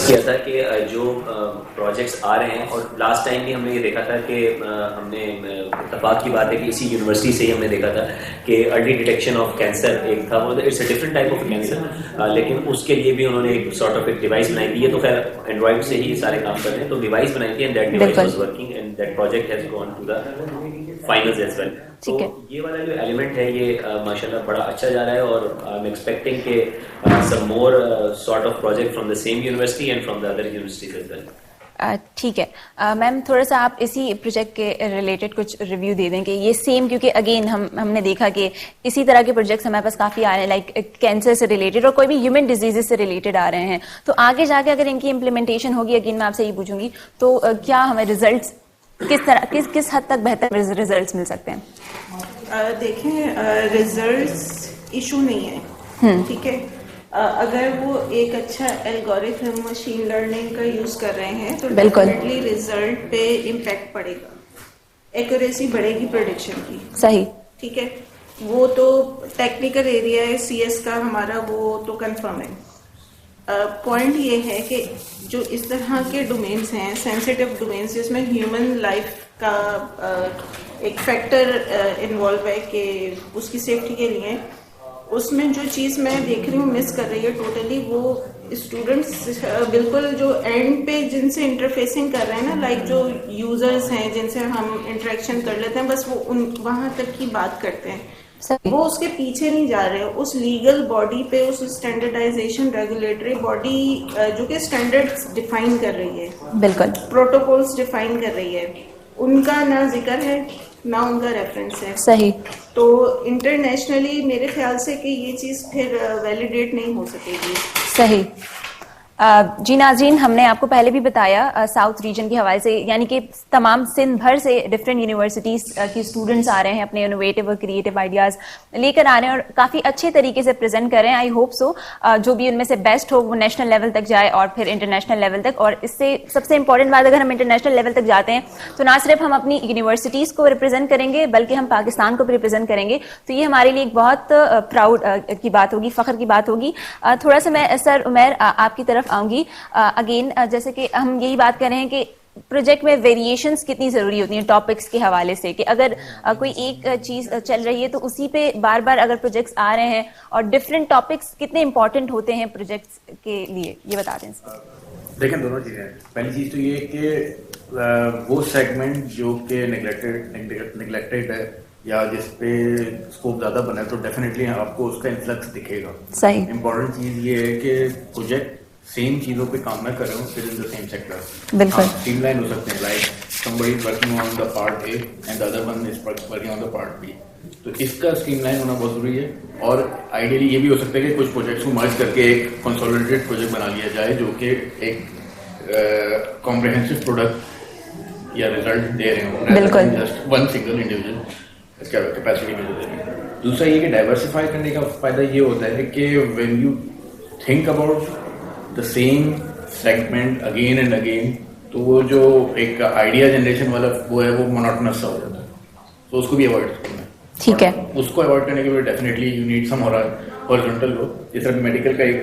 Discuss کیا تھا کہ جو پروجیکٹس آ رہے ہیں, اور لاسٹ ٹائم بھی ہم نے یہ دیکھا تھا کہ ہم نے اتفاق کی بات ہے کہ اسی یونیورسٹی سے ہی ہم نے دیکھا تھا کہ ارلی ڈیٹیکشن آف کینسر ایک تھا, وہ it's a different type of cancer, لیکن اس کے لیے بھی انہوں نے ایک سارٹ آف ایک ڈیوائس بنائی تھی. یہ تو خیر اینڈرائڈ سے ہی سارے کام کر رہے ہیں, تو ڈیوائس بنائی تھی and that device was working and that project has gone to the finals as well. تو یہ والا جو ایلیمنٹ ہے یہ ماشاءاللہ بڑا اچھا جا رہا ہے, اور آئی ایم ایکسپیکٹنگ کہ some more sort of project from the same university and from the other universities as well. ٹھیک ہے میم, تھوڑا سا آپ اسی پروجیکٹ کے ریلیٹڈ کچھ ریویو دے دیں کہ یہ سیم, کیونکہ اگین ہم نے دیکھا کہ اسی طرح کے پروجیکٹس ہمارے پاس کافی آ رہے ہیں, لائک کینسر سے ریلیٹڈ اور کوئی بھی ہیومن ڈیزیزز سے ریلیٹڈ آ رہے ہیں. تو آگے جا کے اگر ان کی امپلیمنٹیشن ہوگی, اگین میں آپ سے یہ پوچھوں گی, تو کیا ہمیں ریزلٹس کس طرح کس حد تک بہتر ریزلٹس مل سکتے ہیں؟ دیکھیں, ریزلٹس ایشو نہیں ہے, ٹھیک ہے. اگر وہ ایک اچھا الگورتھم مشین لرننگ کا یوز کر رہے ہیں تو ڈیفینیٹلی ریزلٹ پہ امپیکٹ پڑے گا, ایکوریسی بڑھے گی پریڈکشن کی. صحیح, ٹھیک ہے. وہ تو ٹیکنیکل ایریا ہے سی ایس کا ہمارا, وہ تو کنفرم ہے. پوائنٹ یہ ہے کہ جو اس طرح کے ڈومینس ہیں, سینسیٹیو ڈومینس, جس میں ہیومن لائف کا ایک فیکٹر انوالو ہے کہ اس کی سیفٹی کے لیے, اس میں جو چیز میں دیکھ رہی ہوں مس کر رہی ہے ٹوٹلی, وہ اسٹوڈنٹس بالکل جو اینڈ پہ جن سے انٹرفیسنگ کر رہے ہیں نا, لائک جو یوزرز ہیں جن سے ہم انٹریکشن کر لیتے ہیں, بس وہ وہاں تک کی بات کرتے ہیں, وہ اس کے پیچھے نہیں جا رہے. اس لیگل باڈی پہ, اس اسٹینڈرڈائزیشن ریگولیٹری باڈی جو کہ اسٹینڈرڈس ڈیفائن کر رہی ہے, بالکل پروٹوکولس ڈیفائن کر رہی ہے, ان کا نہ ذکر ہے نہ ان کا ریفرنس ہے. صحیح. تو انٹرنیشنلی میرے خیال سے کہ یہ چیز پھر ویلیڈیٹ نہیں ہو سکے گی. صحیح. جی ناظرین, ہم نے آپ کو پہلے بھی بتایا ساؤتھ ریجن کے حوالے سے, یعنی کہ تمام سندھ بھر سے ڈفرینٹ یونیورسٹیز کی اسٹوڈنٹس آ رہے ہیں, اپنے انوویٹو اور کریٹو آئیڈیاز لے کر آ رہے ہیں اور کافی اچھے طریقے سے پریزنٹ کر رہے ہیں. آئی ہوپ سو جو بھی ان میں سے بیسٹ ہو وہ نیشنل لیول تک جائے اور پھر انٹرنیشنل لیول تک. اور اس سے سب سے امپورٹنٹ بات, اگر ہم انٹرنیشنل لیول تک جاتے ہیں تو نہ صرف ہم اپنی یونیورسٹیز کو ریپرزینٹ کریں گے بلکہ ہم پاکستان کو بھی ریپرزینٹ کریں گے. تو یہ ہمارے لیے ایک بہت پراؤڈ کی بات ہوگی, فخر کی بات ہوگی. تھوڑا سا میں سر عمیر آپ کی طرف آؤں گی. اگین جیسے کہ ہم یہی بات کر رہے ہیں کہ پروجیکٹ میں ویریشنز کتنی ضروری ہوتی ہیں ٹاپکس کے حوالے سے, کہ اگر کوئی ایک چیز چل رہی ہے تو اسی پہ بار بار اگر پروجیکٹس آ رہے ہیں, اور ڈفرینٹ ٹاپکس کتنے امپورٹنٹ ہوتے ہیں پروجیکٹس کے لیے, یہ بتا دیں. دیکھیں دونوں چیزیں, پہلی چیز تو یہ کہ وہ سیگمنٹ جو کہ نگلیکٹڈ ہے یا جس پہ اسکوپ زیادہ بنا ہے تو ڈیفینیٹلی آپ کو اس کا انفلکس دکھے گا. صحیح. امپورٹنٹ چیز یہ ہے کہ پروجیکٹ سیم چیزوں پہ کام نہ کر رہے ہوں پھر ان دا سیم سیکٹر. بالکل اسٹریم لائن ہو سکتے ہیں, like somebody is working on the part A and the other one is working on the part B. تو اس کا اسٹریم لائن ہونا بہت ضروری ہے. اور آئیڈیلی یہ بھی ہو سکتا ہے کہ کچھ پروجیکٹس کو مرج کر کے ایک کنسولیڈیٹڈ پروجیکٹ بنا لیا جائے جو کہ ایک کمپریہنسو پروڈکٹ یا ریزلٹ دے رہے ہوں, بالکل جسٹ ون سنگل انڈیویجول اس کا کیپیسٹی میں دے رہے ہیں. دوسرا یہ کہ ڈائیورسیفائی کرنے کا فائدہ یہ ہوتا ہے کہ when you think about the same segment again and again, تو وہ جو ایک آئیڈیا جنریشن والا وہ ہے وہ monotony سا ہو جاتا ہے, تو اس کو بھی اوائڈ کرنا ہے. ٹھیک ہے. اس کو اوائڈ کرنے کے لیے definitely you need some horizontal growth, جس طرح میڈیکل کا ایک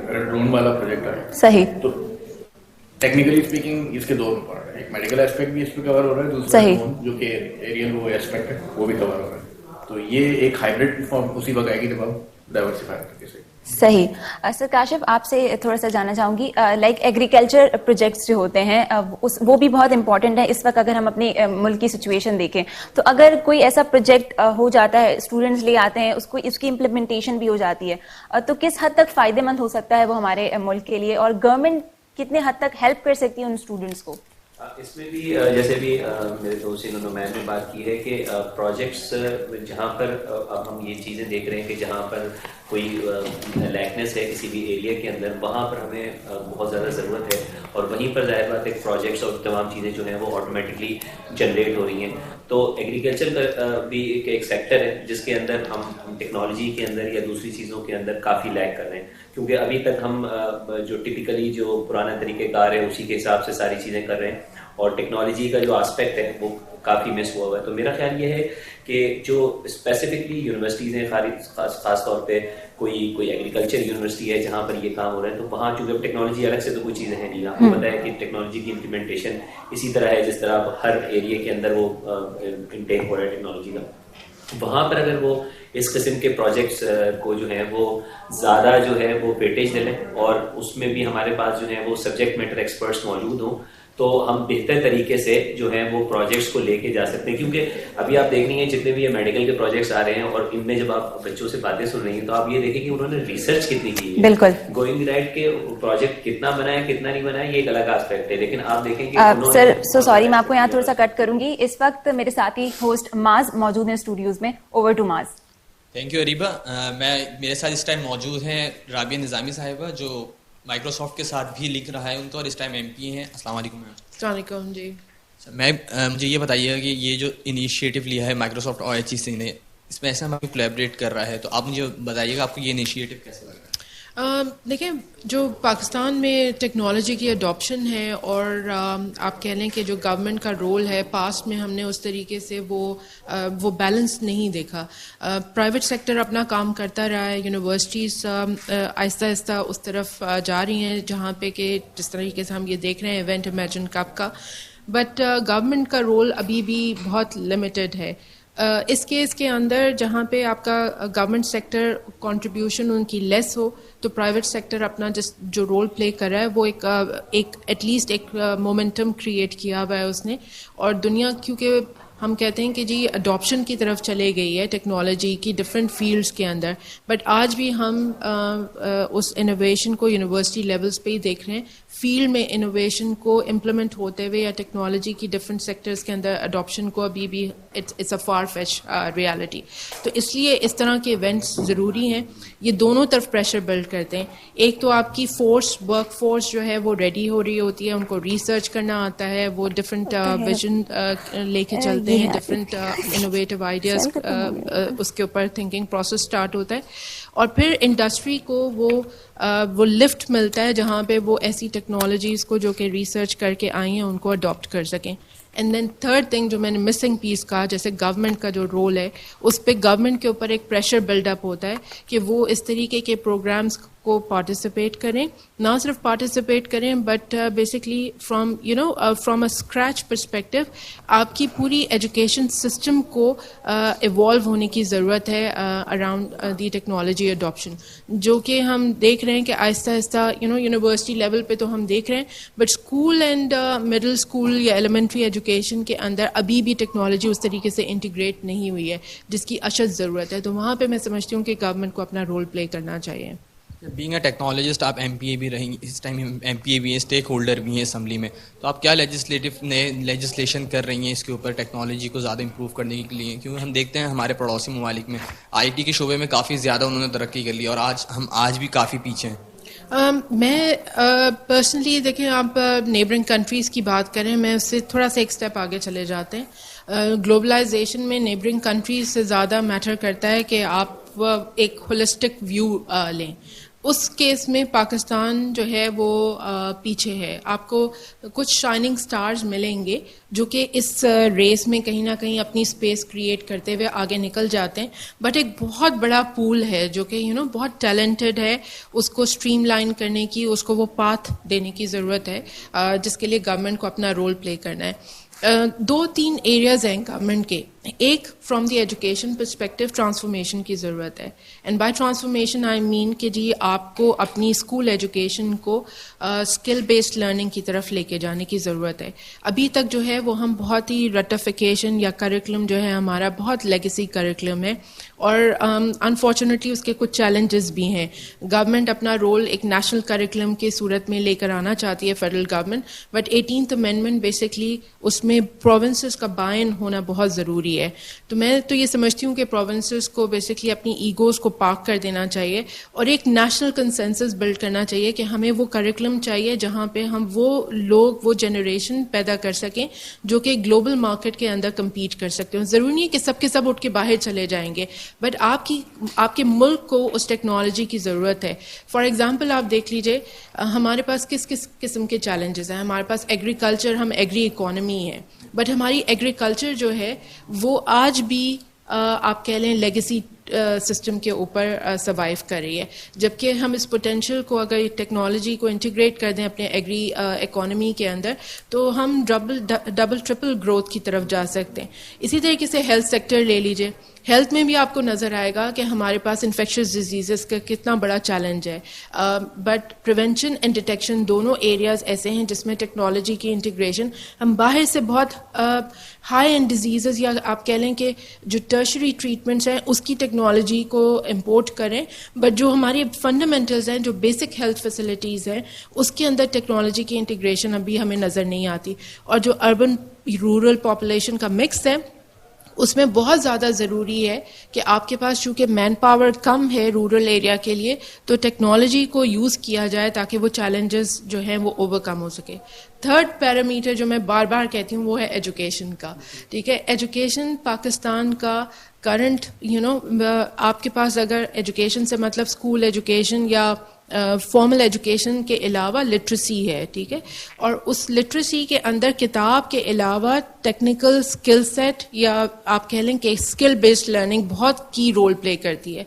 ڈرون والا پروجیکٹ ہے. صحیح. تو ٹیکنیکلی اسپیکنگ اس کے دو پارٹ ہیں, ایک میڈیکل ایسپیکٹ بھی اس پہ کور ہو رہا ہے, دوسرا جو کہ ایریل وہ ایسپیکٹ ہے وہ بھی کور ہو رہا ہے. تو یہ ایک ہائبرڈ فارم اسی وقت آئے گی جب آپ ڈائیورسیفائی کر کے. صحیح. سر کاشف آپ سے تھوڑا سا جاننا چاہوں گی, لائک ایگریکلچر پروجیکٹس جو ہوتے ہیں وہ بھی بہت امپورٹنٹ ہے اس وقت. اگر ہم اپنے ملک کی سچویشن دیکھیں تو اگر کوئی ایسا پروجیکٹ ہو جاتا ہے, اسٹوڈنٹس لے آتے ہیں, اس کی امپلیمنٹیشن بھی ہو جاتی ہے, تو کس حد تک فائدہ مند ہو سکتا ہے وہ ہمارے ملک کے لیے, اور گورنمنٹ کتنے حد تک ہیلپ کر سکتی ہے ان اسٹوڈنٹس کو؟ اس میں بھی جیسے بھی میرے دوست نمائند نے بات کی ہے کہ پروجیکٹس جہاں پر اب ہم یہ چیزیں دیکھ رہے ہیں کہ جہاں پر کوئی لیکنیس ہے کسی بھی ایریا کے اندر, وہاں پر ہمیں بہت زیادہ ضرورت ہے, اور وہیں پر ظاہر بات ہے پروجیکٹس اور تمام چیزیں جو ہیں وہ آٹومیٹکلی جنریٹ ہو رہی ہیں. تو ایگریکلچر کا بھی ایک سیکٹر ہے جس کے اندر ہم ٹیکنالوجی کے اندر یا دوسری چیزوں کے اندر کافی لیک کر رہے ہیں, کیونکہ ابھی تک ہم جو ٹپیکلی جو پرانا طریقہ کار ہے اسی کے حساب سے ساری چیزیں کر رہے ہیں, اور ٹیکنالوجی کا جو آسپیکٹ ہے وہ کافی مس ہوا ہوا ہے. تو میرا خیال یہ ہے کہ جو اسپیسیفکلی یونیورسٹیز ہیں خاص طور پہ کوئی ایگریکلچر یونیورسٹی ہے جہاں پر یہ کام ہو رہا ہے, تو وہاں چونکہ اب ٹیکنالوجی الگ سے تو کوئی چیزیں ہیں نہیں. آپ کو پتا ہے کہ ٹیکنالوجی کی امپلیمنٹیشن اسی طرح ہے جس طرح ہر ایریا کے اندر وہ انٹیک ہو رہا ہے ٹیکنالوجی کا. وہاں پر اگر وہ اس قسم کے پروجیکٹس کو جو ہے وہ زیادہ جو ہے وہ ویٹیج دے لیں, اور اس میں بھی ہمارے پاس جو ہے وہ سبجیکٹ میٹر ایکسپرٹس موجود ہوں, تو ہم بہتر طریقے سے جو ہے وہ پروجیکٹس کو لے کے جا سکتے ہیں. کیونکہ ابھی آپ دیکھ رہی ہیں جتنے بھی یہ میڈیکل کے پروجیکٹس آ رہے ہیں, اور ان میں جب آپ بچوں سے باتیں سن رہی ہیں تو آپ یہ دیکھیں کہ انہوں نے ریسرچ کتنی کی ہے. بالکل گوئنگ رائٹ کے پروجیکٹ کتنا بنا ہے کتنا نہیں بنا ہے یہ ایک الگ آسپیکٹ ہے, لیکن آپ دیکھیں کہ سر سو سوری میں آپ کو یہاں تھوڑا سا کٹ کروں گی. اس وقت میرے ساتھی ہوسٹ ماز موجود ہیں اسٹوڈیوز میں. اوور ٹو ماز. Thank you Areeba. میرے ساتھ اس ٹائم موجود ہیں رابعہ نظامی صاحبہ جو مائکروسافٹ کے ساتھ بھی لنک رہا ہے ان کا, اور اس ٹائم MP ہیں. السلام علیکم میم. السلام علیکم. جی مجھے یہ بتائیے گا کہ یہ جو انیشیٹو لیا ہے مائکروسافٹ OHEC نے, اس میں ایسا ہم کولیبریٹ کر رہا ہے, تو آپ مجھے بتائیے گا آپ کو یہ انیشیٹو کیسے لگ رہا ہے؟ دیکھیں جو پاکستان میں ٹیکنالوجی کی اڈاپشن ہے, اور آپ کہہ لیں کہ جو گورنمنٹ کا رول ہے, پاسٹ میں ہم نے اس طریقے سے وہ بیلنس نہیں دیکھا. پرائیویٹ سیکٹر اپنا کام کرتا رہا ہے, یونیورسٹیز آہستہ آہستہ اس طرف جا رہی ہیں جہاں پہ کہ جس طریقے سے ہم یہ دیکھ رہے ہیں ایونٹ امیجن کپ کا, بٹ گورنمنٹ کا رول ابھی بھی بہت لمیٹڈ ہے. اس کیس کے اندر جہاں پہ آپ کا گورنمنٹ سیکٹر کنٹریبیوشن ان کی لیس ہو, تو پرائیویٹ سیکٹر اپنا جو رول پلے کر رہا ہے وہ ایک ایٹ لیسٹ ایک مومنٹم کریٹ کیا ہوا ہے اس نے. اور دنیا کیونکہ ہم کہتے ہیں کہ جی اڈاپشن کی طرف چلے گئی ہے ٹیکنالوجی کی ڈفرینٹ فیلڈس کے اندر, بٹ آج بھی ہم اس انوویشن کو یونیورسٹی لیولس پہ ہی دیکھ رہے ہیں. فیلڈ میں انوویشن کو امپلیمنٹ ہوتے ہوئے یا ٹیکنالوجی کی ڈفرینٹ سیکٹرز کے اندر اڈاپشن کو ابھی بھی it's a far fetch reality. تو اس لیے اس طرح کے ایونٹس ضروری ہیں. یہ دونوں طرف پریشر بلڈ کرتے ہیں. ایک تو آپ کی ورک فورس جو ہے وہ ریڈی ہو رہی ہوتی ہے, ان کو ریسرچ کرنا آتا ہے, وہ ڈفرینٹ ویژن لے کے چلتے ہیں, ڈفرینٹ انوویٹیو آئیڈیاز اس کے اوپر تھنکنگ پروسیس اسٹارٹ ہوتا ہے. اور پھر انڈسٹری کو وہ لفٹ ملتا ہے جہاں پہ وہ ایسی ٹیکنالوجیز کو جو کہ ریسرچ کر کے آئی ہیں ان کو اڈاپٹ کر سکیں. اینڈ دین تھرڈ تھنگ جو میں نے مسنگ پیس کہا, جیسے گورنمنٹ کا جو رول ہے اس پہ گورنمنٹ کے اوپر ایک پریشر بلڈ اپ ہوتا ہے کہ وہ اس طریقے کے پروگرامز کو پارٹیسپیٹ کریں, نہ صرف پارٹیسپیٹ کریں but basically from a scratch perspective آپ کی پوری ایجوکیشن سسٹم کو ایوالو ہونے کی ضرورت ہے اراؤنڈ دی ٹیکنالوجی اڈاپشن, جو کہ ہم دیکھ رہے ہیں کہ آہستہ آہستہ یونیورسٹی لیول پہ تو ہم دیکھ رہے ہیں, but school and middle school یا ایلیمنٹری ایجوکیشن کے اندر ابھی بھی ٹیکنالوجی اس طریقے سے انٹیگریٹ نہیں ہوئی ہے جس کی اشد ضرورت ہے. تو وہاں پہ میں سمجھتی ہوں کہ گورنمنٹ کو اپنا رول پلے کرنا چاہیے. بینگ اے ٹیکنالوجسٹ آپ MPA بھی رہیں گی, اس ٹائم MPA بھی ہیں, اسٹیک ہولڈر بھی ہیں اسمبلی میں, تو آپ کیا لیجسلیشن کر رہی ہیں اس کے اوپر ٹیکنالوجی کو زیادہ امپروو کرنے کے لیے؟ کیونکہ ہم دیکھتے ہیں ہمارے پڑوسی ممالک میں IT کے شعبے میں کافی زیادہ انہوں نے ترقی کر لی, اور آج بھی کافی پیچھے ہیں. میں پرسنلی دیکھیں آپ نیبرنگ کنٹریز کی بات کریں, میں اس سے تھوڑا سا ایک اسٹیپ آگے چلے جاتے ہیں. گلوبلائزیشن میں نیبرنگ کنٹریز سے زیادہ میٹر کرتا ہے کہ آپ ایک ہولسٹک ویو لیں. اس کیس میں پاکستان جو ہے وہ پیچھے ہے. آپ کو کچھ شائننگ سٹارز ملیں گے جو کہ اس ریس میں کہیں نہ کہیں اپنی اسپیس کریٹ کرتے ہوئے آگے نکل جاتے ہیں, بٹ ایک بہت بڑا پول ہے جو کہ بہت ٹیلنٹڈ ہے, اس کو اسٹریم لائن کرنے کی, اس کو وہ پاتھ دینے کی ضرورت ہے جس کے لیے گورنمنٹ کو اپنا رول پلے کرنا ہے. 2-3 ایریاز ہیں گورنمنٹ کے. ایک from the education perspective transformation کی ضرورت ہے, اینڈ بائی ٹرانسفارمیشن آئی مین کہ جی آپ کو اپنی اسکول ایجوکیشن کو اسکل بیسڈ لرننگ کی طرف لے کے جانے کی ضرورت ہے. ابھی تک جو ہے وہ ہم بہت ہی رٹیفیکیشن یا کریکولم جو ہے ہمارا بہت لیگیسی کریکولم ہے, اور انفارچونیٹلی اس کے کچھ چیلنجز بھی ہیں. گورنمنٹ اپنا رول ایک نیشنل کریکولم کی صورت میں لے کر آنا چاہتی ہے federal government, but 18th amendment basically اس میں پروونسز کا بائن ہونا بہت ضروری ہے. تو میں تو یہ سمجھتی ہوں کہ پروونسز کو بیسکلی اپنی ایگوز کو پاک کر دینا چاہیے, اور ایک نیشنل کنسنسس بلڈ کرنا چاہیے کہ ہمیں وہ کریکولم چاہیے جہاں پہ ہم وہ لوگ وہ جنریشن پیدا کر سکیں جو کہ گلوبل مارکیٹ کے اندر کمپیٹ کر سکتے ہوں. ضروری نہیں کہ سب کے سب اٹھ کے باہر چلے جائیں گے, بٹ آپ کے ملک کو اس ٹیکنالوجی کی ضرورت ہے. فار ایگزامپل آپ دیکھ لیجئے ہمارے پاس کس قسم کے چیلنجز ہیں. ہمارے پاس ایگریکلچر, ہم ایگری اکانومی ہے, بٹ ہماری ایگریکلچر جو ہے وہ آج بھی آپ کہہ لیں لیگیسی سسٹم کے اوپر سروائیو کر رہی ہے. جبکہ ہم اس پوٹینشیل کو اگر ٹیکنالوجی کو انٹیگریٹ کر دیں اپنے ایگری اکانومی کے اندر تو ہم ڈبل ٹرپل گروتھ کی طرف جا سکتے ہیں. اسی طریقے سے ہیلتھ سیکٹر لے لیجئے. ہیلتھ میں بھی آپ کو نظر آئے گا کہ ہمارے پاس انفیکشس ڈیزیزز کا کتنا بڑا چیلنج ہے, بٹ پریونشن اینڈ ڈیٹیکشن دونوں ایریاز ایسے ہیں جس میں ٹیکنالوجی کی انٹیگریشن, ہم باہر سے بہت ہائی اینڈ ڈیزیزز یا آپ کہہ لیں کہ جو ٹرشری ٹریٹمنٹس ہیں اس کی ٹیکنالوجی کو امپورٹ کریں, بٹ جو ہماری فنڈامنٹلز ہیں, جو بیسک ہیلتھ فیسلٹیز ہیں, اس کے اندر ٹیکنالوجی کی انٹیگریشن ابھی ہمیں نظر نہیں آتی. اور جو اربن رورل پاپولیشن کا مکس ہے اس میں بہت زیادہ ضروری ہے کہ آپ کے پاس چونکہ مین پاور کم ہے رورل ایریا کے لیے, تو ٹیکنالوجی کو یوز کیا جائے تاکہ وہ چیلنجز جو ہیں وہ اوور کم ہو سکے. تھرڈ پیرامیٹر جو میں بار بار کہتی ہوں وہ ہے ایجوکیشن کا. ٹھیک ہے, ایجوکیشن پاکستان کا کرنٹ آپ کے پاس اگر ایجوکیشن سے مطلب اسکول ایجوکیشن یا فارمل ایجوکیشن کے علاوہ لٹریسی ہے. ٹھیک ہے, اور اس لٹریسی کے اندر کتاب کے علاوہ ٹیکنیکل اسکل سیٹ یا آپ کہہ لیں کہ اسکل بیسڈ لرننگ بہت کی رول پلے کرتی ہے.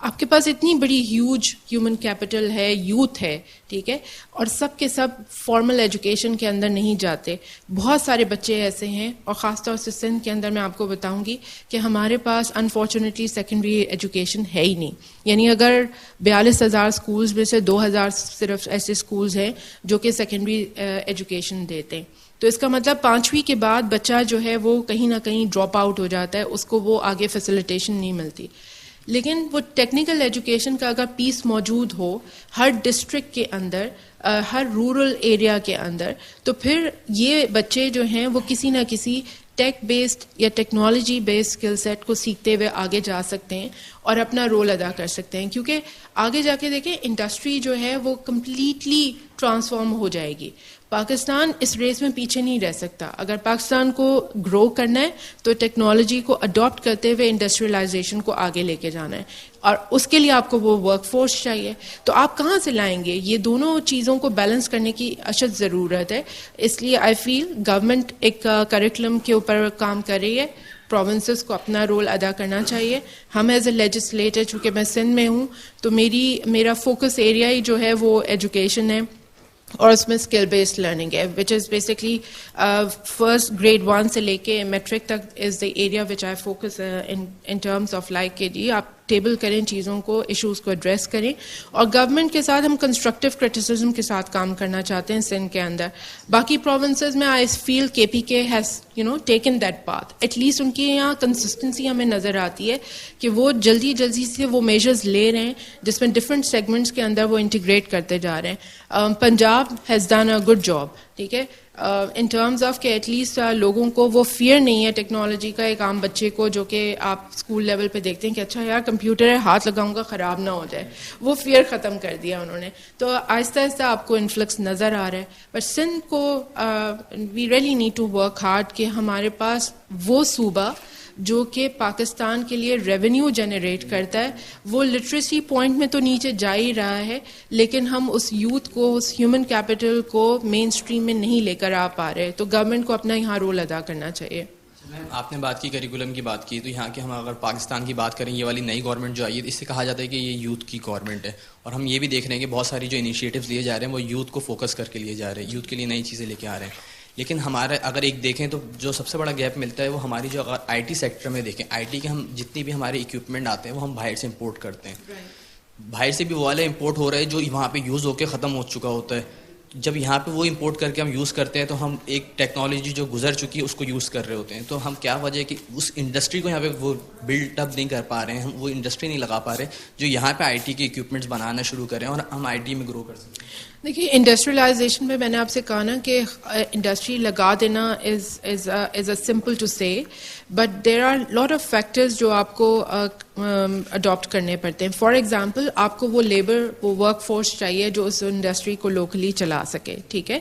آپ کے پاس اتنی بڑی ہیوج ہیومن کیپٹل ہے, یوتھ ہے, ٹھیک ہے, اور سب کے سب فارمل ایجوکیشن کے اندر نہیں جاتے. بہت سارے بچے ایسے ہیں, اور خاص طور سے سندھ کے اندر میں آپ کو بتاؤں گی کہ ہمارے پاس انفارچونیٹلی سیکنڈری ایجوکیشن ہے ہی نہیں. یعنی اگر 42,000 اسکولز میں سے 2,000 صرف ایسے اسکولز ہیں جو کہ سیکنڈری ایجوکیشن دیتے ہیں. تو اس کا مطلب 5ویں کے بعد بچہ جو ہے وہ کہیں نہ کہیں ڈراپ آؤٹ ہو جاتا ہے, اس کو وہ آگے فیسیلیٹیشن نہیں ملتی. لیکن وہ ٹیکنیکل ایجوکیشن کا اگر پیس موجود ہو ہر ڈسٹرکٹ کے اندر, ہر رورل ایریا کے اندر, تو پھر یہ بچے جو ہیں وہ کسی نہ کسی ٹیک بیسڈ یا ٹیکنالوجی بیسڈ اسکل سیٹ کو سیکھتے ہوئے آگے جا سکتے ہیں اور اپنا رول ادا کر سکتے ہیں. کیونکہ آگے جا کے دیکھیں انڈسٹری جو ہے وہ کمپلیٹلی ٹرانسفارم ہو جائے گی. پاکستان اس ریس میں پیچھے نہیں رہ سکتا. اگر پاکستان کو گرو کرنا ہے تو ٹیکنالوجی کو اڈاپٹ کرتے ہوئے انڈسٹریلائزیشن کو آگے لے کے جانا ہے, اور اس کے لیے آپ کو وہ ورک فورس چاہیے. تو آپ کہاں سے لائیں گے؟ یہ دونوں چیزوں کو بیلنس کرنے کی اشد ضرورت ہے. اس لیے آئی فیل گورنمنٹ ایک کریکولم کے اوپر کام کر رہی ہے, پروونسز کو اپنا رول ادا کرنا چاہیے. ہم ایز اے لیجسلیٹر, چونکہ میں سندھ میں ہوں, تو میرا فوکس ایریا ہی جو ہے وہ ایجوکیشن ہے, اور اس میں اسکل بیسڈ لرننگ ہے, which is basically first grade 1 سے لے کے میٹرک تک is the area which I focus in terms of like کہ جی آپ ٹیبل کریں چیزوں کو, ایشوز کو ایڈریس کریں. اور گورنمنٹ کے ساتھ ہم کنسٹرکٹیو کرٹیسزم کے ساتھ کام کرنا چاہتے ہیں سندھ کے اندر. باقی پروونسز میں آئی فیل K P K has taken that path. At least ان کی یہاں کنسسٹنسی ہمیں نظر آتی ہے کہ وہ جلدی سے وہ میجرز لے رہے ہیں جس میں ڈفرینٹ سیگمنٹس کے اندر وہ انٹیگریٹ کرتے جا رہے ہیں. Punjab has done a good job, ٹھیک ہے, ان ٹرمز آف کہ ایٹ لیسٹ لوگوں کو وہ فیئر نہیں ہے ٹیکنالوجی کا. ایک عام بچے کو جو کہ آپ اسکول لیول پہ دیکھتے ہیں کہ اچھا یار کمپیوٹر ہے, ہاتھ لگاؤں گا خراب نہ ہو جائے, وہ فیئر ختم کر دیا انہوں نے. تو آہستہ آہستہ آپ کو انفلکس نظر آ رہا ہے. بٹ سندھ کو we really need to work hard کہ ہمارے پاس وہ صوبہ جو کہ پاکستان کے لیے ریونیو جنریٹ کرتا ہے وہ لٹریسی پوائنٹ میں تو نیچے جا ہی رہا ہے, لیکن ہم اس یوتھ کو, اس ہیومن کیپٹل کو مین اسٹریم میں نہیں لے کر آ پا رہے. تو گورنمنٹ کو اپنا یہاں رول ادا کرنا چاہیے. آپ نے بات کی کریکولم کی بات کی, تو یہاں کے ہم اگر پاکستان کی بات کریں, یہ والی نئی گورنمنٹ جو آئی ہے اس سے کہا جاتا ہے کہ یہ یوتھ کی گورنمنٹ ہے, اور ہم یہ بھی دیکھ رہے ہیں کہ بہت ساری جو انیشیٹوز لیے جا رہے ہیں وہ یوتھ کو فوکس کر کے لیے جا رہے ہیں, یوتھ کے لیے نئی چیزیں لے کے آ رہے ہیں. لیکن ہمارے اگر ایک دیکھیں تو جو سب سے بڑا گیپ ملتا ہے وہ ہماری جو اگر آئی ٹی سیکٹر میں دیکھیں, آئی ٹی کے ہم جتنی بھی ہمارے اکوپمنٹ آتے ہیں وہ ہم باہر سے امپورٹ کرتے ہیں. باہر سے بھی وہ والا امپورٹ ہو رہا ہے جو وہاں پہ یوز ہو کے ختم ہو چکا ہوتا ہے. جب یہاں پہ وہ امپورٹ کر کے ہم یوز کرتے ہیں تو ہم ایک ٹیکنالوجی جو گزر چکی ہے اس کو یوز کر رہے ہوتے ہیں. تو ہم کیا وجہ ہے کہ اس انڈسٹری کو یہاں پہ وہ بلڈ اپ نہیں کر پا رہے ہیں, ہم وہ انڈسٹری نہیں لگا پا رہے جو یہاں پہ آئی ٹی کے اکوپمنٹس بنانا شروع کریں اور ہم آئی ٹی میں گرو کر سکیں. دیکھیے انڈسٹریلائزیشن میں نے آپ سے کہا نا کہ انڈسٹری لگا دینا is a simple to say, but there are lot of factors جو آپ کو اڈاپٹ کرنے پڑتے ہیں. فار ایگزامپل آپ کو وہ لیبر, وہ ورک فورس چاہیے جو اس انڈسٹری کو لوکلی چلا سکے, ٹھیک ہے.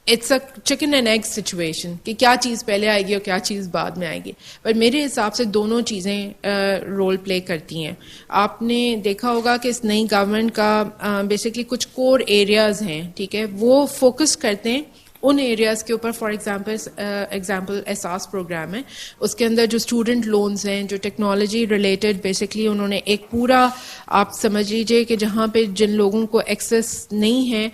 It's a chicken and egg situation کہ کیا چیز پہلے آئے گی اور کیا چیز بعد میں آئے گی. پر میرے حساب سے دونوں چیزیں رول پلے کرتی ہیں. آپ نے دیکھا ہوگا کہ اس نئی گورنمنٹ کا بیسکلی کچھ کور ایریاز ہیں, ٹھیک ہے, وہ فوکس کرتے ہیں ان ایریاز کے اوپر. فار ایگزامپل احساس پروگرام ہے, اس کے اندر جو اسٹوڈنٹ لونز ہیں, جو ٹیکنالوجی ریلیٹڈ بیسکلی انہوں نے ایک پورا آپ سمجھ لیجیے کہ جہاں پہ جن لوگوں کو ایکسیس نہیں ہے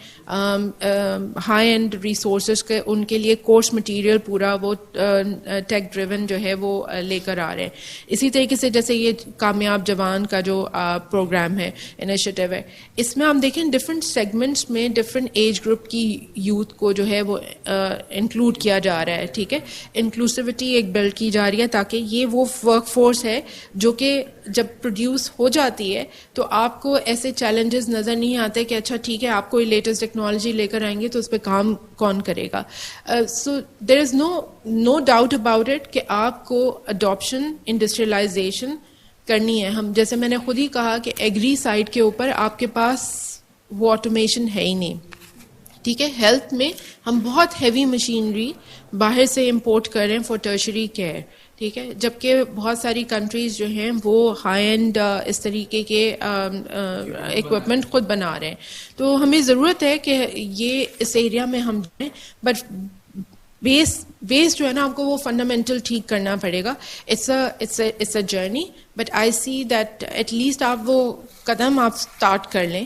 ہائی اینڈ ریسورسز کے, ان کے لیے کورس مٹیریل پورا وہ ٹیک ڈریون جو ہے وہ لے کر آ رہے ہیں. اسی طریقے سے جیسے یہ کامیاب جوان کا جو پروگرام ہے, انیشیٹو ہے, اس میں آپ دیکھیں ڈفرینٹ سیگمنٹس میں ڈفرینٹ ایج گروپ کی یوتھ کو جو ہے وہ انکلوڈ کیا جا رہا ہے. ٹھیک ہے, انکلوسیوٹی ایک بلڈ کی جا رہی ہے تاکہ یہ وہ ورک فورس ہے جو کہ جب پروڈیوس ہو جاتی ہے تو آپ کو ایسے چیلنجز نظر نہیں آتے کہ اچھا ٹھیک ہے آپ کوئی لیٹسٹ ٹیکنالوجی لے کر آئیں گے تو اس پہ کام کون کرے گا. سو دیر از نو ڈاؤٹ اباؤٹ اٹ کہ آپ کو اڈاپشن, انڈسٹریلائزیشن کرنی ہے. ہم جیسے میں نے خود ہی کہا کہ ایگری سائڈ کے اوپر آپ کے پاس وہ آٹومیشن ہے ہی نہیں. ٹھیک ہے, ہیلتھ میں ہم بہت ہیوی مشینری باہر سے امپورٹ کر رہے ہیں فار ٹرشری کیئر. ٹھیک ہے, جبکہ بہت ساری کنٹریز جو ہیں وہ ہائی اینڈ اس طریقے کے اکوپمنٹ خود بنا رہے ہیں. تو ہمیں ضرورت ہے کہ یہ اس ایریا میں ہم جائیں, بٹ بیس جو ہے نا آپ کو وہ فنڈامنٹل ٹھیک کرنا پڑے گا. It's a journey, but I see that at least آپ وہ قدم آپ اسٹارٹ کر لیں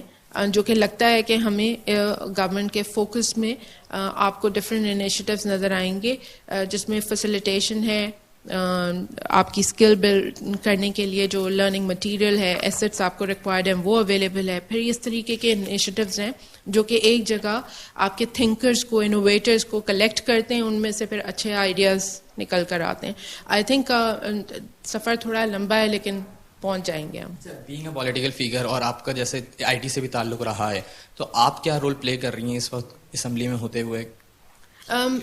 جو کہ لگتا ہے کہ ہمیں گورنمنٹ کے فوکس میں آپ کو ڈفرینٹ انیشیٹیوز نظر آئیں گے جس میں فیسیلیٹیشن ہے, آپ کی اسکل بلڈ کرنے کے لیے جو لرننگ مٹیریل ہے, ایسٹس آپ کو ریکوائرڈ ہیں وہ اویلیبل ہے. پھر اس طریقے کے انیشیٹیوز ہیں جو کہ ایک جگہ آپ کے تھنکرز کو, انوویٹرز کو کلیکٹ کرتے ہیں, ان میں سے پھر اچھے آئیڈیاز نکل کر آتے ہیں. آئی تھنک سفر تھوڑا لمبا ہے لیکن پہنچ جائیں گے ہم. بینگ اے پولیٹیکل فگر اور آپ کا جیسے آئی ٹی سے بھی تعلق رہا ہے, تو آپ کیا رول پلے کر رہی ہیں اس وقت اسمبلی میں ہوتے ہوئے؟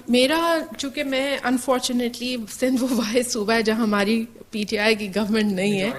میرا چونکہ میں انفارچونیٹلی سندھ وہ واحد صوبہ ہے جہاں ہماری پی ٹی آئی کی گورنمنٹ نہیں ہے,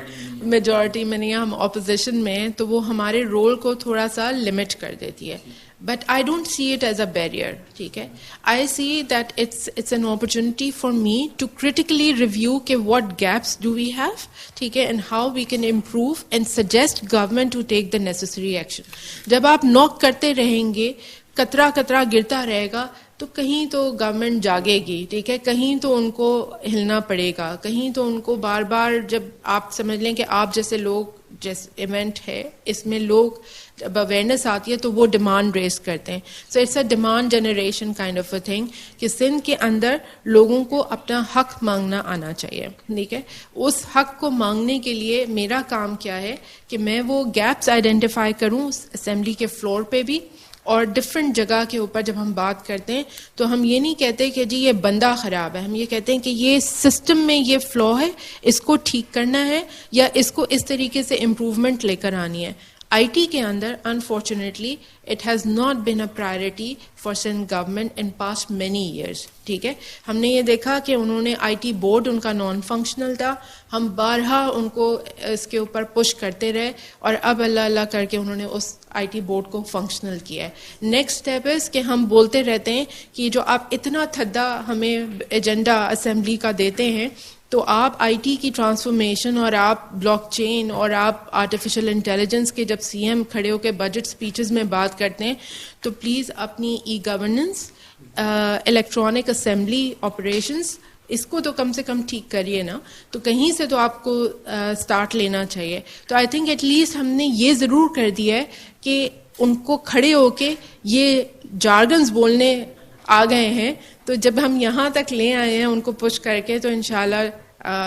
میجورٹی میں نہیں ہے, ہم اپوزیشن میں ہیں, تو وہ ہمارے رول کو تھوڑا سا لمٹ کر دیتی ہے. But I don't see it as a barrier. ٹھیک ہے, I see that it's an opportunity for me to critically review کہ what gaps do we have. ٹھیک ہے, and how we can improve and suggest government to take the necessary action. جب آپ نوک کرتے رہیں گے, قطرہ قطرہ گرتا رہے گا, تو کہیں تو گورنمنٹ جاگے گی. ٹھیک ہے, کہیں تو ان کو ہلنا پڑے گا, کہیں تو ان کو بار بار, جب آپ سمجھ لیں کہ آپ جیسے لوگ, جیسے ایونٹ ہے اس میں لوگ جب اویئرنیس آتی ہے تو وہ ڈیمانڈ ریز کرتے ہیں. So it's a demand generation kind of a thing کہ سندھ کے اندر لوگوں کو اپنا حق مانگنا آنا چاہیے. ٹھیک ہے, اس حق کو مانگنے کے لیے میرا کام کیا ہے کہ میں وہ گیپس آئیڈینٹیفائی کروں اسمبلی کے فلور پہ بھی, اور ڈفرینٹ جگہ کے اوپر جب ہم بات کرتے ہیں تو ہم یہ نہیں کہتے کہ جی یہ بندہ خراب ہے, ہم یہ کہتے ہیں کہ یہ سسٹم میں یہ فلو ہے, اس کو ٹھیک کرنا ہے یا اس کو اس طریقے سے امپروومنٹ لے کر آنی ہے. آئی ٹی کے اندر unfortunately it has not been a priority for Sindh government in past many years. ٹھیک ہے, ہم نے یہ دیکھا کہ انہوں نے آئی ٹی بورڈ ان کا نان فنکشنل تھا, ہم بارہا ان کو اس کے اوپر پش کرتے رہے, اور اب اللہ اللہ کر کے انہوں نے اس آئی ٹی بورڈ کو فنکشنل کیا ہے. نیکسٹ اسٹیپ از کہ ہم بولتے رہتے ہیں کہ جو آپ اتنا تھدا ہمیں ایجنڈا اسمبلی کا دیتے ہیں, تو آپ آئی ٹی کی ٹرانسفارمیشن اور آپ بلاک چین اور آپ آرٹیفیشل انٹیلیجنس کے جب سی ایم کھڑے ہو کے بجٹ سپیچز میں بات کرتے ہیں تو پلیز اپنی e governance, electronic assembly operations, اس کو تو کم سے کم ٹھیک کریے نا. تو کہیں سے تو آپ کو سٹارٹ لینا چاہیے. تو آئی تھنک ایٹ لیسٹ ہم نے یہ ضرور کر دیا ہے کہ ان کو کھڑے ہو کے یہ جارگنز بولنے آ گئے ہیں, تو جب ہم یہاں تک لے آئے ہیں ان کو پش کر کے, تو انشاءاللہ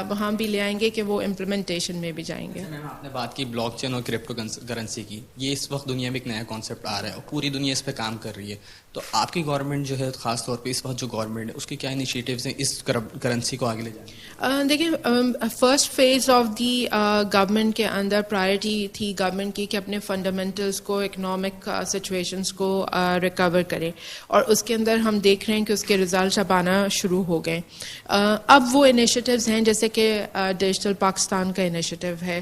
وہاں بھی لے آئیں گے کہ وہ امپلیمنٹیشن میں بھی جائیں گے. میم آپ نے بات کی بلاک چین اور کرپٹو کرنسی کی, یہ اس وقت دنیا میں ایک نیا کانسیپٹ آ رہا ہے اور پوری دنیا اس پہ کام کر رہی ہے, تو آپ کی گورنمنٹ جو ہے خاص طور پہ اس وقت جو گورنمنٹ ہے اس کے کیا انیشیٹیوز ہیں اس کرنسی کو آگے لے جانے؟ دیکھیں, first phase of the government کے اندر پرائرٹی تھی گورنمنٹ کی کہ اپنے فنڈامنٹلس کو, اکنامک سچویشنس کو ریکور کرے, اور اس کے اندر ہم دیکھ رہے ہیں کہ اس کے رزلٹس اب آنا شروع ہو گئے. اب وہ انیشیٹیوز ہیں جیسے کہ ڈیجیٹل پاکستان کا انیشیٹیو ہے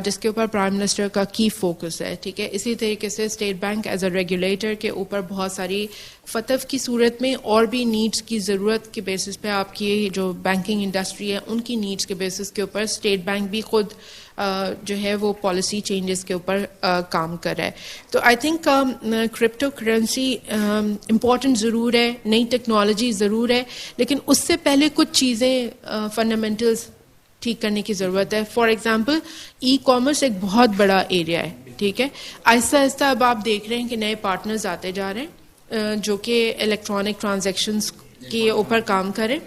جس کے اوپر پرائم منسٹر کا کی فوکس ہے. ٹھیک ہے, اسی طریقے سے state bank as a regulator کے اوپر بہت ساری فتح کی صورت میں اور بھی نیڈس کی ضرورت کے بیسس پہ آپ کی جو بینکنگ انڈسٹری ہے ان کی نیڈس کے بیسس کے اوپر اسٹیٹ بینک بھی خود جو ہے وہ پالیسی چینجز کے اوپر کام کر رہا ہے. تو I think crypto currency important ضرور ہے, نئی ٹیکنالوجی ضرور ہے, لیکن اس سے پہلے کچھ چیزیں فنڈامنٹلز ٹھیک کرنے کی ضرورت ہے. فار ایگزامپل ای کامرس ایک بہت بڑا ایریا ہے, ٹھیک ہے. آہستہ آہستہ اب آپ دیکھ رہے ہیں کہ نئے پارٹنرز آتے جا رہے ہیں جو کہ الیکٹرانک ٹرانزیکشنز کے اوپر کام کریں.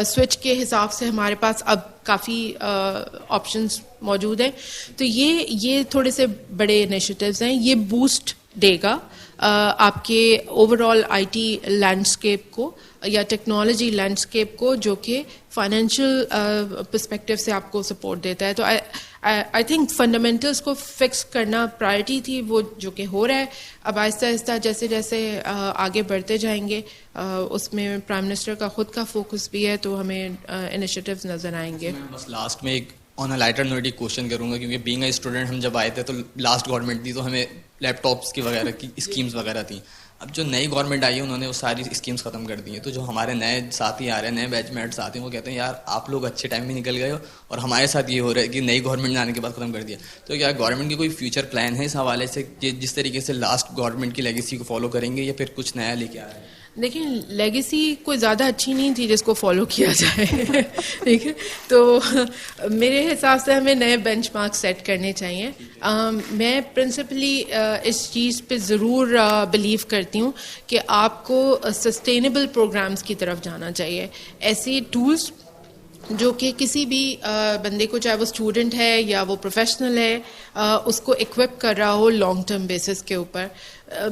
سوئچ کے حساب سے ہمارے پاس اب کافی آپشنز موجود ہیں. تو یہ تھوڑے سے بڑے انیشیٹیوز ہیں. یہ بوسٹ دے گا آپ کے over all I T landscape کو یا ٹیکنالوجی لینڈسکیپ کو, جو کہ فائنینشیل پرسپیکٹیو سے آپ کو سپورٹ دیتا ہے. تو آئی تھنک فنڈامنٹلس کو فکس کرنا پرائرٹی تھی, وہ جو کہ ہو رہا ہے. اب آہستہ آہستہ جیسے جیسے آگے بڑھتے جائیں گے, اس میں پرائم منسٹر کا خود کا فوکس بھی ہے, تو ہمیں انیشیٹیوز نظر آئیں گے. بس لاسٹ میں ایک آن اے لائٹر نوٹ ایک کوشچن کروں گا, کیونکہ بینگ اے اسٹوڈنٹ ہم جب آئے تھے تو لاسٹ گورنمنٹ تھی تو ہمیں لیپ ٹاپس کی وغیرہ کی اسکیمز وغیرہ تھیں. اب جو نئی گورنمنٹ آئی ہے انہوں نے وہ ساری اسکیمز ختم کر دی ہیں. تو جو ہمارے نئے ساتھی آ رہے ہیں, نئے بیچ میٹس آتے ہیں, وہ کہتے ہیں یار آپ لوگ اچھے ٹائم میں نکل گئے ہو, اور ہمارے ساتھ یہ ہو رہا ہے کہ نئی گورنمنٹ نے آنے کے بعد ختم کر دیا. تو کیا گورنمنٹ کی کوئی فیوچر پلان ہے اس حوالے سے کہ جس طریقے سے لاسٹ گورنمنٹ کی لیگیسی کو فالو کریں گے, یا پھر کچھ نیا لے کے آ رہے ہیں؟ دیکھیں, لیگیسی کوئی زیادہ اچھی نہیں تھی جس کو فالو کیا جائے, ٹھیک ہے. تو میرے حساب سے ہمیں نئے بینچ مارک سیٹ کرنے چاہیے. میں پرنسپلی اس چیز پہ ضرور بلیو کرتی ہوں کہ آپ کو سسٹینیبل پروگرامز کی طرف جانا چاہیے. ایسے ٹولز جو کہ کسی بھی بندے کو, چاہے وہ اسٹوڈنٹ ہے یا وہ پروفیشنل ہے, اس کو اکوپ کر رہا ہو لانگ ٹرم بیسس کے اوپر.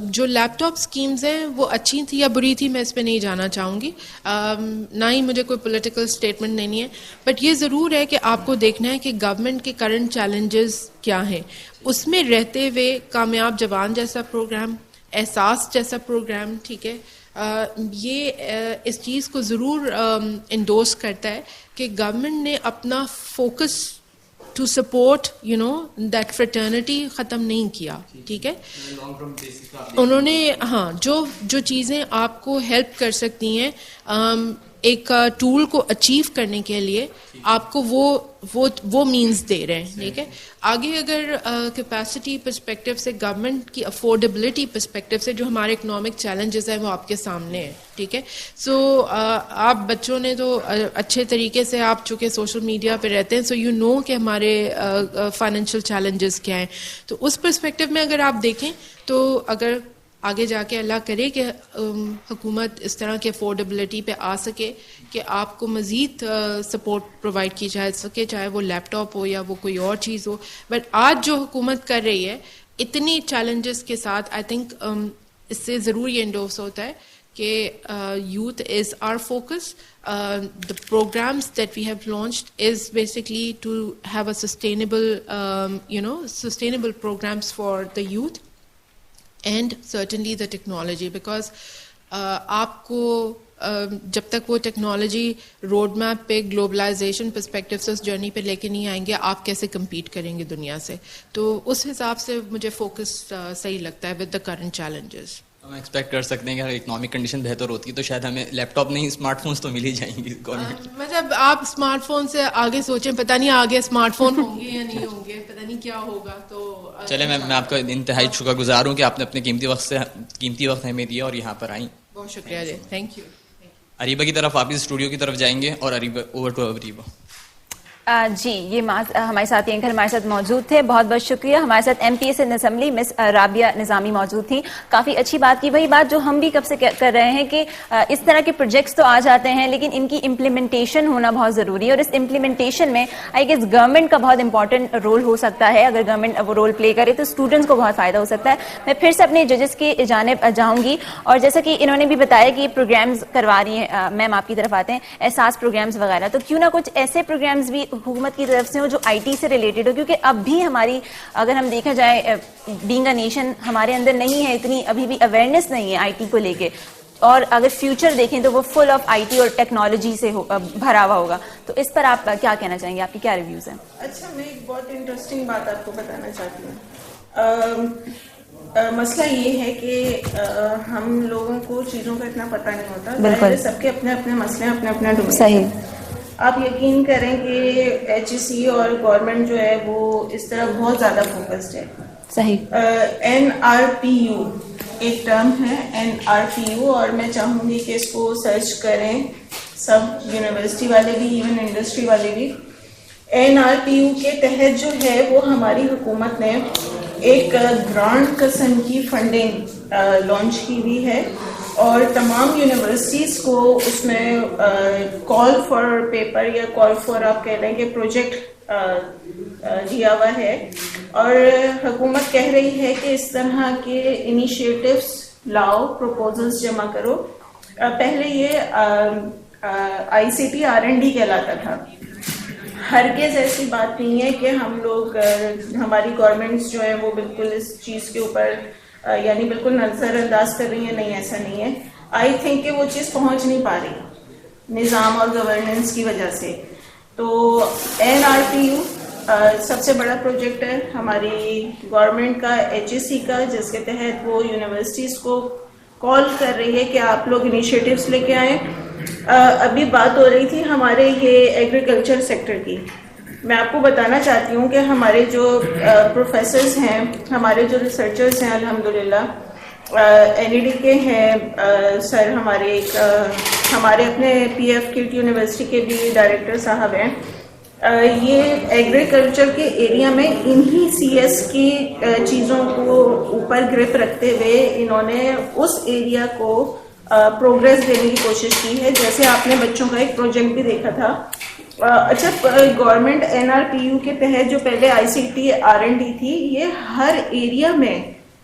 جو لیپ ٹاپ اسکیمز ہیں وہ اچھی تھی یا بری تھی, میں اس پہ نہیں جانا چاہوں گی, نہ ہی مجھے کوئی پولیٹیکل اسٹیٹمنٹ نہیں ہے. بٹ یہ ضرور ہے کہ آپ کو دیکھنا ہے کہ گورنمنٹ کے کرنٹ چیلنجز کیا ہیں, اس میں رہتے ہوئے کامیاب جوان جیسا پروگرام, احساس جیسا پروگرام, ٹھیک ہے, یہ اس چیز کو ضرور انڈورس کرتا ہے کہ گورنمنٹ نے اپنا focus to support that fraternity ختم نہیں کیا, ٹھیک ہے. انہوں نے جو چیزیں آپ کو ہیلپ کر سکتی ہیں ایک ٹول کو اچیو کرنے کے لیے, آپ کو وہ مینز دے رہے ہیں, ٹھیک ہے. آگے اگر کیپیسٹی پرسپیکٹیو سے, گورنمنٹ کی افورڈیبلٹی پرسپیکٹیو سے جو ہمارے اکنامک چیلنجز ہیں وہ آپ کے سامنے ہیں, ٹھیک ہے. سو آپ بچوں نے تو اچھے طریقے سے, آپ چونکہ سوشل میڈیا پہ رہتے ہیں, سو یو نو کہ ہمارے فائنینشیل چیلنجز کیا ہیں. تو اس پرسپیکٹیو میں اگر آپ دیکھیں تو اگر آگے جا کے اللہ کرے کہ حکومت اس طرح کی افورڈیبلٹی پہ آ سکے کہ آپ کو مزید سپورٹ پرووائڈ کی جا سکے, چاہے وہ لیپ ٹاپ ہو یا وہ کوئی اور چیز ہو. بٹ آج جو حکومت کر رہی ہے اتنی چیلنجز کے ساتھ, آئی تھنک اس سے ضرور یہ انڈورس ہوتا ہے کہ youth is our focus. The programs that we have launched is basically to have a sustainable, sustainable programs for the youth. And certainly the technology, because آپ کو جب تک وہ ٹیکنالوجی روڈ میپ پہ گلوبلائزیشن پرسپیکٹیو سے اس journey پہ لے کے نہیں آئیں گے, آپ کیسے کمپیٹ کریں گے دنیا سے. تو اس حساب سے مجھے فوکس صحیح لگتا ہے ود دا کرنٹ چیلنجز. ہم ایکسپیکٹ کر سکتے ہیں کہ اگر اکنامک کنڈیشن بہتر ہوتی ہے تو شاید ہمیں لیپ ٹاپ نہیں, اسمارٹ فونس تو مل ہی جائیں گی گورنمنٹ. مطلب آپ اسمارٹ فون سے آگے سوچیں, پتہ نہیں آگے اسمارٹ فون ہوں گے یا نہیں ہوں گے, پتہ نہیں کیا ہوگا. تو چلے, میں آپ کا انتہائی شکر گزار ہوں کہ آپ نے اپنے قیمتی وقت ہمیں دیا اور یہاں پر آئیں. بہت شکریہ جی, تھینک یو. اریبہ کی طرف واپس اسٹوڈیو کی طرف جائیں گے, اور اریبہ اوور ٹو اریبہ. جی, یہ ہمارے ساتھی اینکر ہمارے ساتھ موجود تھے, بہت بہت شکریہ. ہمارے ساتھ M P S in assembly miss Rabia Nizami موجود تھیں, کافی اچھی بات کی. وہی بات جو ہم بھی کب سے کر رہے ہیں کہ اس طرح کے پروجیکٹس تو آ جاتے ہیں, لیکن ان کی امپلیمنٹیشن ہونا بہت ضروری ہے, اور اس امپلیمنٹیشن میں آئی گیس گورنمنٹ کا بہت امپورٹنٹ رول ہو سکتا ہے. اگر گورنمنٹ وہ رول پلے کرے تو اسٹوڈنٹس کو بہت فائدہ ہو سکتا ہے. میں پھر سے اپنے ججز کی جانب جاؤں گی, اور جیسا کہ انہوں نے بھی بتایا کہ پروگرامز کروا رہی ہیں, میم آپ کی طرف آتے ہیں, احساس پروگرامز وغیرہ, تو کیوں نہ کچھ ایسے پروگرامز بھی حکومت کی طرف سے جو آئی ٹی سے ریلیٹڈ ہو, کیونکہ اب بھی ہماری, اگر ہم دیکھا جائے, بینگ اے نیشن ہمارے اندر نہیں ہے اتنی, ابھی بھی اویئرنیس نہیں ہے آئی ٹی کو لے کے, اور اگر فیوچر دیکھیں تو وہ فل آف آئی ٹی اور ٹیکنالوجی سے بھرا ہوا ہوگا. تو اس پر آپ کیا کہنا چاہیں گے, آپ کی کیا ریویوز ہیں؟ اچھا, میں ایک بہت انٹرسٹنگ بات آپ کو بتانا چاہتی ہوں. مسئلہ یہ ہے کہ ہم لوگوں کو چیزوں کا اتنا پتہ نہیں ہوتا. بالکل, سب کے اپنے اپنے مسئلے, اپنے اپنے ڈومین. صحیح. آپ یقین کریں کہ ایچ سی اور گورنمنٹ جو ہے وہ اس طرح بہت زیادہ فوکسڈ ہے. صحیح. NRPU ایک ٹرم ہے, NRPU, اور میں چاہوں گی کہ اس کو سرچ کریں سب یونیورسٹی والے بھی, ایون انڈسٹری والے بھی. NRPU کے تحت جو ہے وہ ہماری حکومت نے ایک گرانٹ قسم کی فنڈنگ لانچ کی ہوئی ہے, اور تمام یونیورسٹیز کو اس میں کال فار پیپر یا کال فار آپ کہہ لیں کہ پروجیکٹ دیا ہوا ہے, اور حکومت کہہ رہی ہے کہ اس طرح کے انیشیٹوز لاؤ, پروپوزلز جمع کرو. پہلے یہ ICT R&D کہلاتا تھا. ہرگز ایسی بات نہیں ہے کہ ہم لوگ, ہماری گورنمنٹس جو ہیں وہ بالکل اس چیز کے اوپر یعنی بالکل نظر انداز کر رہی ہیں, نہیں ایسا نہیں ہے. آئی تھنک کہ وہ چیز پہنچ نہیں پا رہی نظام اور گورننس کی وجہ سے. تو NRPU سب سے بڑا پروجیکٹ ہے ہماری گورنمنٹ کا, HSC کا, جس کے تحت وہ یونیورسٹیز کو کال کر رہی ہے کہ آپ لوگ انیشیٹوز لے کے آئیں. ابھی بات ہو رہی تھی ہمارے یہ ایگریکلچر سیکٹر کی. میں آپ کو بتانا چاہتی ہوں کہ ہمارے جو پروفیسرز ہیں, ہمارے جو ریسرچرز ہیں, الحمدللہ NED کے ہیں سر, ہمارے اپنے PF کٹ یونیورسٹی کے بھی ڈائریکٹر صاحب ہیں. یہ ایگریکلچر کے ایریا میں انہی CS کی چیزوں کو اوپر گرپ رکھتے ہوئے انہوں نے اس ایریا کو پروگریس دینے کی کوشش کی ہے. جیسے آپ نے بچوں کا ایک پروجیکٹ بھی دیکھا تھا. اچھا, گورنمنٹ NRPU کے تحت جو پہلے ICT R&D تھی, یہ ہر ایریا میں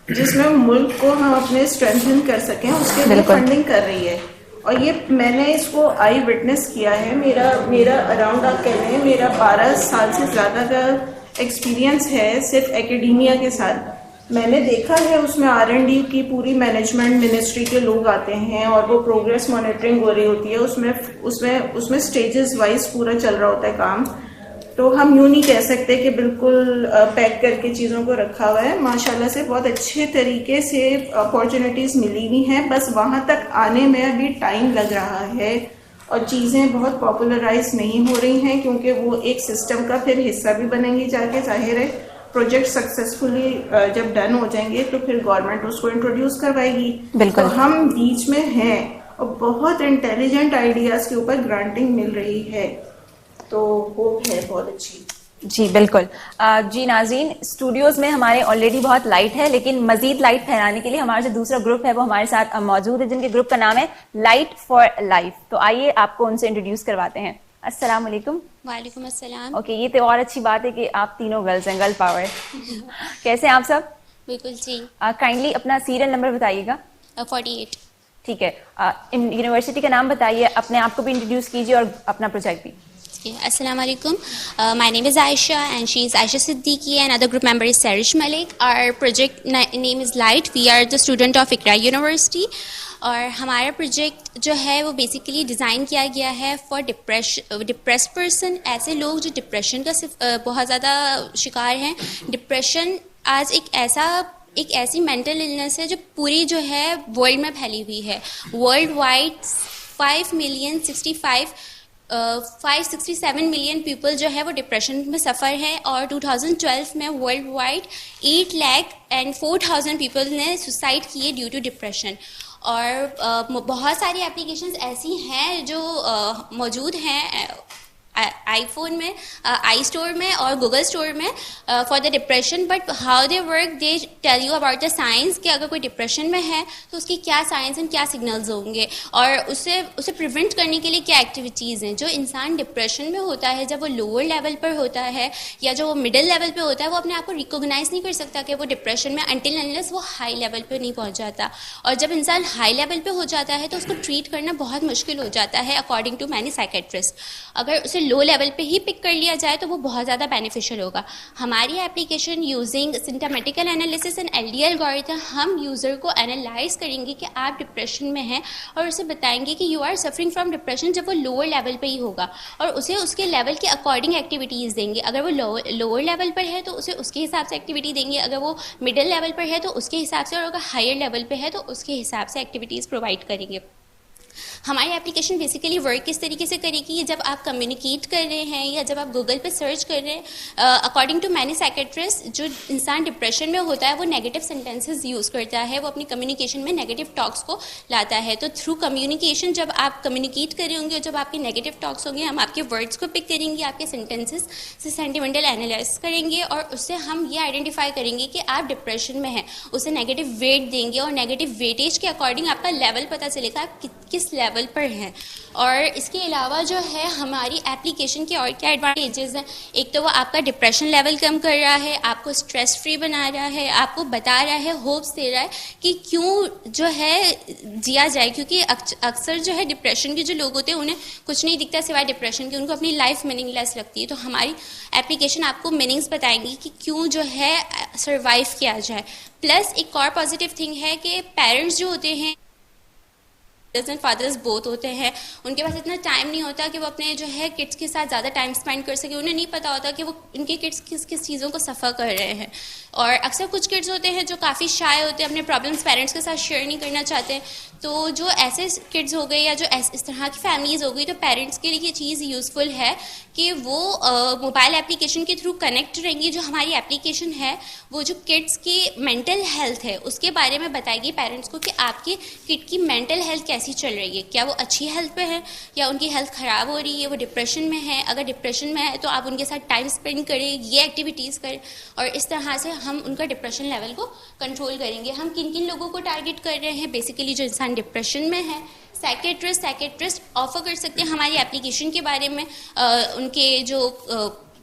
جس میں ملک کو ہم اپنے اسٹرینتھن کر سکیں اس کے لیے فنڈنگ کر رہی ہے. اور یہ میں نے اس کو آئی وٹنس کیا ہے. میرا اراؤنڈ آپ کہہ رہے ہیں میرا 12 سال سے زیادہ کا ایکسپیرینس ہے صرف اکیڈیمیا کے ساتھ. میں نے دیکھا ہے اس میں R&D کی پوری مینجمنٹ منسٹری کے لوگ آتے ہیں اور وہ پروگریس مانیٹرنگ ہو رہی ہوتی ہے. اس میں اسٹیجز وائز پورا چل رہا ہوتا ہے کام. تو ہم یوں نہیں کہہ سکتے کہ بالکل پیک کر کے چیزوں کو رکھا ہوا ہے. ماشاءاللہ سے بہت اچھے طریقے سے اپارچونیٹیز ملی ہوئی ہیں, بس وہاں تک آنے میں ابھی ٹائم لگ رہا ہے اور چیزیں بہت پاپولرائز نہیں ہو رہی ہیں, کیونکہ وہ ایک سسٹم کا پھر حصہ بھی بنیں گی جا کے. ظاہر ہے پروجیکٹ سکسیزفلی جب ڈن ہو جائیں گے تو پھر گورنمنٹ اس کو انٹروڈیوس کروائے گی. تو ہم بیچ میں ہیں اور بہت انٹیلیجنٹ آئیڈیاز کے اوپر گرانٹنگ مل رہی ہے, تو ہوپ ہے بہت اچھی. جی بالکل. جی ناظرین, اسٹوڈیوز میں ہمارے آلریڈی بہت لائٹ ہے, لیکن مزید لائٹ پھیلانے کے لیے ہمارا جو دوسرا گروپ ہے وہ ہمارے ساتھ موجود ہے, جن کے گروپ کا نام ہے لائٹ فار لائف. تو آئیے آپ کو ان سے انٹروڈیوس کرواتے ہیں. السلام علیکم. وعلیکم السلام. اوکے, یہ تو اور اچھی بات ہے کہ آپ تینوں گرلز ہیں, گرل پاور. کیسے ہیں آپ سب؟ بالکل جی. کائنڈلی اپنا سیریل نمبر بتائیے گا. 48. ٹھیک ہے. یونیورسٹی کا نام بتائیے, اپنے آپ کو بھی انٹروڈیوس کیجیے اور اپنا پروجیکٹ بھی. السلام علیکم. My name is Aisha and she is Aisha Siddiqui and other group member is Sarish Malik. Our project name is Light. We are the student of Iqra University. اور ہمارا پروجیکٹ جو ہے وہ بیسیکلی ڈیزائن کیا گیا ہے for depressed person, ایسے لوگ جو ڈپریشن کا بہت زیادہ شکار ہیں. ڈپریشن آج ایک ایسی مینٹل النس ہے جو پوری جو ہے ورلڈ میں پھیلی ہوئی ہے. ورلڈ وائڈ 567 ملین پیپل جو ہے وہ ڈپریشن میں سفر ہے, اور 2012 میں ورلڈ وائڈ 8,04,000 پیپل نے سوسائڈ کیے ڈیو ٹو ڈپریشن. اور بہت ساری اپلیکیشنز ایسی ہیں جو موجود ہیں آئی فون میں, آئی اسٹور میں اور گوگل اسٹور میں for the depression. But how they work, they tell you about the science کہ اگر کوئی ڈپریشن میں ہے تو اس کی کیا سائنس اینڈ کیا سگنلز ہوں گے, اور اسے پریونٹ کرنے کے لیے کیا ایکٹیویٹیز ہیں. جو انسان ڈپریشن میں ہوتا ہے, جب وہ لوور لیول پر ہوتا ہے یا جو وہ مڈل لیول پہ ہوتا ہے, وہ اپنے آپ کو ریکوگنائز نہیں کر سکتا کہ وہ ڈپریشن میں, انٹل انلیس وہ ہائی لیول پہ نہیں پہنچ جاتا. اور جب انسان ہائی لیول پہ ہو جاتا ہے تو اس کو ٹریٹ کرنا بہت مشکل ہو جاتا ہے اکارڈنگ ٹو مینی سائکیٹرسٹ. اگر اسے لو لیول پہ ہی پک کر لیا جائے تو وہ بہت زیادہ بینیفیشیل ہوگا. ہماری application using symptomatical analysis and LD algorithm, ہم یوزر کو انالائز کریں گے کہ آپ ڈپریشن میں ہیں, اور اسے بتائیں گے کہ you are suffering from depression جب وہ لوور لیول پہ ہی ہوگا, اور اسے اس کے لیول کے اکارڈنگ ایکٹیویٹیز دیں گے. اگر وہ لوور لیول پر ہے تو اسے اس کے حساب سے ایکٹیویٹی دیں گے, اگر وہ مڈل لیول پر ہے تو اس کے حساب سے, اور اگر ہائر لیول پہ ہے تو اس کے حساب سے ایکٹیویٹیز پرووائڈ کریں گے. ہماری اپلیکیشن بیسیکلی ورک کس طریقے سے کرے گی, جب آپ کمیونیکیٹ کر رہے ہیں یا جب آپ گوگل پہ سرچ کر رہے ہیں, اکارڈنگ ٹو مینی سائکیٹرسٹ جو انسان ڈپریشن میں ہوتا ہے وہ نیگیٹو سینٹینسز یوز کرتا ہے, وہ اپنی کمیونیکیشن میں نیگیٹو ٹاکس کو لاتا ہے. تو تھرو کمیونیکیشن جب آپ کمیونیکیٹ کر رہے ہوں گے, جب آپ کے نیگیٹو ٹاکس ہوں گے, ہم آپ کے ورڈس کو پک کریں گے, آپ کے سینٹینسز سے سینٹیمنٹل اینالائز کریں گے, اور اس سے ہم یہ آئیڈینٹیفائی کریں گے کہ آپ ڈپریشن میں ہیں, اسے نیگیٹو ویٹ دیں گے, اور نیگیٹو ویٹیج کے اکارڈنگ آپ کا لیول پتہ چلے گا آپ کس لیول پر ہیں. اور اس کے علاوہ جو ہے ہماری اپلیکیشن کے اور کیا ایڈوانٹیجز ہیں, ایک تو وہ آپ کا ڈپریشن لیول کم کر رہا ہے, آپ کو اسٹریس فری بنا رہا ہے, آپ کو بتا رہا ہے, ہوپس دے رہا ہے کہ کیوں جو ہے جیا جائے, کیونکہ اکثر جو ہے ڈپریشن کے جو لوگ ہوتے ہیں انہیں کچھ نہیں دکھتا سوائے ڈپریشن کے, ان کو اپنی لائف میننگ لیس لگتی ہے. تو ہماری اپلیکیشن آپ کو میننگس بتائیں گی کہ کیوں جو ہے سروائیو کیا جائے. پلس ایک اور پازیٹیو تھنگ ہے کہ پیرنٹس جو ہوتے ہیں, اینڈ فادرز بوتھ ہوتے ہیں, ان کے پاس اتنا ٹائم نہیں ہوتا کہ وہ اپنے جو ہے کڈس کے ساتھ زیادہ ٹائم اسپینڈ کر سکے. انہیں نہیں پتا ہوتا کہ وہ ان کے کڈس کس چیزوں کو سفر کر رہے ہیں. اور اکثر کچھ کڈس ہوتے ہیں جو کافی شائع ہوتے ہیں, اپنے پرابلمس پیرنٹس کے ساتھ شیئر نہیں کرنا چاہتے. تو جو ایسے کڈس ہو گئے یا جو اس طرح کی فیملیز ہو گئی, تو پیرنٹس کے لیے یہ چیز یوزفل ہے کہ وہ موبائل اپلیکیشن کے تھرو کنیکٹ رہیں گی. جو ہماری اپلیکیشن ہے وہ جو کڈس کی مینٹل ہیلتھ ہے اس کے بارے میں بتائے گی پیرنٹس کو کہ آپ کے کڈ کی مینٹل ہیلتھ کیسی چل رہی ہے, کیا وہ اچھی ہیلتھ پہ ہے یا ان کی ہیلتھ خراب ہو رہی ہے, وہ ڈپریشن میں ہے. اگر ڈپریشن میں ہے تو آپ ان کے ساتھ ٹائم اسپینڈ کریں, یہ ایکٹیویٹیز کریں, اور اس طرح سے ہم ان کا ڈپریشن لیول کو کنٹرول کریں گے. ہم کن کن لوگوں کو ٹارگیٹ کر رہے ہیں, بیسیکلی جو انسان ڈپریشن میں ہے. سائکیٹرسٹ آفر کر سکتے ہیں ہماری اپلیکیشن کے بارے میں ان کے جو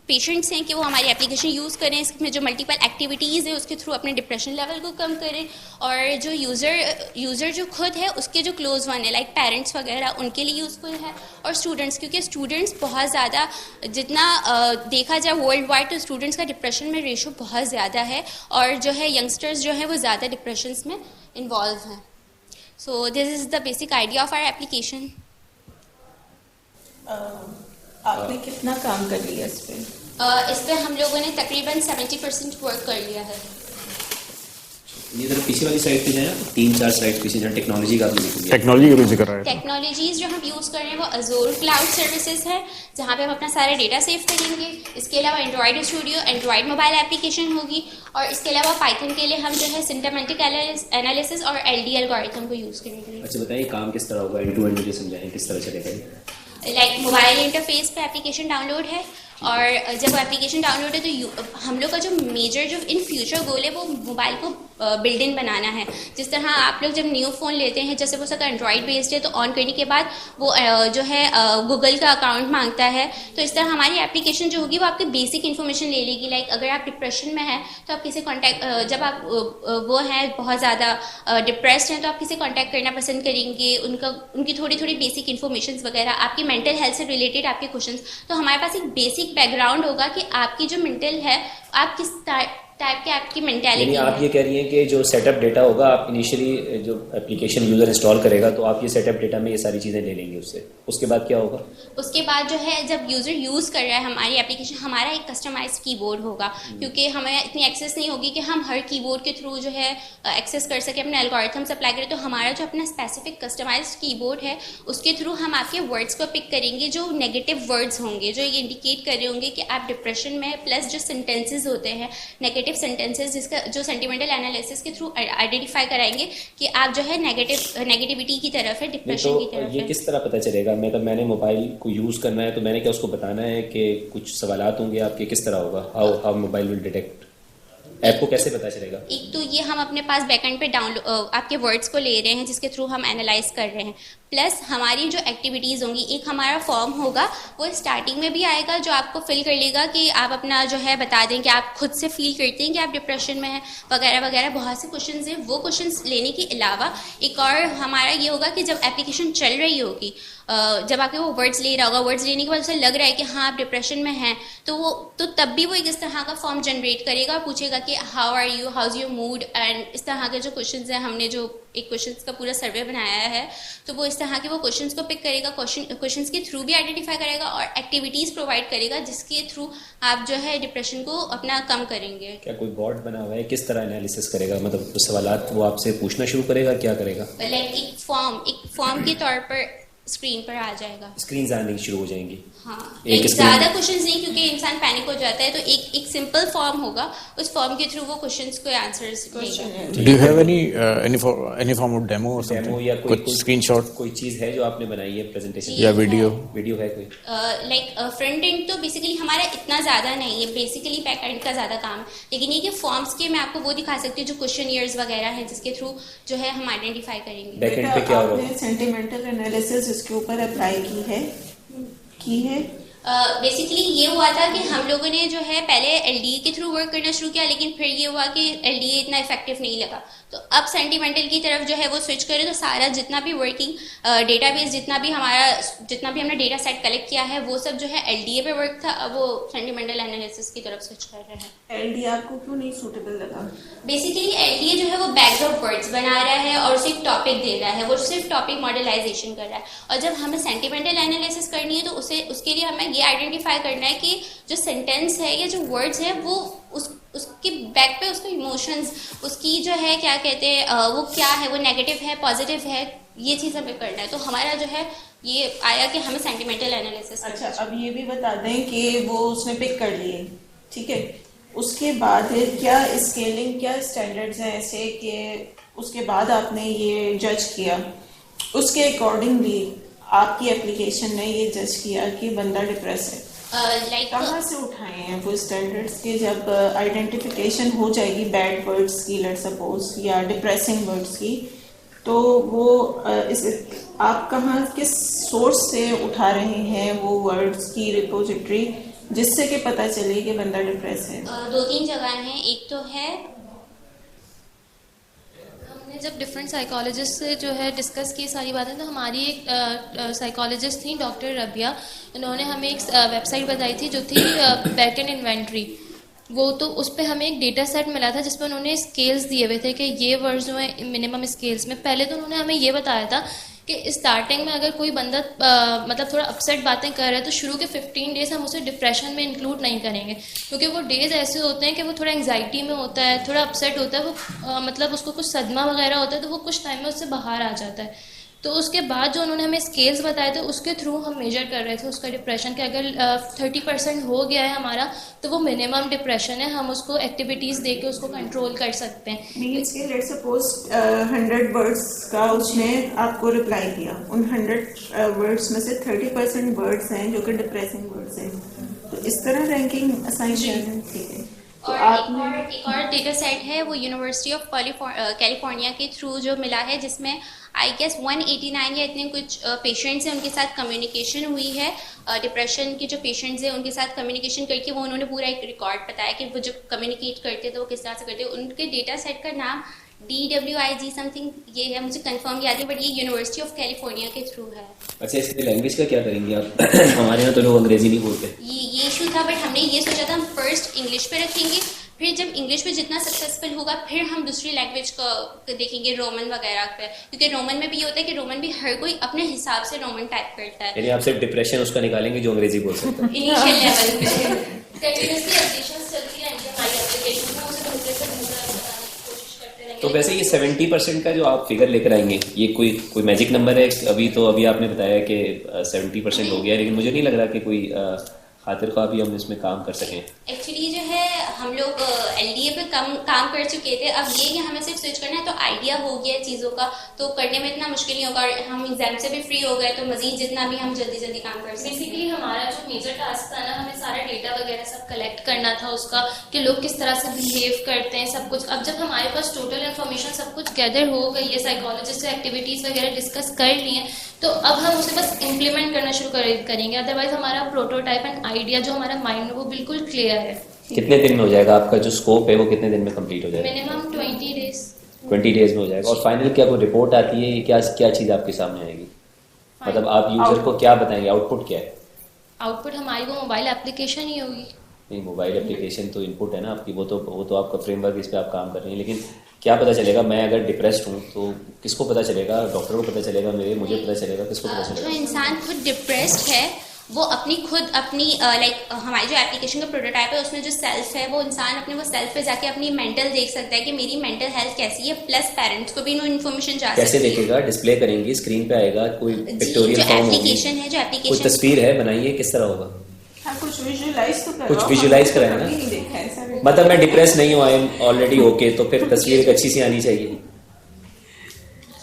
پیشنٹس ہیں کہ وہ ہماری اپلیکیشن یوز کریں, اس میں جو ملٹیپل ایکٹیویٹیز ہیں اس کے تھرو اپنے ڈپریشن لیول کو کم کریں. اور جو یوزر جو خود ہے اس کے جو کلوز ون ہے لائک پیرنٹس وغیرہ, ان کے لیے یوزفل ہے. اور اسٹوڈنٹس, کیونکہ اسٹوڈنٹس بہت زیادہ, جتنا دیکھا جائے ورلڈ وائڈ تو اسٹوڈنٹس کا ڈپریشن میں ریشو بہت زیادہ ہے, اور جو ہے ینگسٹرز جو ہیں وہ زیادہ ڈپریشنس میں انوالو ہیں. So this is the basic idea of our application. آپ نے کتنا کام کر لیا اس پہ؟ اس پہ ہم لوگوں نے تقریباً 70% ورک کر لیا ہے. یہ ذرا پیچھے والی سائڈ پہ جائیں, 3-4 سائڈ پیچھے جائیں. ٹیکنالوجی کا ٹیکنالوجی کا بھی ذکر ہے. ٹیکنالوجیز جو ہم یوز کر رہے ہیں وہ Azure کلاؤڈ سروسز ہے, جہاں پہ ہم اپنا سارا ڈیٹا سیو کریں گے. اس کے علاوہ Android studio, Android mobile application ہوگی, اور اس کے علاوہ پائتھن کے لیے ہم جو ہے سنٹیمیٹک انالیسس اور LD الگورتھم کو یوز کریں گے. اچھا بتائیے کام کس طرح ہوگا, اینڈ ٹو اینڈ مجھے سمجھائیں کس طرح چلے گا. لائک موبائل انٹرفیس پہ اپلیکیشن ڈاؤن لوڈ ہے, اور جب اپلیکیشن ڈاؤن لوڈ ہے تو ہم لوگ کا جو میجر جو ان فیوچر گول ہے وہ موبائل کو بلڈ ان بنانا ہے. جس طرح آپ لوگ جب نیو فون لیتے ہیں, جیسے وہ سب اینڈرائڈ بیسڈ ہے تو آن کرنے کے بعد وہ جو ہے گوگل کا اکاؤنٹ مانگتا ہے, تو اس طرح ہماری اپلیکیشن جو ہوگی وہ آپ کی بیسک انفارمیشن لے لے گی. لائک اگر آپ ڈپریشن میں ہیں تو آپ کسی کانٹیکٹ, جب آپ وہ ہیں بہت زیادہ ڈپریسڈ ہیں تو آپ کسی کانٹیکٹ کرنا پسند کریں گے, ان کی تھوڑی تھوڑی بیسک انفارمیشنس وغیرہ, آپ کی مینٹل ہیلتھ سے ریلیٹڈ آپ کے کوشچنس. تو ہمارے پاس ایک بیسک بیک گراؤنڈ ہوگا کہ آپ کی جو مینٹل ہے, آپ کس ٹائپ کے آپ کی مینٹیلٹی. یعنی آپ یہ کہہ رہی ہیں کہ جو سیٹ اپ ڈیٹا ہوگا, آپ انیشلی جو اپلیکیشن یوزر انسٹال کرے گا تو آپ یہ سیٹ اپ ڈیٹا میں یہ ساری چیزیں لے لیں گے اس سے. اس کے بعد کیا ہوگا؟ اس کے بعد جو ہے جب یوزر یوز کر رہا ہے ہماری اپلیکیشن, ہمارا ایک کسٹمائزڈ کی بورڈ ہوگا, کیونکہ ہمیں اتنی ایکسیس نہیں ہوگی کہ ہم ہر کی بورڈ کے تھرو جو ہے ایکسیس کر سکیں, اپنے الگورتھمس اپلائی کریں. تو ہمارا جو اپنا اسپیسیفک کسٹمائزڈ کی بورڈ ہے اس کے تھرو ہم آپ کے ورڈس کو پک کریں گے, جو نیگیٹو ورڈز ہوں گے, جو یہ انڈیکیٹ کر رہے ہوں گے کہ آپ ڈپریشن میں, پلس جو سینٹینسز ہوتے ہیں نیگیٹو سینٹینسز, جس کا جو سینٹیمنٹل انالیسس کے تھرو آئیڈینٹیفائی کرائیں گے کہ آپ جو ہے نیگیٹیوٹی کی طرف ہے, ڈپریشن کی طرف ہے. یہ کس طرح پتہ چلے گا؟ میں نے موبائل کو یوز کرنا ہے تو میں نے کیا اس کو بتانا ہے کہ کچھ سوالات ہوں گے آپ کے, کس طرح ہوگا؟ How mobile will detect, app کو کیسے پتہ چلے گا؟ ایک تو یہ ہم اپنے پاس بیک اینڈ پہ آپ کے ورڈس کو لے رہے ہیں جس کے تھرو ہم اینالائز کر رہے ہیں, پلس ہماری جو ایکٹیویٹیز ہوں گی, ایک ہمارا فارم ہوگا وہ اسٹارٹنگ میں بھی آئے گا جو آپ کو فل کر لے گا کہ آپ اپنا جو ہے بتا دیں کہ آپ خود سے فیل کرتے ہیں کہ آپ ڈپریشن میں ہیں وغیرہ وغیرہ. بہت سے کوشچنز ہیں, وہ کوشچنس لینے کے علاوہ ایک اور ہمارا یہ ہوگا کہ جب اپلیکیشن چل رہی ہوگی, جب آپ کے وہ ورڈز لے رہا ہوگا, ورڈز لینے کے بعد اسے لگ رہا ہے کہ ہاں آپ ڈپریشن میں ہیں, تو تب بھی وہ ایک اس طرح کا فارم جنریٹ کرے گا اور پوچھے گا کہ کہ how are you, how's your mood, and اس طرح کے جو کوشچنز ہیں, ہم نے جو ایک کوشچنس کا پورا سروے بنایا ہے, تو وہ اس طرح کے وہ کوشچنس کو پک کرے گا, کوشچنس کے تھرو بھی آئیڈینٹیفائی کرے گا اور ایکٹیویٹیز پرووائڈ کرے گا جس کے تھرو آپ جو ہے ڈپریشن کو اپنا کم کریں گے. کیا کوئی بورڈ بنا ہوا ہے, کس طرح انالیسس کرے گا, مطلب سوالات وہ آپ سے پوچھنا شروع کرے گا, کیا کرے گا؟ لائک ایک فارم کے طور پر اسکرین پر آ جائے گا, اسکرینز آنے شروع ہو جائیں گی. ہاں, ایک زیادہ کوشچنس نہیں کیونکہ انسان پینک ہو جاتا ہے, تو ایک سمپل فارم ہوگا, اس فارم کے تھرو وہ کوشچنس کو آنسرز دے گا. Do you have any form of demo or something? Demo یا کوئی اسکرین شاٹ, کوئی چیز ہے جو آپ نے بنائی ہے پریزنٹیشن یا ویڈیو ہے کوئی؟ لائک فرنٹ اینڈ تو بیسیکلی ہمارا اتنا زیادہ نہیں ہے, بیسیکلی بیک اینڈ کا زیادہ کام ہے, لیکن یہ کہ فارمس کے میں آپ کو وہ دکھا سکتی ہوں جو کوشچن ایئرز وغیرہ ہیں جس کے تھرو جو ہے ہم آئیڈینٹیفائی کریں گے. بیک اینڈ پہ کیا ہوگا؟ سینٹیمنٹل انالیسس اس کے اوپر اپلائی کی ہے. بیسیکلی یہ ہوا تھا کہ ہم لوگوں نے جو ہے پہلے ایل ڈی اے کے تھرو ورک کرنا شروع کیا, لیکن پھر یہ ہوا کہ ایل ڈی اے اتنا افیکٹو نہیں لگا, تو اب سینٹیمنٹل کی طرف جو ہے وہ سوئچ کرے, تو سارا جتنا بھی ورکنگ ڈیٹا بیس جتنا بھی ہم نے ڈیٹا سیٹ کلیکٹ کیا ہے وہ سب جو ہے ایل ڈی اے پہ ورک تھا, اب وہ سینٹیمنٹل انالیسس کی طرف سوئچ کر رہے ہیں. ایل ڈی آپ کو کیوں نہیں سوٹیبل لگا؟ بیسیکلی ایل ڈی اے جو ہے وہ بیک گراؤنڈ ورڈز بنا رہا ہے اور صرف ٹاپک دے رہا ہے, وہ صرف ٹاپک ماڈلائزیشن کر رہا ہے, اور جب ہمیں سینٹیمنٹل انالیسس کرنی ہے تو اس کے لیے ہمیں یہ آئیڈینٹیفائی کرنا ہے کہ جو سینٹینس ہے یا جو ورڈز ہیں وہ اس کے بیک پہ اس کے ایموشنز, اس کی جو ہے کیا کہتے ہیں وہ کیا ہے, وہ نیگیٹو ہے پازیٹیو ہے, یہ چیز ہمیں کرنا ہے. تو ہمارا جو ہے یہ آیا کہ ہمیں سینٹیمنٹل انالیسس. اچھا, اب یہ بھی بتا دیں کہ وہ اس نے پک کر لیے, ٹھیک ہے, اس کے بعد کیا اسکیلنگ, کیا اسٹینڈرڈز ہیں ایسے کہ اس کے بعد آپ نے یہ جج کیا, اس کے اکارڈنگلی آپ کی اپلیکیشن نے یہ جج کیا کہ بندہ ڈپریس ہے؟ کہاں سے اٹھائے ہیں وہ اسٹینڈرڈس کے, جب آئیڈینٹیفیکیشن ہو جائے گی بیڈ ورڈس کی لیٹ سپوز یا ڈپریسنگ ورڈس کی, تو وہ آپ کہاں کس سورس سے اٹھا رہے ہیں وہ ورڈس کی ریپوزیٹری جس سے کہ پتہ چلے کہ بندہ ڈپریس ہے؟ 2-3 جگہ ہیں. ایک تو ہے جب ڈفرینٹ سائیکالوجسٹ سے جو ہے ڈسکس کی ساری باتیں, تو ہماری ایک سائیکالوجسٹ تھیں ڈاکٹر ربیہ, انہوں نے ہمیں ایک ویب سائٹ بتائی تھی جو تھی بیک اینڈ انوینٹری. وہ تو اس پہ ہمیں ایک ڈیٹا سیٹ ملا تھا جس پہ انہوں نے اسکیلز دیے ہوئے تھے کہ یہ ورڈز جو ہیں منیمم اسکیلز میں. پہلے تو انہوں نے ہمیں یہ بتایا تھا کہ اسٹارٹنگ میں اگر کوئی بندہ مطلب تھوڑا اپسیٹ باتیں کر رہا ہے تو شروع کے 15 ڈیز ہم اسے ڈپریشن میں انکلوڈ نہیں کریں گے, کیونکہ وہ ڈیز ایسے ہوتے ہیں کہ وہ تھوڑا انگزائٹی میں ہوتا ہے, تھوڑا اپسیٹ ہوتا ہے, وہ مطلب اس کو کچھ صدمہ وغیرہ ہوتا ہے, تو وہ کچھ ٹائم میں اس سے باہر آ جاتا ہے. تو اس کے بعد جو انہوں نے ہمیں اسکیلز بتائے تھے اس کے تھرو ہم میجر کر رہے تھے اس کا ڈپریشن, کہ اگر 30% ہو گیا ہے ہمارا تو وہ منیمم ڈپریشن ہے, ہم اس کو ایکٹیویٹیز دے کے اس کو کنٹرول کر سکتے ہیں. مینس کہ لیٹ سپوز 100 ورڈس کا اس نے آپ کو رپلائی کیا, ان 100 ورڈس میں سے 30% ورڈس ہیں جو کہ ڈپریسنگ ورڈس ہیں, تو اس طرح رینکنگ اسائن کرنا ٹھیک ہے. اور ایک اور ڈیٹا سیٹ ہے وہ یونیورسٹی آف کیلیفورنیا کے تھرو جو ملا ہے, جس میں آئی گیس 189 یا اتنے کچھ پیشنٹس ہیں ان کے ساتھ کمیونیکیشن ہوئی ہے, ڈپریشن کے جو پیشنٹس ہیں ان کے ساتھ کمیونیکیشن کر کے وہ انہوں نے پورا ایک ریکارڈ بتایا کہ وہ جو کمیونیکیٹ کرتے تھے وہ کس طرح سے کرتے. ان کے ڈیٹا سیٹ کا نام DWIG سم تھنگ یہ ہے, مجھے کنفرم یاد ہے, بٹ یہ یونیورسٹی آف کیلیفورنیا کے تھرو ہے. اچھا, اس کی لینگویج کا کیا کریں گے آپ؟ ہمارے یہاں تو لوگ انگریزی نہیں بولتے. یہ ایشو تھا, بٹ ہم نے یہ سوچا تھا ہم فرسٹ انگلش پہ رکھیں گے, پھر جب انگلش میں جتنا سکسیزفل ہوگا پھر ہم دوسری لینگویج کو دیکھیں گے, رومن وغیرہ پہ, کیونکہ رومن میں بھی یہ ہوتا ہے کہ رومن بھی ہر کوئی اپنے حساب سے رومن ٹائپ کرتا ہے. یعنی آپ صرف ڈپریشن اس کا نکالیں گے جو انگریزی بول سکتا ہے. انیشیل لیول پہ کنٹینیوسلی اپڈیشنز چلتی رہیں گی ہماری اپلیکیشن میں, اسے دوسرے سے کوشش کرتے رہیں گے. تو ویسے یہ 70% کا جو آپ فگر لے کر آئیں گے, یہ کوئی میجک نمبر ہے؟ ابھی آپ نے بتایا کہ 70% ہو گیا, لیکن مجھے نہیں لگ رہا کہ کوئی خاطر خواہ بھی ہم اس میں کام کر سکیں. ایکچولی جو ہے ہم لوگ ایل ڈی اے پہ کام کر چکے تھے, اب یہ کہ ہمیں صرف سوئچ کرنا ہے, تو آئیڈیا ہو گیا چیزوں کا, تو کرنے میں اتنا مشکل نہیں ہوگا, اور ہم ایگزام سے بھی فری ہو گئے, تو مزید جتنا بھی ہم جلدی کام کر سکیں. بیسیکلی ہمارا جو میجر ٹاسک تھا نا, ہمیں سارا ڈیٹا وغیرہ سب کلیکٹ کرنا تھا اس کا, کہ لوگ کس طرح سے بہیو کرتے ہیں سب کچھ. اب جب ہمارے پاس ٹوٹل انفارمیشن سب کچھ گیدر ہو گئی ہے, سائیکالوجسٹ سے ایکٹیویٹیز وغیرہ ڈسکس کر لی ہیں, تو اب ہم اسے بس امپلیمنٹ کرنا شروع کریں گے. ادروائز ہمارا پروٹوٹائپ اینڈ آئیڈیا جو ہمارا مائنڈ میں وہ بالکل کلیئر ہے. کتنے دن میں ہو جائے گا آپ کا جو اسکوپ ہے, وہ کتنے دن میں کمپلیٹ ہو جائے گا؟ Minimum 20 days. 20 ڈیز میں ہو جائے گا. اور فائنل کیا کوئی رپورٹ آتی ہے, کیا چیز آپ کے سامنے آئے گی؟ مطلب آپ یوزر کو کیا بتائیں گے, آؤٹ پٹ کیا ہے؟ آؤٹ پٹ ہماری وہ موبائل اپلیکیشن ہی ہوگی. نہیں موبائل اپلیکیشن تو انپٹ ہے نا آپ کی, وہ تو آپ کا فریم ورک, اس پہ آپ کام کر رہے ہیں, لیکن کیا پتہ چلے گا میں اگر ڈپریسڈ ہوں تو کس کو پتہ چلے گا؟ ڈاکٹر کو پتہ چلے گا, مجھے پتہ چلے گا, کس کو پتہ چلے گا؟ جو انسان خود ڈپریسڈ ہے وہ اپنی لائک ہماری جو اپلیکیشن کا پروٹوٹائپ ہے اس میں جو سیلف ہے وہ انسان اپنے وہ سیلف پہ جا کے اپنی مینٹل دیکھ سکتا ہے کہ میری مینٹل ہیلتھ کیسی ہے, پلس پیرنٹس کو بھی انفارمیشن جا سکتی ہے. کیسے دیکھے گا؟ ڈسپلے کریں گی, اسکرین پہ آئے گا, کوئی پکٹوریل جو فارم اپلیکیشن ہے, جو کوئی اپلیکیشن تصویر ہے بنائیے, کس طرح ہوگا؟ کچھ ویژوالائز تو کچھ ویژوالائز کرائیں نا, مطلب میں ڈپریس نہیں ہوں, آئی ایم آلریڈی اوکے, تو پھر تصویر ایک اچھی سی آنی چاہیے.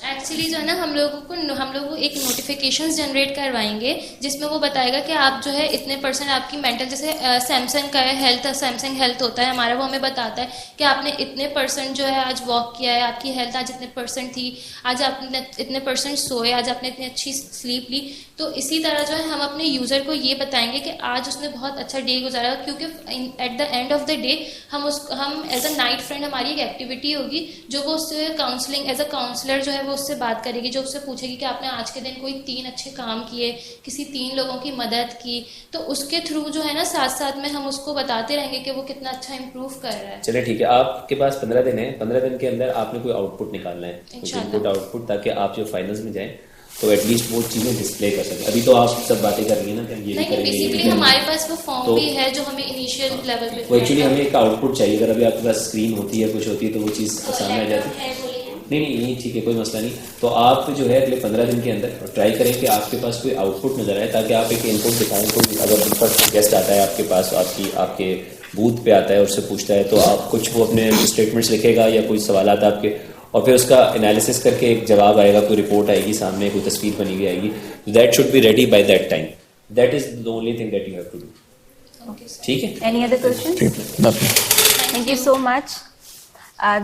ایکچولی جو ہے نا ہم لوگوں کو ایک نوٹیفیکیشنز جنریٹ کروائیں گے جس میں وہ بتائے گا کہ آپ جو ہے اتنے پرسنٹ آپ کی مینٹل, جیسے سیمسنگ کا ہے ہیلتھ, سیمسنگ ہیلتھ ہوتا ہے ہمارا, وہ ہمیں بتاتا ہے کہ آپ نے اتنے پرسنٹ جو ہے آج واک کیا ہے, آپ کی ہیلتھ آج اتنے پرسنٹ تھی, آج آپ نے اتنے پرسنٹ سوئے, آج آپ نے اتنی اچھی سلیپ لی. تو اسی طرح جو ہے ہم اپنے یوزر کو یہ بتائیں گے کہ آج اس نے بہت اچھا ڈے گزارا, کیونکہ at the end of the day ہم ایز اے نائٹ فرینڈ ہماری ایک ایکٹیویٹی ہوگی جو وہ اس سے کاؤنسلنگ ایز اے کاؤنسلر جو ہے وہ اس سے بات کرے گی, جو اس سے پوچھے گی کہ آپ نے آج کے دن کوئی 3 اچھے کام کیے, کسی 3 لوگوں کی مدد کی, تو اس کے تھرو جو ہے نا ساتھ ساتھ میں ہم اس کو بتاتے رہیں گے کہ وہ کتنا اچھا امپروو کر رہا ہے. چلے ٹھیک ہے, آپ کے پاس 15 دن ہے, 15 دن کے اندر آپ نے کوئی آؤٹ پٹ نکالنا ہے, انپٹ آؤٹ پٹ, تاکہ آپ جو فائنلز میں جائیں تو ایٹ لیسٹ وہ چیزیں ڈسپلے کر سکیں. ابھی تو آپ سب باتیں کر رہی ہیں نا کہ یہ بھی کریں گے, یہ بھی کریں گے, ہمارے پاس وہ فارم بھی ہے جو ہمیں انیشیل لیول پہ, وہ ایکچولی ہمیں ایک آؤٹ پٹ چاہیے. اگر ابھی آپ کے پاس اسکرین ہوتی ہے, کچھ ہوتی ہے, تو وہ چیز سامنے آ جاتی ہے. نہیں ٹھیک ہے, کوئی مسئلہ نہیں. تو آپ جو ہے اگلے 15 دن کے اندر ٹرائی کریں کہ آپ کے پاس کوئی آؤٹ پٹ نظر آئے, تاکہ آپ ایک ان پٹ دکھائیں. کوئی اگر فرسٹ گیسٹ آتا ہے آپ کے پاس, آپ کے بوتھ پہ آتا ہے اور اس سے پوچھتا ہے, تو آپ کچھ وہ اپنے اسٹیٹمنٹس لکھے گا یا کوئی سوالات آپ کے, اور پھر اس کا انالیسس کر کے ایک جواب آئے گا, کوئی رپورٹ آئے گی سامنے, کوئی تصویر بنی ہوئی آئے گی. That should be ready by that time. That is the only thing that you have to do. ٹھیک ہے, any other question? Thank you so much.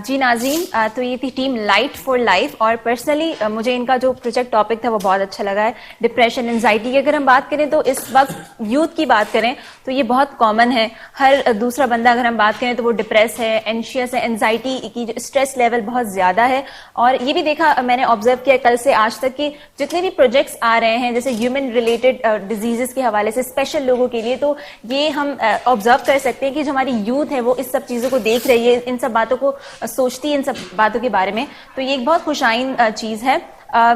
جی ناظرین, تو یہ تھی ٹیم لائٹ فار لائف, اور پرسنلی مجھے ان کا جو پروجیکٹ ٹاپک تھا وہ بہت اچھا لگا ہے. ڈپریشن, انزائٹی کی اگر ہم بات کریں تو اس وقت یوتھ کی بات کریں تو یہ بہت کامن ہے. ہر دوسرا بندہ اگر ہم بات کریں تو وہ ڈپریس ہے, اینشیس ہے, انزائٹی کی جو اسٹریس لیول بہت زیادہ ہے. اور یہ بھی دیکھا میں نے آبزرو کیا کل سے آج تک کہ جتنے بھی پروجیکٹس آ رہے ہیں جیسے ہیومن ریلیٹڈ ڈیزیزز کے حوالے سے اسپیشل لوگوں کے لیے, تو یہ ہم آبزرو کر سکتے ہیں کہ جو ہماری یوتھ ہے وہ اس سب چیزوں کو دیکھ رہی ہے, ان سب باتوں کو سوچتی ہے, ان سب باتوں کے بارے میں. تو یہ ایک بہت خوش آئند چیز ہے.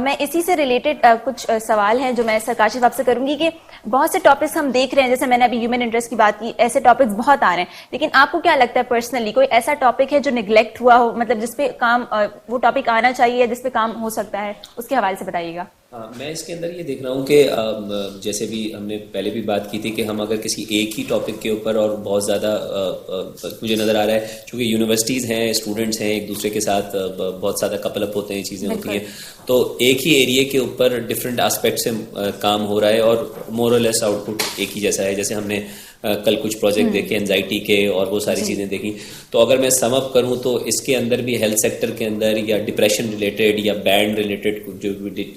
میں اسی سے ریلیٹڈ کچھ سوال ہیں جو میں سرکاشف آپ سے کروں گی کہ بہت سے ٹاپکس ہم دیکھ رہے ہیں, جیسے میں نے ابھی ہیومن انٹرسٹ کی بات کی, ایسے ٹاپکس بہت آ رہے ہیں, لیکن آپ کو کیا لگتا ہے پرسنلی کوئی ایسا ٹاپک ہے جو نیگلیکٹ ہوا ہو, مطلب جس پہ کام, وہ ٹاپک آنا چاہیے جس پہ کام ہو سکتا ہے, اس کے حوالے سے بتائیے گا. میں اس کے اندر یہ دیکھ رہا ہوں کہ جیسے بھی ہم نے پہلے بھی بات کی تھی کہ ہم اگر کسی ایک ہی ٹاپک کے اوپر, اور بہت زیادہ مجھے نظر آ رہا ہے چونکہ یونیورسٹیز ہیں, اسٹوڈنٹس ہیں, ایک دوسرے کے ساتھ بہت زیادہ کپل اپ ہوتے ہیں, چیزیں ہوتی ہیں, تو ایک ہی ایریے کے اوپر ڈفرینٹ آسپیکٹ سے کام ہو رہا ہے اور مور اور لیس آؤٹ پٹ ایک ہی جیسا ہے. جیسے ہم نے کل کچھ پروجیکٹ دیکھے انزائٹی کے اور وہ ساری چیزیں دیکھی, تو اگر میں سم اپ کروں تو اس کے اندر بھی ہیلتھ سیکٹر کے اندر یا ڈپریشن ریلیٹڈ یا بینڈ ریلیٹڈ جو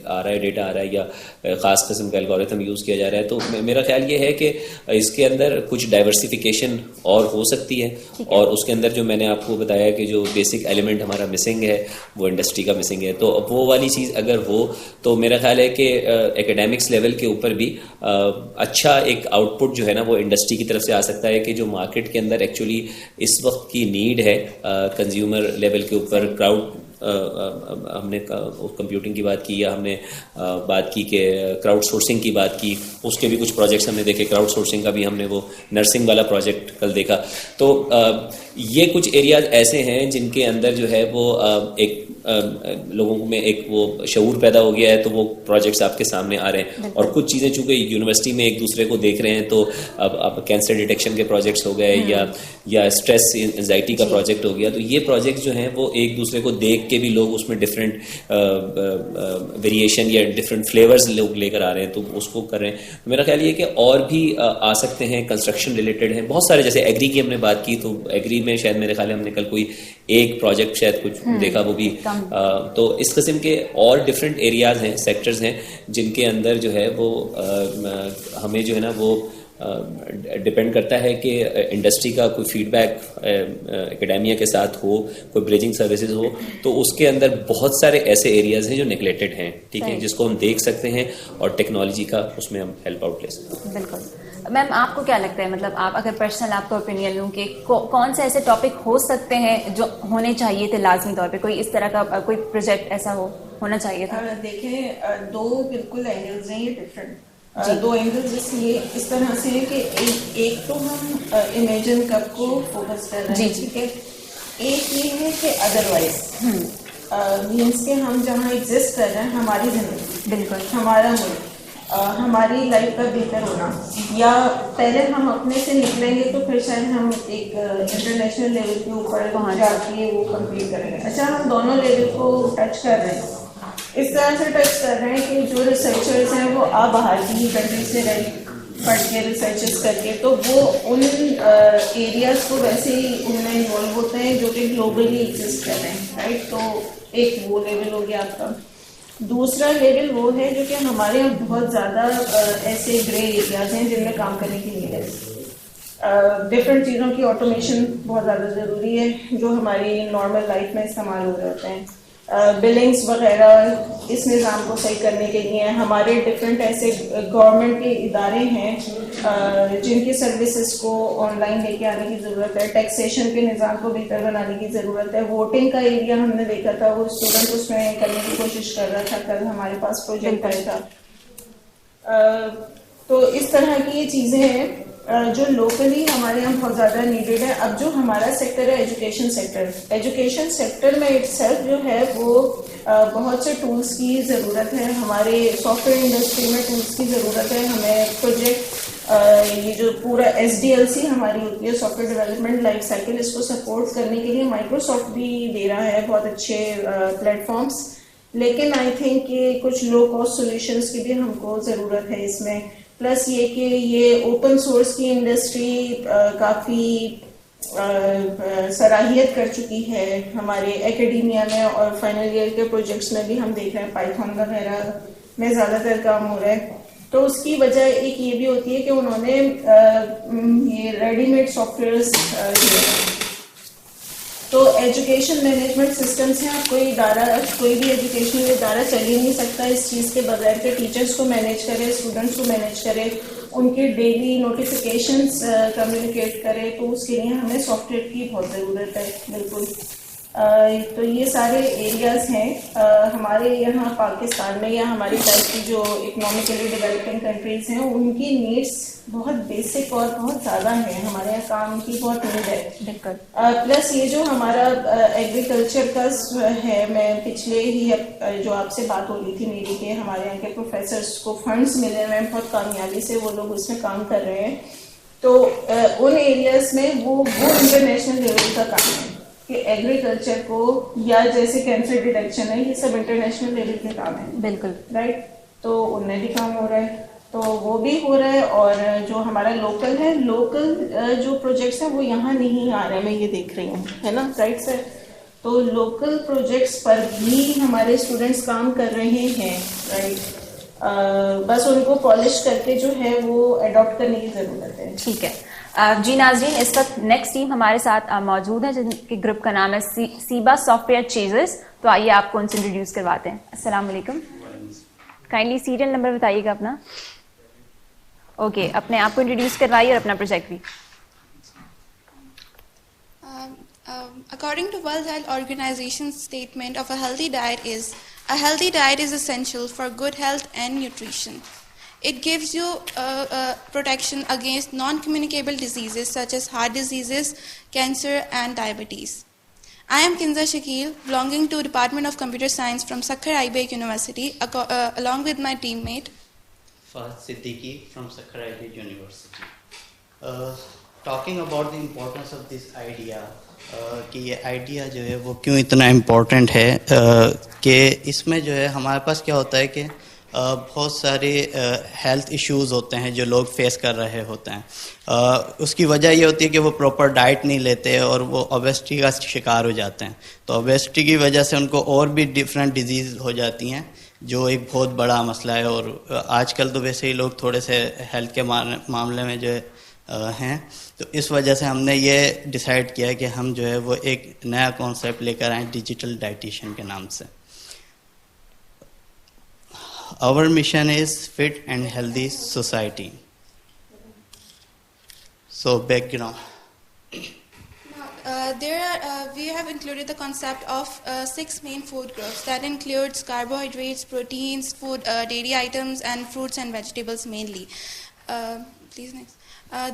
آ رہا ہے, ڈیٹا آ رہا ہے, یا خاص قسم کا الگورتھم یوز کیا جا رہا ہے, تو میرا خیال یہ ہے کہ اس کے اندر کچھ ڈائیورسیفیکیشن اور ہو سکتی ہے. اور اس کے اندر جو میں نے آپ کو بتایا کہ جو بیسک ایلیمنٹ ہمارا مسنگ ہے وہ انڈسٹری کا مسنگ ہے, تو وہ والی چیز اگر ہو تو میرا خیال ہے کہ ایکیڈیمکس لیول کے اوپر بھی اچھا ایک آؤٹ پٹ جو ہے نا وہ انڈسٹری کی طرف سے آ سکتا ہے, کہ جو مارکیٹ کے اندر ایکچولی اس وقت کی نیڈ ہے کنزیومر لیول کے اوپر. کراؤڈ, ہم نے کمپیوٹنگ کی بات کی, یا ہم نے بات کی کہ کراؤڈ سورسنگ کی بات کی, اس کے بھی کچھ پروجیکٹس ہم نے دیکھے. کراؤڈ سورسنگ کا بھی ہم نے وہ نرسنگ والا پروجیکٹ کل دیکھا. تو یہ کچھ ایریاز ایسے ہیں جن کے اندر جو ہے وہ ایک لوگوں میں ایک وہ شعور پیدا ہو گیا ہے, تو وہ پروجیکٹس آپ کے سامنے آ رہے ہیں. اور کچھ چیزیں چونکہ یونیورسٹی میں ایک دوسرے کو دیکھ رہے ہیں, تو اب کینسر ڈیٹیکشن کے پروجیکٹس ہو گئے, یا اسٹریس انزائٹی کا پروجیکٹ ہو گیا, تو یہ پروجیکٹ جو ہیں وہ ایک دوسرے کو دیکھ کے بھی لوگ اس میں ڈفرینٹ ویریشن یا ڈفرینٹ فلیورز لوگ لے کر آ رہے ہیں, تو اس کو کر رہے ہیں. میرا خیال یہ کہ اور بھی آ سکتے ہیں, کنسٹرکشن ریلیٹڈ ہیں بہت سارے, جیسے ایگری کی ہم نے بات کی, تو ایگری میں شاید میرے خیال ہے ہم نے کل کوئی ایک پروجیکٹ شاید کچھ دیکھا, وہ بھی. تو اس قسم کے اور ڈفرینٹ ایریاز ہیں, سیکٹرز ہیں, جن کے اندر جو ہے وہ ہمیں جو ہے نا وہ ڈپینڈ کرتا ہے کہ انڈسٹری کا کوئی فیڈ بیک اکیڈیمیا کے ساتھ ہو, کوئی بریجنگ سروسز ہو, تو اس کے اندر بہت سارے ایسے ایریاز ہیں جو نیگلیکٹڈ ہیں, ٹھیک ہے, جس کو ہم دیکھ سکتے ہیں اور ٹیکنالوجی کا اس میں ہم ہیلپ آؤٹ لے سکتے ہیں. بالکل. میم آپ کو کیا لگتا ہے, مطلب آپ اگر پرسنل آپ کا اوپینین لوں کہ کون سے ایسے ٹاپک ہو سکتے ہیں جو ہونے چاہیے تھے لازمی طور پہ, کوئی اس طرح کا کوئی پروجیکٹ ایسا ہونا چاہیے تھا؟ دیکھیں دو بالکل اینگلز ہیں یہ ڈفرینٹ. دو اینگلز اس طرح سے ہیں کہ ایک تو ہم امیجن کپ کو فوکس کر رہے ہیں, ٹھیک ہے. ایک یہ ہے کہ ادروائز مینس کہ ہم جہاں ایگزسٹ کر رہے ہیں ہماری زندگی, بالکل ہمارا ملک, ہماری لائف کا بہتر ہونا, یا پہلے ہم اپنے سے نکلیں گے تو پھر شاید ہم ایک انٹرنیشنل لیول کے اوپر جا کے وہ کمپلیٹ کریں گے. اچھا ہم دونوں لیول کو ٹچ کر رہے ہیں, اس طرح سے ٹچ کر رہے ہیں کہ جو ریسرچرز ہیں وہ باہر کی کنٹری سے پڑھ کے ریسرچز کر کے, تو وہ ان ایریاز کو ویسے ہی ان میں انوالو ہوتے ہیں جو کہ گلوبلی ایگزسٹ کر رہے ہیں, رائٹ. تو ایک وہ لیول ہو گیا آپ کا. دوسرا لیول وہ ہے جو کہ ہمارے یہاں بہت زیادہ ایسے گرے ایریاز ہیں جن میں کام کرنے کی نیڈ ہے. ڈفرینٹ چیزوں کی آٹومیشن بہت زیادہ ضروری ہے جو ہماری نارمل لائف میں استعمال ہو رہے ہوتے ہیں. بلنگس وغیرہ اس نظام کو صحیح کرنے کے لیے ہمارے ڈفرینٹ ایسے گورنمنٹ کے ادارے ہیں جن کی سروسز کو آن لائن لے کے آنے کی ضرورت ہے. ٹیکسیشن کے نظام کو بہتر بنانے کی ضرورت ہے. ووٹنگ کا ایریا ہم نے دیکھا تھا, وہ اسٹوڈنٹ اس میں کرنے کی کوشش کر رہا تھا, کل ہمارے پاس پروجیکٹ آیا تھا. تو اس طرح کی یہ چیزیں ہیں جو لوکلی ہمارے یہاں بہت زیادہ نیڈیڈ ہے. اب جو ہمارا سیکٹر ہے ایجوکیشن سیکٹر میں اٹ سیلف جو ہے وہ بہت سے ٹولس کی ضرورت ہے. ہمارے سافٹ ویئر انڈسٹری میں ٹولس کی ضرورت ہے. ہمیں پروجیکٹ یہ جو پورا SDLC ہماری ہوتی ہے software development life cycle, اس کو سپورٹ کرنے کے لیے مائکروسافٹ بھی دے رہا ہے بہت اچھے پلیٹ فارمس, لیکن آئی تھنک کہ کچھ لو کاسٹ سولوشنس کی بھی ہم کو ضرورت ہے اس میں. پلس یہ کہ یہ اوپن سورس کی انڈسٹری کافی صلاحیت کر چکی ہے ہمارے ایکیڈیمیا میں, اور فائنل ایئر کے پروجیکٹس میں بھی ہم دیکھ رہے ہیں پائتھون وغیرہ میں زیادہ تر کام ہو رہا ہے. تو اس کی وجہ ایک یہ بھی ہوتی ہے کہ انہوں نے یہ ریڈی میڈ سافٹ ویئرس تو ایجوکیشن مینجمنٹ سسٹمس ہیں. کوئی ادارہ, کوئی بھی ایجوکیشنل ادارہ چل ہی نہیں سکتا اس چیز کے بغیر کہ ٹیچرس کو مینیج کرے, اسٹوڈنٹس کو مینیج کرے, ان کے ڈیلی نوٹیفیکیشنس کمیونیکیٹ کرے. تو اس کے لیے ہمیں سافٹ ویئر کی بہت ضرورت ہے. بالکل. تو یہ سارے ایریاز ہیں ہمارے یہاں پاکستان میں یا ہماری ٹائپ کی جو اکنامکلی ڈیولپنگ کنٹریز ہیں ان کی نیڈس بہت بیسک اور بہت زیادہ ہیں. ہمارے یہاں کام کی بہت نیڈ ہے. بالکل. پلس یہ جو ہمارا ایگریکلچر کا ہے, میں پچھلے ہی جو آپ سے بات ہو رہی تھی میری کہ ہمارے یہاں کے پروفیسرس کو فنڈس ملے ہوئے ہیں بہت کامیابی سے, وہ لوگ اس میں کام کر رہے ہیں. تو ان ایریاز میں وہ انٹرنیشنل لیول کا کام ہے کہ ایگریکلچر کو یا جیسے کینسر ڈیٹیکشن ہے, یہ سب انٹرنیشنل لیول کے کام ہے. بالکل رائٹ. تو ان میں بھی کام ہو رہا ہے, تو وہ بھی ہو رہا ہے. اور جو ہمارا لوکل ہے, لوکل جو پروجیکٹس ہیں وہ یہاں نہیں آ رہے, میں یہ دیکھ رہی ہوں, ہے نا, رائٹ سر. تو لوکل پروجیکٹس پر بھی ہمارے اسٹوڈینٹس کام کر رہے ہیں, رائٹ. بس ان کو پالش کر کے جو ہے وہ اڈاپٹ کرنے کی ضرورت ہے. ٹھیک ہے جی ناظرین, اس وقت نیکسٹ ٹیم ہمارے ساتھ موجود ہے جن کے گروپ کا نام ہے سیبا سافٹ ویئر چیزرز. تو آئیے آپ کو ان سے انٹروڈیوس کرواتے ہیں. السلام علیکم. کائنڈلی سیریل نمبر بتائیے گا اپنا. اوکے, اپنے آپ کو انٹروڈیوس کروائیے اور اپنا پروجیکٹ بھی. According to World Health Organization's statement of a healthy diet is essential for good health and nutrition. It gives you protection against non-communicable diseases such as heart diseases, cancer and diabetes. I am Kinza Shakil, belonging to Department of Computer Science from Sakhar IBEC University, along with my teammate Fahad Siddiqui from Sakhar IBEC University. Talking about the importance of this idea, کہ یہ idea جو ہے وہ کیوں اتنا important ہے, کہ اس میں جو ہے ہمارے پاس کیا ہوتا ہے کہ بہت سارے ہیلتھ ایشوز ہوتے ہیں جو لوگ فیس کر رہے ہوتے ہیں. اس کی وجہ یہ ہوتی ہے کہ وہ پراپر ڈائٹ نہیں لیتے اور وہ اوبیسٹی کا شکار ہو جاتے ہیں. تو اوبیسٹی کی وجہ سے ان کو اور بھی ڈفرینٹ ڈیزیز ہو جاتی ہیں جو ایک بہت بڑا مسئلہ ہے. اور آج کل تو ویسے ہی لوگ تھوڑے سے ہیلتھ کے معاملے میں جو ہے ہیں, تو اس وجہ سے ہم نے یہ ڈیسائیڈ کیا کہ ہم جو ہے وہ ایک نیا کانسیپٹ لے کر آئیں ڈیجیٹل ڈائٹیشین کے نام سے. Our mission is fit and healthy society. So background. We have included the concept of 6 main food groups that includes carbohydrates, proteins, food, dairy items, and fruits and vegetables mainly. Please next.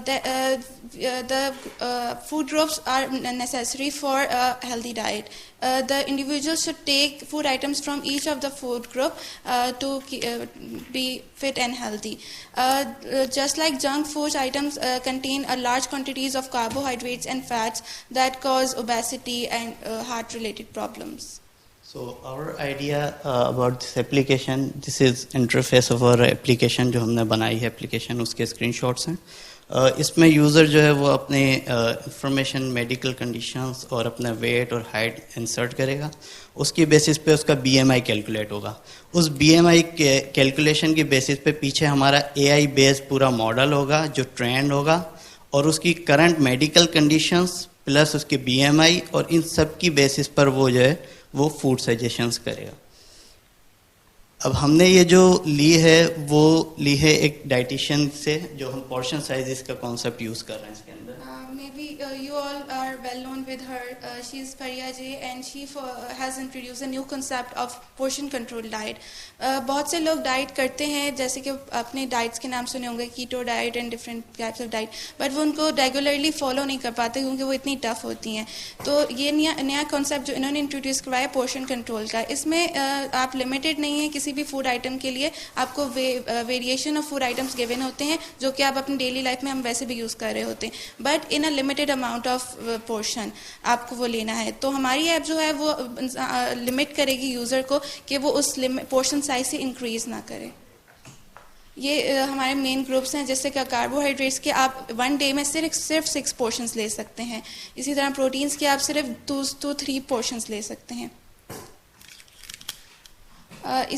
The food groups are necessary for a healthy diet. The individual should take food items from each of the food group to be fit and healthy. Just like junk food items contain a large quantities of carbohydrates and fats that cause obesity and heart-related problems. So our idea about this application, this is interface of our application جو ہم نے بنائی ہے application, اس کے screenshots ہیں. اس میں user جو ہے وہ اپنے انفارمیشن میڈیکل کنڈیشنز اور اپنا ویٹ اور ہائٹ انسرٹ کرے گا. اس کی بیسس پہ اس کا بی ایم آئی کیلکولیٹ ہوگا. اس بی ایم آئی کیلکولیشن کی بیسس پہ پیچھے ہمارا اے آئی بیس پورا ماڈل ہوگا جو ٹرینڈ ہوگا, اور اس کی کرنٹ میڈیکل کنڈیشنز پلس اس کے بی ایم آئی اور ان سب کی بیسس پر وہ جو ہے وہ فوڈ سجیشنز کرے گا. اب ہم نے یہ جو لی ہے وہ لی ہے ایک ڈائٹیشین سے, جو ہم پورشن سائزز کا کانسیپٹ یوز کر رہے ہیں اس کے اندر. Maybe you all are well known with her. She is Faria J and she has introduced a new concept of portion control diet. بہت سے لوگ ڈائٹ کرتے ہیں, جیسے کہ اپنے ڈائٹس کے نام سنے ہوں گے, keto diet and different types of diet, but وہ ان کو ریگولرلی فالو نہیں کر پاتے کیونکہ وہ اتنی ٹف ہوتی ہیں. تو یہ نیا کانسیپٹ جو انہوں نے انٹروڈیوس کروایا پورشن کنٹرول کا, اس میں آپ لمیٹڈ نہیں ہیں کسی بھی فوڈ آئٹم کے لیے, آپ کو variation of food items given ہوتے ہیں جو کہ آپ اپنی ڈیلی لائف میں ہم ویسے بھی یوز کر رہے ہوتے ہیں, but in a limited amount of portion آپ کو وہ لینا ہے. تو ہماری ایپ جو ہے وہ لمٹ کرے گی یوزر کو کہ وہ اس پورشن سائز سے انکریز نہ کرے. یہ ہمارے مین گروپس ہیں, جیسے کہ کاربوہائیڈریٹس کے آپ 1 ڈے میں صرف 6 پورشنز لے سکتے ہیں. اسی طرح پروٹینس کے آپ صرف 2-3 پورشنز لے سکتے ہیں.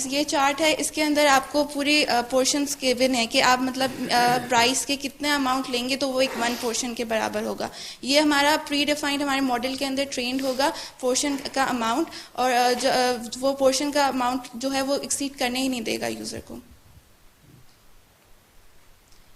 یہ چارٹ ہے, اس کے اندر آپ کو پوری پورشنز گیون ہے کہ آپ مطلب رائس کے کتنے اماؤنٹ لیں گے تو وہ ایک 1 پورشن کے برابر ہوگا. یہ ہمارا پری ڈیفائنڈ ہمارے ماڈل کے اندر ٹرینڈ ہوگا پورشن کا اماؤنٹ, اور وہ پورشن کا اماؤنٹ جو ہے وہ ایکسیڈ کرنے ہی نہیں دے گا یوزر کو.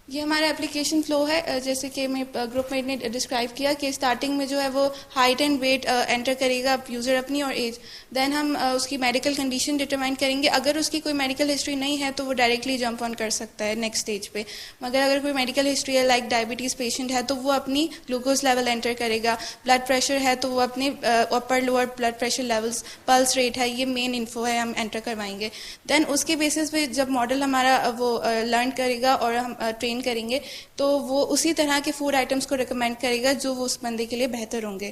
یہ ہمارا اپلیکیشن فلو ہے, جیسے کہ میں گروپ میٹ نے ڈسکرائب کیا کہ اسٹارٹنگ میں جو ہے وہ ہائٹ اینڈ ویٹ انٹر کرے گا یوزر اپنی اور ایج. دین ہم اس کی میڈیکل کنڈیشن ڈٹرمائن کریں گے. اگر اس کی کوئی میڈیکل ہسٹری نہیں ہے تو وہ ڈائریکٹلی جمپ آن کر سکتا ہے نیکسٹ اسٹیج پہ, مگر اگر کوئی میڈیکل ہسٹری ہے لائک ڈائبٹیز پیشنٹ ہے تو وہ اپنی گلوکوز لیول انٹر کرے گا. بلڈ پریشر ہے تو وہ اپنے upper lower blood pressure levels, pulse rate ہے, یہ مین انفو ہے, ہم انٹر کروائیں گے. دین اس کے بیسس پہ جب ماڈل ہمارا وہ لرن کرے گا اور ہم ٹرین کریں گے تو وہ اسی طرح کے فوڈ آئٹمس کو ریکمینڈ کرے گا جو وہ اس بندے کے لیے بہتر ہوں گے.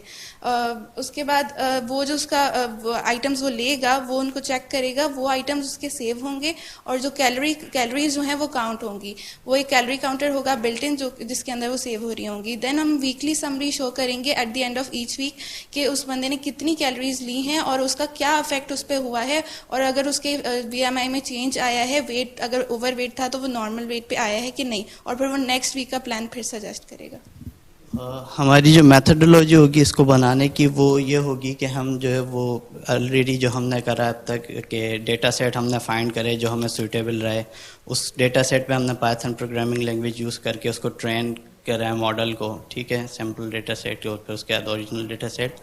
اس کے بعد وہ جو اس کا آئٹمس وہ لے گا وہ ان کو چیک کرے گا, وہ آئٹمس اس کے سیو ہوں گے, اور جو کیلوریز جو ہیں وہ کاؤنٹ ہوں گی. وہ ایک کیلوری کاؤنٹر ہوگا بلٹ ان, جو جس کے اندر وہ سیو ہو رہی ہوں گی. دین ہم ویکلی سمری شو کریں گے at the end of each week کہ اس بندے نے کتنی کیلوریز لی ہیں اور اس کا کیا افیکٹ اس پہ ہوا ہے, اور اگر اس کے بی ایم آئی میں چینج آیا ہے, ویٹ اگر اوور ویٹ تھا تو وہ نارمل ویٹ پہ آیا ہے کہ نہیں, اور پھر وہ نیکسٹ ویک کا پلان پھر سجیسٹ کرے گا. ہماری جو میتھڈولوجی ہوگی اس کو بنانے کی وہ یہ ہوگی کہ ہم جو ہے وہ آلریڈی جو ہم نے کرا اب تک کہ ڈیٹا سیٹ ہم نے فائنڈ کرے جو ہمیں سوٹیبل رہے, اس ڈیٹا سیٹ پہ ہم نے پائتھن پروگرامنگ لینگویج یوز کر کے اس کو ٹرین کرا ہے ماڈل کو, ٹھیک ہے, سیمپل ڈیٹا سیٹ کے, اور پھر اس کے بعد اوریجنل ڈیٹا سیٹ.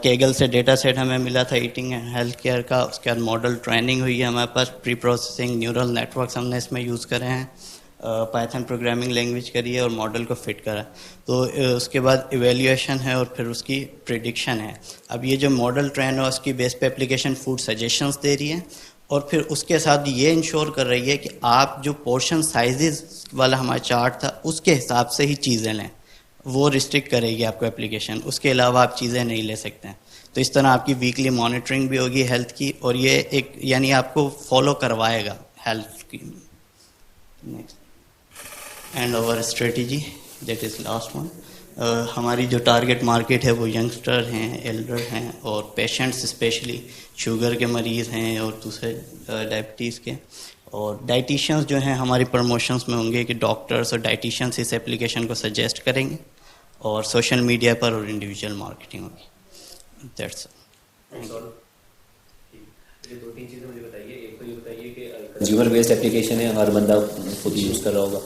کیگل سے ڈیٹا سیٹ ہمیں ملا تھا ایٹنگ اینڈ ہیلتھ کیئر کا. اس کے بعد ماڈل ٹریننگ ہوئی ہے ہمارے پاس, پری پروسیسنگ نیورل نیٹورکس ہم نے اس میں یوز کرے ہیں, پائتھن پروگرامنگ لینگویج کری ہے اور ماڈل کو فٹ کرا. تو اس کے بعد ایویلیویشن ہے اور پھر اس کی پریڈکشن ہے. اب یہ جو ماڈل ٹرین ہو اس کی بیس پہ اپلیکیشن فوڈ سجیشنز دے رہی ہے, اور پھر اس کے ساتھ یہ انشور کر رہی ہے کہ آپ جو پورشن سائزز والا ہمارا چارٹ تھا اس کے حساب سے ہی چیزیں لیں, وہ ریسٹرکٹ کرے گی آپ کو اپلیکیشن, اس کے علاوہ آپ چیزیں نہیں لے سکتے ہیں. تو اس طرح آپ کی ویکلی مانیٹرنگ بھی ہوگی ہیلتھ کی, اور یہ ایک یعنی آپ کو فالو کروائے گا ہیلتھ کی. Next and over strategy, that is last one. ہماری جو ٹارگیٹ مارکیٹ ہے وہ ینگسٹر ہیں, ایلڈر ہیں, اور پیشنٹس اسپیشلی شوگر کے مریض ہیں اور دوسرے ڈائبٹیز کے. اور ڈائٹیشنس جو ہیں ہماری پروموشنس میں ہوں گے کہ ڈاکٹرس اور ڈائٹیشنس اس اپلیکیشن کو سجیسٹ کریں گے, اور سوشل میڈیا پر اور انڈیویجول مارکیٹنگ ہوگی. دیٹس یہ 2-3 چیزیں مجھے بتائیے. ایک تو یہ بتائیے کہ کنزیومر بیسڈ اپلیکیشن ہے, ہر بندہ خود یوز کر رہا ہوگا,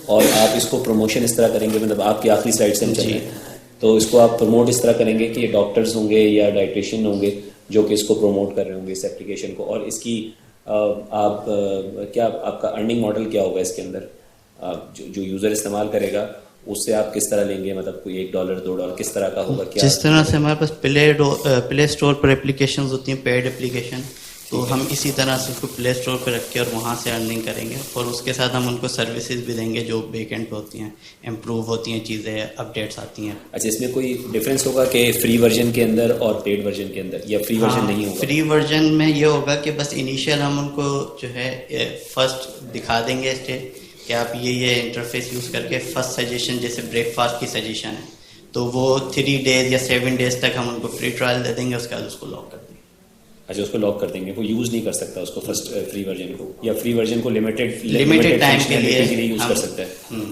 اور آپ اس کو پروموشن اس طرح کریں گے, مطلب آپ کی آخری سلائڈ سے ہم چل رہے ہیں, تو اس کو آپ پروموٹ اس طرح کریں گے کہ ڈاکٹرز ہوں گے یا ڈائٹیشین ہوں گے جو کہ اس کو پروموٹ کر رہے ہوں گے اس اپلیکیشن کو, اور اس کی آپ کیا آپ کا ارننگ ماڈل کیا ہوگا اس کے اندر, جو یوزر استعمال کرے گا اس سے آپ کس طرح لیں گے, مطلب کوئی $1 $2 کس طرح کا ہوگا؟ کیا جس طرح سے ہمارے پاس پلے اسٹور پر اپلیکیشنز ہوتی ہیں, پیڈ اپلیکیشن, تو ہم اسی طرح سے اس کو پلے اسٹور پہ رکھ کے اور وہاں سے ارننگ کریں گے, اور اس کے ساتھ ہم ان کو سروسز بھی دیں گے جو بیک اینڈ پہ ہوتی ہیں, امپروو ہوتی ہیں چیزیں, اپڈیٹس آتی ہیں. اچھا, اس میں کوئی ڈفرینس ہوگا کہ فری ورژن کے اندر اور پیڈ ورژن کے اندر, یا فری ورژن نہیں ہوگا؟ فری ورژن میں یہ ہوگا کہ بس انیشیل ہم ان کو جو ہے فرسٹ دکھا دیں گے اسٹیج کہ آپ یہ انٹرفیس یوز کر کے فرسٹ سجیشن, جیسے بریک فاسٹ کی سجیشن ہے تو وہ 3 days یا 7 days تک ہم ان کو فری ٹرائل دے دیں گے, اس کے بعد اس کو لاک کر دیں گے. اچھا, اس کو لاک کر دیں گے, وہ یوز نہیں کر سکتا اس کو فرسٹ فری ورژن کو, یا فری ورژن کو لمیٹڈ ٹائم کے لیے یوز کر سکتا ہے.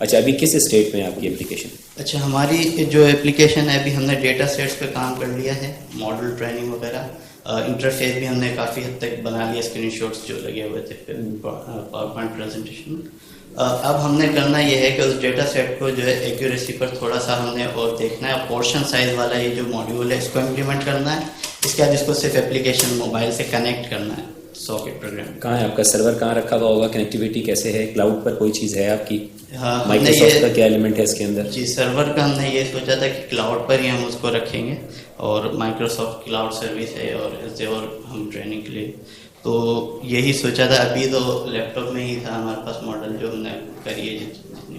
اچھا, ابھی کس اسٹیٹ میں ہے آپ کی اپلیکیشن؟ اچھا, ہماری جو اپلیکیشن ہے ابھی ہم نے ڈیٹا سیٹس پہ کام کر لیا ہے, ماڈل ٹریننگ وغیرہ, انٹرفیس بھی ہم نے کافی حد تک بنا لیا, اسکرین شاٹس جو لگے ہوئے تھے پاور پوائنٹ پریزنٹیشن میں. اب ہم نے کرنا یہ ہے کہ اس ڈیٹا سیٹ کو جو ہے ایکیوریسی پر تھوڑا سا ہم نے اور دیکھنا ہے, پورشن سائز والا یہ جو ماڈیول ہے اس کو امپلیمنٹ کرنا ہے. اس کے بعد اس کو صرف اپلیکیشن موبائل سے کنیکٹ کرنا ہے, ساکٹ پروگرام. کہاں ہے آپ کا سرور, کہاں رکھا ہوا ہوگا, کنیکٹیویٹی کیسے ہے, کلاؤڈ پر کوئی چیز ہے آپ کی؟ مائکروسافٹ کا کیا ایلیمنٹ ہے اس کے اندر؟ جی, سرور کا ہم نے یہ سوچا تھا کہ کلاؤڈ پر ہی ہم اس کو رکھیں گے, اور مائکروسافٹ کلاؤڈ سروس ہے اور ہم ٹریننگ کے لیے, تو یہی سوچا تھا. ابھی تو لیپ ٹاپ میں ہی تھا ہمارے پاس ماڈل جو ہم نے کری ہے جتنی,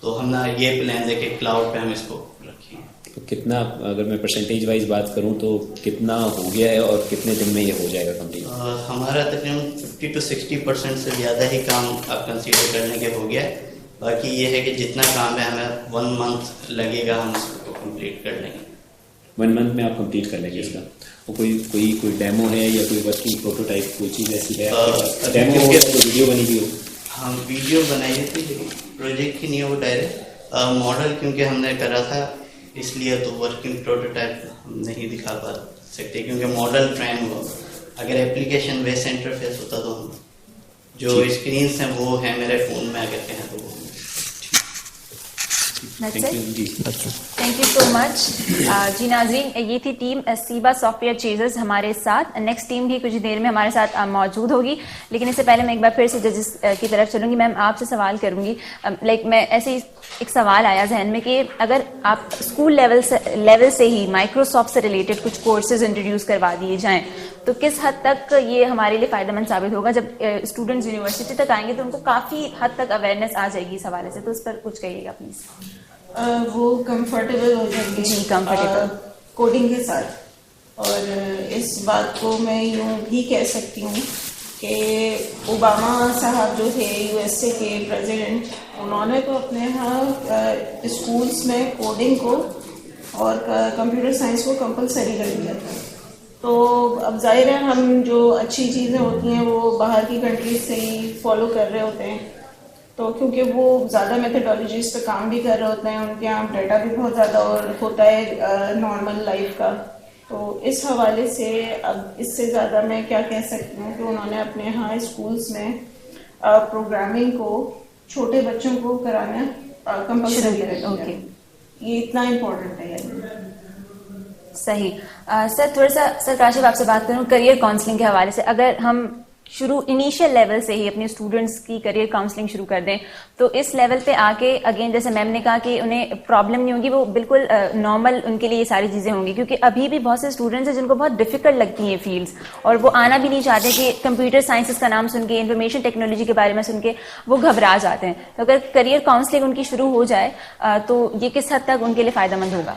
تو ہم نے یہ پلان ہے کہ کلاؤڈ پہ ہم اس کو رکھیں. تو کتنا, اگر میں پرسنٹیج وائز بات کروں تو کتنا ہو گیا ہے اور کتنے دن میں یہ ہو جائے گا کمپلیٹ؟ ہمارا تقریباً 50 to 60% سے زیادہ ہی کام آپ کنسیڈر کرنے کے ہو گیا ہے. باقی یہ ہے کہ جتنا کام ہے ہمیں 1 month لگے گا, ہم اس کو کمپلیٹ کر لیں گے. 1 month میں آپ کمپلیٹ کر لیں گے اس کا. کوئی ڈیمو ہے یا کوئی ورکنگ پروٹوٹائپ, کوئی چیز ایسی ہے ڈیمو ہو, ویڈیو بنی ہوئی ہو؟ ہم ویڈیو بنائی تھی لیکن پروجیکٹ ہی نہیں ہو ڈائریکٹ, ماڈل کیونکہ ہم نے کرا تھا اس لیے, تو ورکنگ پروٹوٹائپ ہم نہیں دکھا پا سکتے کیونکہ ماڈل ٹرین ہوا. اگر اپلیکیشن ویسے انٹرفیس ہوتا تو ہم جو اسکرینس ہیں وہ ہیں میرے فون میں اگر کہیں تو وہ. Thank you so much. جی ناظرین, یہ تھی ٹیم سیبا سافٹ ویئر چیزرز ہمارے ساتھ. نیکسٹ ٹیم بھی کچھ دیر میں ہمارے ساتھ موجود ہوگی, لیکن اس سے پہلے میں ایک بار پھر سے ججز کی طرف چلوں گی. میم آپ سے سوال کروں گی, میں ایسے ایک سوال آیا ذہن میں کہ اگر آپ اسکول لیول سے ہی مائکروسافٹ سے ریلیٹڈ کچھ کورسز انٹروڈیوس کروا دیے جائیں تو کس حد تک یہ ہمارے لیے فائدہ مند ثابت ہوگا؟ جب اسٹوڈنٹس یونیورسٹی تک آئیں گے تو ان کو کافی حد تک اویئرنیس آ جائے گی اس حوالے سے, تو اس پر کچھ کہیے گا پلیز. وہ کمفرٹیبل ہو جائیں گے جی, کمفرٹیبل کوڈنگ کے ساتھ. اور اس بات کو میں یوں بھی کہہ سکتی ہوں کہ اوباما صاحب جو تھے USA کے پریزیڈنٹ, انہوں نے تو اپنے یہاں اسکولس میں کوڈنگ کو اور کمپیوٹر سائنس کو کمپلسری کر دیا تھا. تو اب ظاہر ہے ہم جو اچھی چیزیں ہوتی ہیں وہ باہر کی کنٹریز سے ہی فالو کر رہے ہوتے ہیں, تو کیونکہ وہ زیادہ میتھڈالوجیز پہ کام بھی کر رہے ہوتے ہیں, ان کے یہاں ڈیٹا بھی بہت زیادہ اور ہوتا ہے نارمل لائف کا. تو اس حوالے سے اب اس سے زیادہ میں کیا کہہ سکتی ہوں کہ انہوں نے اپنے یہاں اسکولس میں پروگرامنگ کو چھوٹے بچوں کو کرانا کمپلسری کر دیا. یہ اتنا امپورٹنٹ ہے. صحیح. سر تھوڑا سا, سر کاشف آپ سے بات کروں کریئر کاؤنسلنگ کے حوالے سے. اگر ہم انیشیل لیول سے ہی اپنے اسٹوڈنٹس کی کریئر کاؤنسلنگ شروع کر دیں تو اس لیول پہ آ کے اگین جیسے میم نے کہا کہ انہیں پرابلم نہیں ہوگی, وہ بالکل نارمل ان کے لیے یہ ساری چیزیں ہوں گی, کیونکہ ابھی بھی بہت سے اسٹوڈنٹس ہیں جن کو بہت ڈیفیکلٹ لگتی ہیں فیلڈس اور وہ آنا بھی نہیں چاہتے کہ کمپیوٹر سائنسز کا نام سن کے, انفارمیشن ٹیکنالوجی کے بارے میں سن کے وہ گھبرا جاتے ہیں. تو اگر کریئر کاؤنسلنگ ان کی شروع ہو جائے تو یہ کس حد تک ان کے لیے فائدہ مند ہوگا؟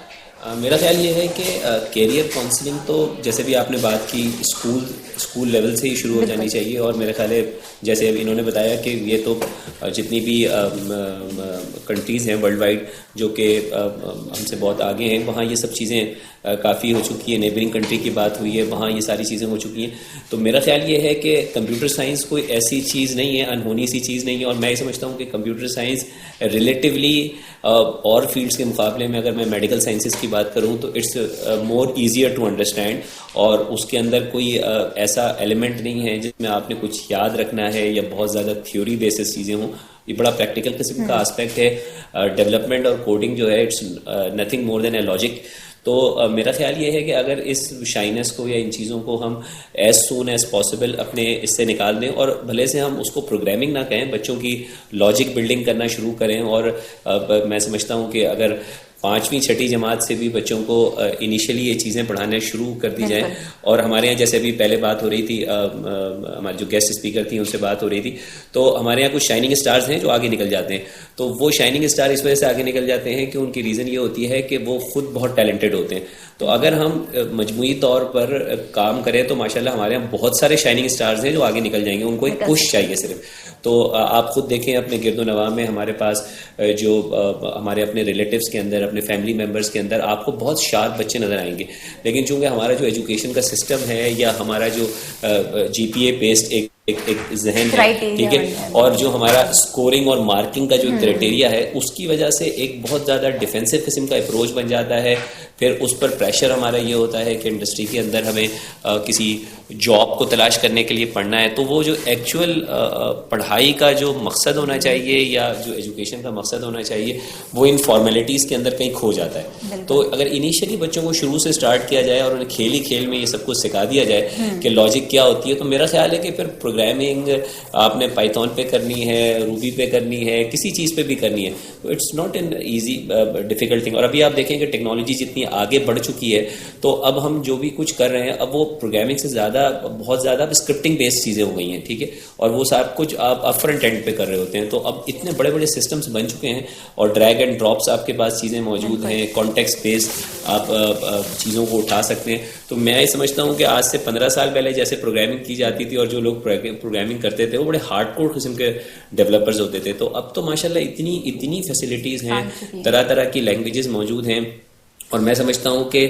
میرا خیال یہ ہے کہ کیریئر کاؤنسلنگ تو جیسے بھی آپ نے بات کی اسکول لیول سے ہی شروع ہو جانی چاہیے. اور میرا خیال ہے جیسے انہوں نے بتایا کہ یہ تو جتنی بھی کنٹریز ہیں ورلڈ وائڈ جو کہ ہم سے بہت آگے ہیں, وہاں یہ سب چیزیں کافی ہو چکی ہیں. نیبرنگ کنٹری کی بات ہوئی ہے, وہاں یہ ساری چیزیں ہو چکی ہیں. تو میرا خیال یہ ہے کہ کمپیوٹر سائنس کوئی ایسی چیز نہیں ہے, انہونی سی چیز نہیں ہے. اور میں یہ سمجھتا ہوں کہ کمپیوٹر سائنس ریلیٹیولی اور فیلڈس کے مقابلے میں, اگر میں میڈیکل سائنسز کی کی بات کروں تو it's more easier to understand, اور اس کے اندر کوئی ایسا ایلیمنٹ نہیں ہے جس میں آپ نے کچھ یاد رکھنا ہے یا بہت زیادہ تھیوری بیسس چیزیں ہوں. یہ بڑا پریکٹیکل قسم کا آسپیکٹ ہے. ڈیولپمنٹ اور کوڈنگ جو ہے it's nothing more than a logic. تو میرا خیال یہ ہے کہ اگر اس شائنس کو یا ان چیزوں کو ہم ایز سون ایز پاسبل اپنے اس سے نکال دیں, اور بھلے سے ہم اس کو پروگرامنگ نہ کہیں, بچوں کی لاجک بلڈنگ کرنا شروع کریں. اور میں سمجھتا ہوں کہ اگر 5ویں 6ٹھی جماعت سے بھی بچوں کو انیشلی یہ چیزیں پڑھانے شروع کر دی جائیں. اور ہمارے یہاں جیسے ابھی پہلے بات ہو رہی تھی, ہمارے جو گیسٹ اسپیکر تھیں ان سے بات ہو رہی تھی, تو ہمارے یہاں کچھ شائننگ اسٹارز ہیں جو آگے نکل جاتے ہیں. تو وہ شائننگ اسٹار اس وجہ سے آگے نکل جاتے ہیں کہ ان کی ریزن یہ ہوتی ہے کہ وہ خود بہت ٹیلنٹڈ ہوتے ہیں. تو اگر ہم مجموعی طور پر کام کریں تو ماشاءاللہ ہمارے یہاں بہت سارے شائننگ اسٹارز ہیں جو آگے نکل جائیں گے. ان کو ایک پش چاہیے صرف. تو آپ خود دیکھیں اپنے گرد و نواح میں ہمارے پاس جو ہمارے اپنے ریلیٹیوز کے اندر, اپنے فیملی ممبرس کے اندر آپ کو بہت شارپ بچے نظر آئیں گے. لیکن چونکہ ہمارا جو ایجوکیشن کا سسٹم ہے یا ہمارا جو GPA بیسڈ ایک ذہن ہے, ٹھیک ہے, اور جو ہمارا اسکورنگ اور مارکنگ کا جو کرائٹیریا ہے اس کی وجہ سے ایک بہت زیادہ ڈیفینسو قسم کا اپروچ بن جاتا ہے. پھر اس پر پریشر ہمارا یہ ہوتا ہے کہ انڈسٹری کے اندر ہمیں کسی جاب کو تلاش کرنے کے لیے پڑھنا ہے. تو وہ جو ایکچوئل پڑھائی کا جو مقصد ہونا چاہیے یا جو ایجوکیشن کا مقصد ہونا چاہیے وہ ان فارمیلٹیز کے اندر کہیں کھو جاتا ہے. تو اگر انیشلی بچوں کو شروع سے اسٹارٹ کیا جائے اور انہیں کھیل ہی کھیل میں یہ سب کچھ سکھا دیا جائے کہ لاجک کیا ہوتی ہے, تو میرا خیال ہے کہ پھر پروگرامنگ آپ نے پائتھون پہ کرنی ہے, روبی پہ کرنی ہے, کسی چیز پہ بھی کرنی ہے. تو it's not an easy difficult thing. اور ابھی آپ دیکھیں کہ ٹیکنالوجی جتنی آگے بڑھ چکی ہے تو اب ہم جو بھی کچھ کر رہے ہیں اب وہ پروگرامنگ سے زیادہ بہت زیادہ اسکرپٹنگ بیسڈ چیزیں ہو گئی ہیں, ٹھیک ہے, اور وہ سب کچھ آپ فرنٹ اینڈ پہ کر رہے ہوتے ہیں. تو اب اتنے بڑے بڑے سسٹمز بن چکے ہیں اور ڈریگ اینڈ ڈراپس آپ کے پاس چیزیں موجود ہیں, کانٹیکسٹ بیسڈ آپ چیزوں کو اٹھا سکتے ہیں. تو میں یہ سمجھتا ہوں کہ آج سے 15 سال پہلے جیسے پروگرامنگ کی جاتی تھی اور جو لوگ پروگرامنگ کرتے تھے وہ بڑے ہارڈ کور قسم کے ڈیولپرز ہوتے تھے. تو اب تو ماشاءاللہ اتنی فیسلٹیز ہیں, طرح طرح کی لینگویجز موجود ہیں. اور میں سمجھتا ہوں کہ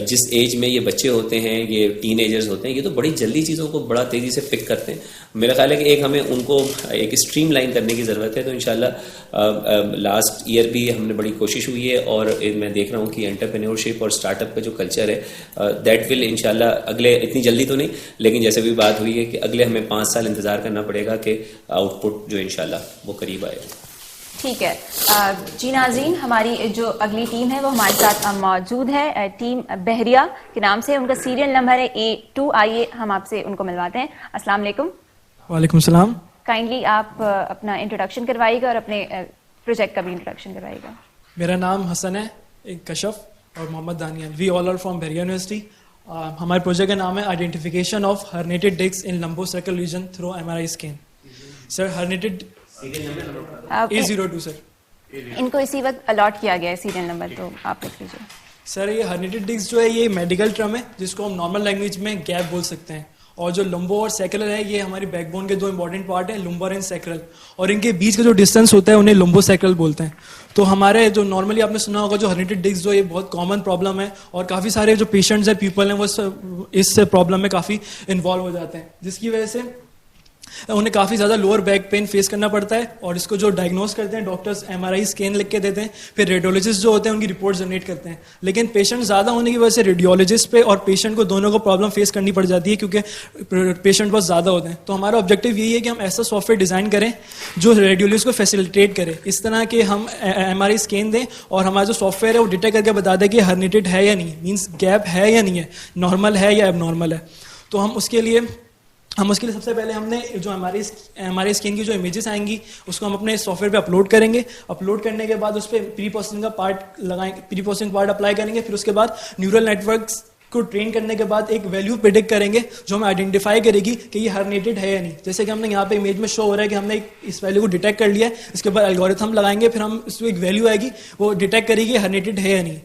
جس ایج میں یہ بچے ہوتے ہیں, یہ ٹین ایجرز ہوتے ہیں, یہ تو بڑی جلدی چیزوں کو بڑا تیزی سے پک کرتے ہیں. میرا خیال ہے کہ ایک ہمیں ان کو ایک اسٹریم لائن کرنے کی ضرورت ہے. تو انشاءاللہ لاسٹ ایئر بھی ہم نے بڑی کوشش ہوئی ہے اور میں دیکھ رہا ہوں کہ انٹرپرینورشپ اور اسٹارٹ اپ کا جو کلچر ہے دیٹ ول انشاءاللہ اگلے, اتنی جلدی تو نہیں لیکن جیسے بھی بات ہوئی ہے کہ اگلے ہمیں 5 سال انتظار کرنا پڑے گا کہ آؤٹ پٹ جو انشاءاللہ وہ قریب آئے. ٹھیک ہے جی ناظرین, ہماری جو اگلی ٹیم ہے وہ ہمارے ساتھ موجود ہے, ٹیم بحریہ کے نام سے. ان کا سیریل نمبر ہے A2. آئیے ہم آپ سے ان کو ملواتے ہیں. السلام علیکم. وعلیکم السلام. کائنڈلی آپ اپنا انٹروڈکشن کروائیے گا اور اپنے پروجیکٹ کا بھی انٹروڈکشن کروائیے گا. میرا نام حسن ہے, ایک کشف, اور Muhammad Daniyal. We all are from Bahria university. ہمارے پروجیکٹ کا نام ہے identification of herniated disc in lumbosacral region through MRI scan. Sir herniated A02 sir. ان کو اسی وقت الاٹ کیا گیا ہے سیریل نمبر, تو آپ لکھ لیجیے. سر یہ ہرنیٹڈ ڈسک جو ہے یہ میڈیکل ٹرم ہے جس کو ہم نارمل لینگویج میں گیپ بول سکتے ہیں. اور جو لمبو اور سیکولر ہے یہ ہماری بیک بون کے 2 امپورٹنٹ پارٹ ہیں, لمبر اینڈ سیکرل, اور ان کے بیچ کا جو ڈسٹینس ہوتا ہے انہیں لمبو سیکرل بولتے ہیں. تو ہمارے جو نارملی آپ نے سنا ہوگا جو ہرنیٹڈ ڈسک جو یہ بہت کامن پرابلم ہے, اور کافی سارے جو پیشنٹس ہیں, پیپل ہیں, وہ اس پرابلم میں کافی انوالو ہو جاتے ہیں, جس کی وجہ سے انہیں کافی زیادہ لوور بیک پین فیس کرنا پڑتا ہے. اور اس کو جو ڈائگنوز کرتے ہیں ڈاکٹرز MRI اسکین لکھ کے دیتے ہیں, پھر ریڈیولوجسٹ جو ہوتے ہیں ان کی رپورٹ جنریٹ کرتے ہیں. لیکن پیشنٹ زیادہ ہونے کی وجہ سے ریڈیولوجسٹ پہ اور پیشنٹ کو دونوں کو پرابلم فیس کرنی پڑ جاتی ہے کیونکہ پیشنٹ بہت زیادہ ہوتے ہیں. تو ہمارا آبجیکٹیو یہی ہے کہ ہم ایسا سافٹ ویئر ڈیزائن کریں جو ریڈیولوجسٹ کو فیسیلیٹیٹ کرے, اس طرح کہ ہم MRI اسکین دیں اور ہمارا جو سافٹ ویئر ہے وہ ڈیٹیکٹ کر کے بتا دے کہ ہرنیٹڈ ہے یا نہیں, مینس گیپ ہے یا نہیں ہے, نارمل ہے یا اب نارمل ہے. تو ہم اس کے لیے سب سے پہلے ہم نے جو ہمارے اسکین کی جو امیجز آئیں گی اس کو ہم اپنے سافٹ ویئر پہ اپلوڈ کریں گے. اپلوڈ کرنے کے بعد اس پہ پری پروسیسنگ کا پارٹ لگائیں, پری پروسیسنگ پارٹ اپلائی کریں گے. پھر اس کے بعد نیورل نیٹورکس کو ٹرین کرنے کے بعد ایک ویلیو پریڈکٹ کریں گے جو ہمیں آئیڈینٹیفائی کرے گی کہ یہ ہرنیٹڈ ہے یا نہیں. جیسے کہ ہم نے یہاں پہ امیج میں شو ہو رہا ہے کہ ہم نے اس ویلیو کو ڈیٹیکٹ کر لیا ہے, اس کے بعد الگورتھم لگائیں گے, پھر ہم اس کو ایک ویلیو آئے گی وہ ڈیٹیکٹ کرے گی ہرنیٹڈ ہے یا نہیں.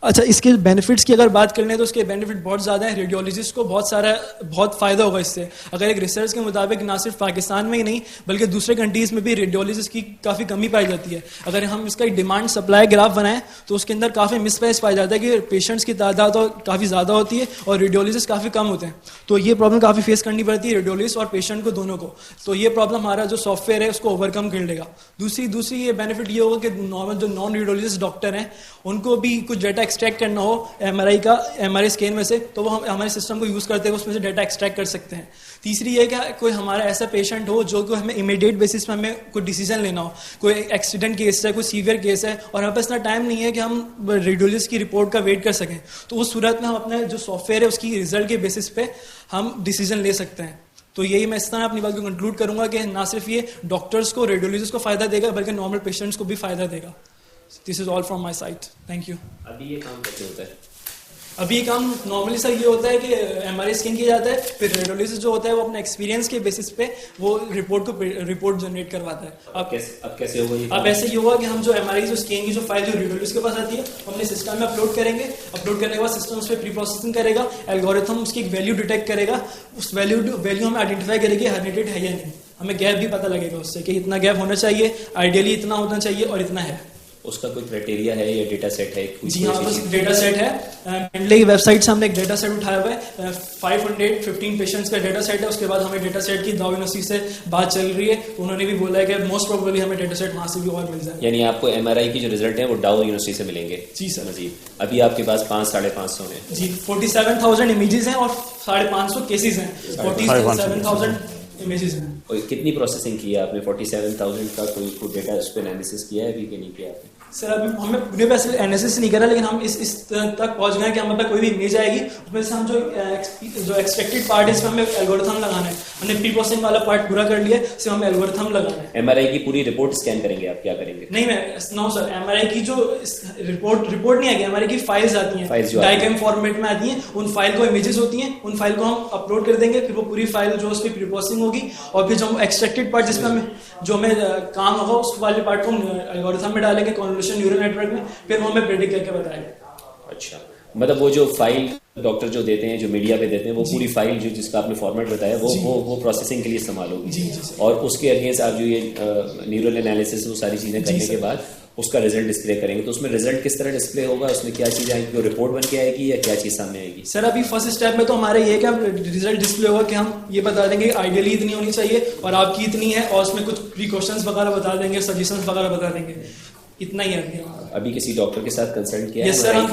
اچھا, اس کے بینیفٹس کی اگر بات کر لیں تو اس کے بینیفٹ بہت زیادہ ہیں. ریڈیولوجسٹ کو بہت فائدہ ہوگا اس سے. اگر ایک ریسرچ کے مطابق نہ صرف پاکستان میں ہی نہیں بلکہ دوسرے کنٹریز میں بھی ریڈیولوجسٹ کی کافی کمی پائی جاتی ہے. اگر ہم اس کا ایک ڈیمانڈ سپلائی گراف بنائیں تو اس کے اندر کافی مس میچ پایا جاتا ہے کہ پیشنٹس کی تعداد کافی زیادہ ہوتی ہے اور ریڈیولوجسٹ کافی کم ہوتے ہیں. تو یہ پرابلم کافی فیس کرنی پڑتی ہے ریڈیولوجسٹ اور پیشنٹ کو دونوں کو. تو یہ پرابلم ہمارا جو سافٹ ویئر ہے اس کو اوور کم کر لے گا. دوسری یہ بینیفٹ یہ ہوگا کہ جو نان ریڈیولوجسٹ ڈاکٹر ہیں ان کو بھی کچھ ڈیٹا ایکسٹریکٹ کرنا ہو MRI اسکین میں سے تو وہ ہم ہمارے سسٹم کو یوز کرتے ہوئے اس میں سے ڈیٹا ایکسٹریکٹ کر سکتے ہیں. تیسری یہ کہ کوئی ہمارا ایسا پیشنٹ ہو جو کہ ہمیں امیڈیٹ بیسس پہ ہمیں کوئی ڈیسیزن لینا ہو, کوئی ایکسیڈنٹ کیس ہے, کوئی سیویئر کیس ہے اور ہمارے پاس اتنا ٹائم نہیں ہے کہ ہم ریڈیولوجسٹ کی رپورٹ کا ویٹ کر سکیں, تو اس صورت میں ہم اپنے جو سافٹ ویئر ہے اس کی رزلٹ کے بیسس پہ ہم ڈیسیزن لے سکتے ہیں. تو یہی میں اس طرح اپنی بات کو کنکلوڈ کروں گا کہ نہ صرف یہ ڈاکٹرس کو ریڈیولوجسٹ کو فائدہ دے گا بلکہ نارمل پیشنٹس کو بھی فائدہ دے گا. This is all from my side. Thank you. ابھی یہ کام کیسے ہوتا ہے؟ ابھی یہ کام نارملی سر یہ ہوتا ہے کہ MRI اسکین کیا جاتا ہے, پھر ریڈیولوجسٹ جو ہوتا ہے وہ اپنے ایکسپیرینس کے بیسس پہ وہ رپورٹ جنریٹ کرواتا ہے. اب کیسے ہوگا یہ؟ اب ایسے یہ ہوگا کہ ہم جو MRI جو اسکین کی جو فائل جو ریڈیولوجسٹ کے پاس آتی ہے ہم اپنے سسٹم میں اپلوڈ کریں گے. اپلوڈ کرنے کے بعد سسٹم اس پہ پری پروسیسنگ کرے گا, الگوریتھم اس کی ایک ویلیو ڈیٹیکٹ کرے گا, اس ویلیو ہمیں آئیڈینٹیفائی کرے گی ہرنیٹڈ ہے یا نہیں. ہمیں گیپ بھی پتہ لگے گا اس سے کہ اتنا گیپ ہونا چاہیے, آئیڈیلی اتنا ہونا چاہیے اور اتنا ہے. اس کا کوئی کرائٹیریا ہے یا ڈیٹا سیٹ ہے؟ جی ہاں, بس ڈیٹا سیٹ ہے. مینڈلے کی ویب سائٹ سے ہم نے ایک ڈیٹا سیٹ اٹھایا ہوا ہے, 515 پیشنٹس کا ڈیٹا سیٹ ہے. اس کے بعد ہمیں ڈیٹا سیٹ کی داؤ یونیورسٹی سے بات چل رہی ہے, انہوں نے بھی بولا ہے کہ موسٹ پروبیبلی ہمیں ڈیٹا سیٹ وہاں سے بھی اور مل جائے. یعنی آپ کو MRI کی جو رزلٹ ہیں وہ ڈاؤ یونیورسٹی سے ملیں گے؟ جی سر. مزید ابھی آپ کے پاس 500-550 ہیں. جی 47,000 امیجز ہیں اور 550 کیسز ہیں, 47,000 امیجز ہیں. کتنی پروسیسنگ کی ہے آپ نے 47,000 کا؟ کوئی ڈیٹا اس پہ انالیسس کیا ہے ابھی کہ نہیں کیا آپ نے؟ سر ابھی ہمیں پورے پہ انالیسس نہیں کرا, لیکن ہم اس تک پہنچ گئے کہ ہمیں پہ کوئی بھی امیج آئے گی اس میں سے ہم جو ایکسٹریکٹڈ پارٹ ہے اس میں ہمیں الگوریتھم لگانا ہے. ہم نے پری پروسیسنگ والا پارٹ پورا کر لیا, اس میں ہمیں الگوریتھم لگانا ہے. MRI کی پوری رپورٹ اسکین کریں گے آپ؟ کیا کریں گے؟ نہیں میں نو سر, MRI کی جو رپورٹ نہیں آئے گی, MRI کی فائلز آتی ہیں ڈائیگرام فارمیٹ میں آتی ہیں, ان فائل کو امیجز ہوتی ہیں, ان فائل کو ہم اپلوڈ کر دیں گے, پھر وہ پوری فائل جو اس پہ پری پروسیسنگ ہوگی اور پھر جو ہم ایکسٹریکٹڈ پارٹ جس میں ہمیں کام ہوگا اس والے پارٹ کو ہم الگوریتھم میں ڈالیں گے کنوولوشن نیورل نیٹ ورک میں, پھر وہ ہمیں پریڈکٹ کر کے بتائے گا. اچھا, مطلب وہ جو فائل ڈاکٹر جو دیتے ہیں, جو میڈیا پہ دیتے ہیں, وہ پوری فائل جو جس کا آپ نے فارمیٹ بتایا وہ پروسیسنگ کے لیے استعمال ہوگی, اور اس کے اگینسٹ آپ جو یہ نیورل انالیسس وہ ساری چیزیں کرنے کے بعد اس کا رزلٹ ڈسپلے کریں گے. تو اس میں رزلٹ کس طرح ڈسپلے ہوگا, اس میں کیا چیز آئیں گی, وہ رپورٹ بن کے آئے گی یا کیا چیز سامنے آئے گی؟ سر ابھی فرسٹ اسٹیپ میں تو ہمارا یہ ہے کہ رزلٹ ڈسپلے ہوگا کہ ہم یہ بتا دیں گے آئیڈیلی اتنی ہونی چاہیے اور آپ کی اتنی ہے, اور اس میں کچھ پریکاشنز وغیرہ بتا دیں گے, سجیشنز وغیرہ بتا دیں گے. اتنا ہی ہے. ابھی کسی ڈاکٹر کے ساتھ کنسلٹ کیا ہے؟ یس سر, ہم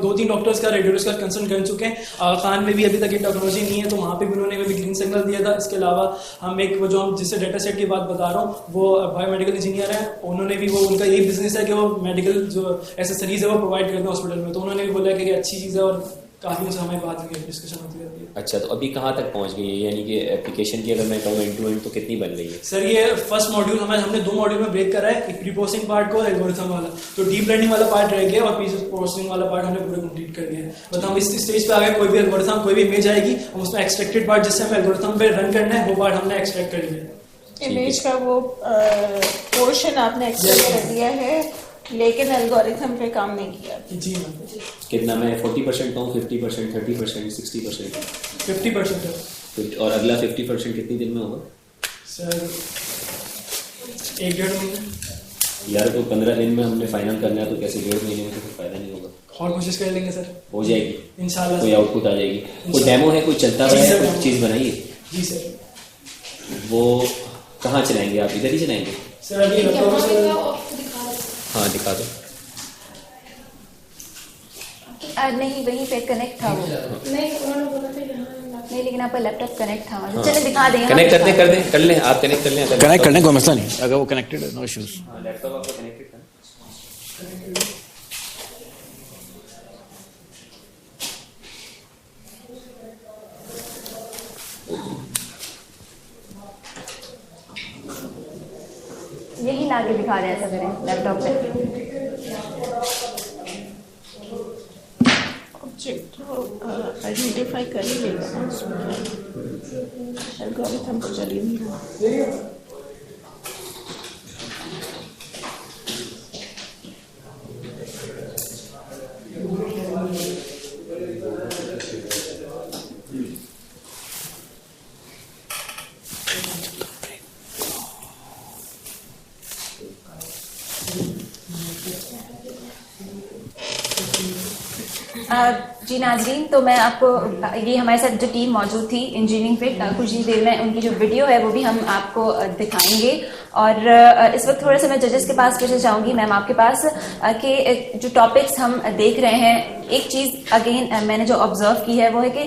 2-3 ڈاکٹرز کا ریڈیولوجسٹ کا کنسلٹ کر چکے ہیں. آغا خان میں بھی ابھی تک یہ ٹیکنالوجی نہیں ہے, تو وہاں پہ بھی انہوں نے بھی گرین سگنل دیا تھا. اس کے علاوہ ہم ایک وہ جو ہم جس سے ڈیٹا سیٹ کی بات بتا رہا ہوں وہ بایو میڈیکل انجینئر ہیں, انہوں نے بھی وہ ان کا یہی بزنس ہے کہ وہ میڈیکل جو ایسیسریز ہے وہ پرووائڈ کرتے ہیں ہاسپٹل میں, تو انہوں نے بھی بولا کہ یہ اچھی چیز ہے اور کافی سے ہمیں بات ہوئی ہے, ڈسکشن ہوتی رہتی ہے. اچھا, تو ابھی کہاں تک پہنچ گئی ہے, یعنی کہ اپلیکیشن کی اگر میں کہوں اینڈ ٹو اینڈ تو کتنی بن گئی ہے؟ سر یہ فرسٹ ماڈیول ہم نے 2 ماڈیول میں بریک کرا ہے, ایک پری پروسیسنگ پارٹ کو اور الگوریتھم والا. تو ڈیپ لرننگ والا پارٹ رہ گیا اور پری پروسیسنگ والا پارٹ ہم نے پورا کمپلیٹ کر دیا ہے. بس ہم اس اسٹیج پہ آ گئے, کوئی بھی الگوریتھم کوئی بھی امیج آئے گی, ہم اس میں ایکسٹریکٹڈ پارٹ جس سے ہمیں الگوریتھم پہ رن کرنا ہے وہ پارٹ ہم نے ایکسٹریکٹ کر لیا. امیج کا وہ پورشن آپ نے ایکسٹریکٹ کر دیا ہے لیکن الگوریتھم پہ کام نہیں کیا. جی میم. کتنا میں 40% کہوں, 50%, 30%, 60%? 50%. اور اگلا 50% کتنی دن میں ہوگا سر؟ 1-1.5 مہینے. یار تو 15 دن میں ہم نے فائنل کرنا ہے, تو کیسے 1.5 مہینے میں تو فائدہ نہیں ہوگا. اور کوشش کر لیں گے سر, ہو جائے گی انشاءاللہ. کوئی آؤٹ پٹ آ جائے گی. کوئی ڈیمو ہے, کوئی چلتا ہوا ہے, کوئی چیز بنائیے؟ جی سر. وہ کہاں چلائیں گے آپ, ادھر ہی چلائیں گے؟ سر ابھی ہاں دکھا دو. نہیں وہیں پہ کنیکٹ تھا وہ. نہیں لیکن آپ کا لیپ ٹاپ کنیکٹ تھا. چلے دکھا دیں, کنیکٹ کر لیں آپ, کنیکٹ کر لیں. کنیکٹ کرنے کا مسئلہ نہیں, اگر وہ کنیکٹڈ ہے نو ایشوز. لیپ ٹاپ آپ کا کنیکٹڈ ہے. یہی لا کے دکھا دیں, ایسا کریں لیپ ٹاپ پہ. آبجیکٹ آئیڈینٹیفائی کر ہی لے گا, اس میں الگوریتھم کو چل ہی نہیں رہا. جی ناظرین, تو میں آپ کو یہ ہمارے ساتھ جو ٹیم موجود تھی انجینئرنگ پہ, کچھ ہی دیر میں ان کی جو ویڈیو ہے وہ بھی ہم آپ کو دکھائیں گے. اور اس وقت تھوڑا سا میں ججز کے پاس پیچھے جاؤں گی میم آپ کے پاس, کہ جو ٹاپکس ہم دیکھ رہے ہیں, ایک چیز اگین میں نے جو آبزرو کی ہے وہ ہے کہ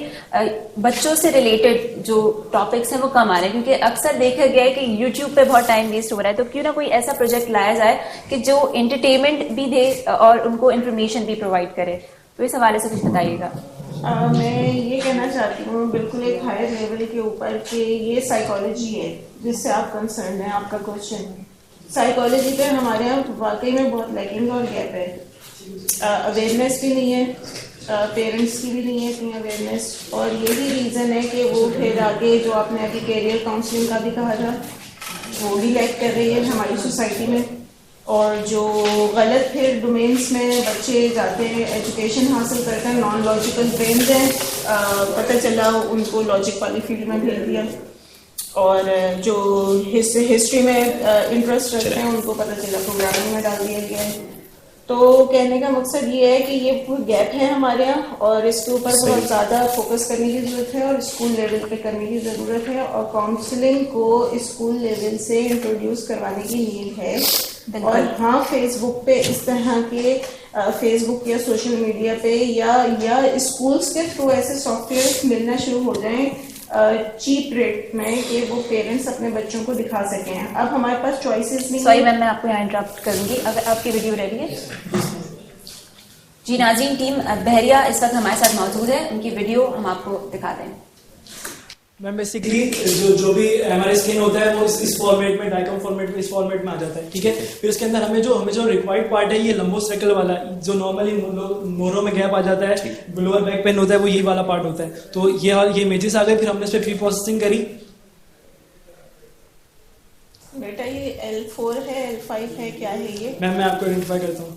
بچوں سے ریلیٹڈ جو ٹاپکس ہیں وہ کم آ رہے ہیں, کیونکہ اکثر دیکھا گیا ہے کہ یوٹیوب پہ بہت ٹائم ویسٹ ہو رہا ہے. تو کیوں نہ کوئی ایسا پروجیکٹ لایا جائے کہ جو انٹرٹینمنٹ بھی دے اور ان کو انفارمیشن بھی پرووائڈ کرے. تو اس حوالے سے کچھ بتائیے گا. میں یہ کہنا چاہتی ہوں بالکل ایک ہائر لیول کے اوپر کہ یہ سائیکالوجی ہے جس سے آپ کنسرن ہیں. آپ کا کوشچن سائیکالوجی پہ ہمارے یہاں واقعی میں بہت لیکنگ اور گیپ ہے. اویئرنیس بھی نہیں ہے, پیرنٹس کی بھی نہیں ہے اتنی اویئرنیس, اور یہی ریزن ہے کہ وہ پھر آگے جو آپ نے ابھی کیریئر کاؤنسلنگ کا بھی کہا تھا وہ بھی لیک کر رہی ہے ہماری سوسائٹی میں. اور جو غلط پھر ڈومینس میں بچے جاتے ہیں, ایجوکیشن حاصل کرتے ہیں, نان لاجیکل برینز ہیں, پتہ چلا ان کو لاجک والی فیلڈ میں بھیج دیا, اور جو ہسٹری میں انٹرسٹ رکھتے ہیں ان کو پتہ چلا پروگرامنگ میں ڈال دیا گیا ہے. تو کہنے کا مقصد یہ ہے کہ یہ گیپ ہے ہمارے یہاں, اور اس کے اوپر بہت زیادہ فوکس کرنے کی ضرورت ہے, اور اسکول لیول پہ کرنے کی ضرورت ہے, اور کاؤنسلنگ کو اسکول لیول سے انٹروڈیوس کروانے کی نیڈ ہے. اور ہاں, فیس بک پہ اس طرح کے فیس بک یا سوشل میڈیا پہ یا اسکولس کے تھرو ایسے سافٹ ویئر ملنا شروع ہو جائیں چیپ ریٹ میں کہ وہ پیرنٹس اپنے بچوں کو دکھا سکیں. اب ہمارے پاس چوائسیز نہیں. سوری میم, میں آپ کو یہاں انٹرپٹ کروں گی, اگر آپ کی ویڈیو ریڈی ہے. جی ناظرین, ٹیم بحریہ اس وقت ہمارے ساتھ موجود ہے, ان کی ویڈیو ہم آپ کو دکھا دیں. میم بیسکلی جو بھی ہمارا اسکن ہوتا ہے وہ اس فارمیٹ میں, ڈائیکم فارمیٹ میں, اس فارمیٹ میں آ جاتا ہے. ٹھیک ہے, پھر اس کے اندر ہمیں جو ریکوائرڈ پارٹ ہے یہ لمبو سرکل والا, جو نارملی موروں میں گیپ آ جاتا ہے, لوور بیک پین ہوتا ہے, وہ یہی والا پارٹ ہوتا ہے. تو یہ امیجز آ گئے, پھر ہم نے اس پہ پری پروسیسنگ کری. بیٹا یہ L4 ہے, L5 ہے, کیا ہے یہ؟ میم میں آپ کو آئیڈینٹیفائی کرتا ہوں.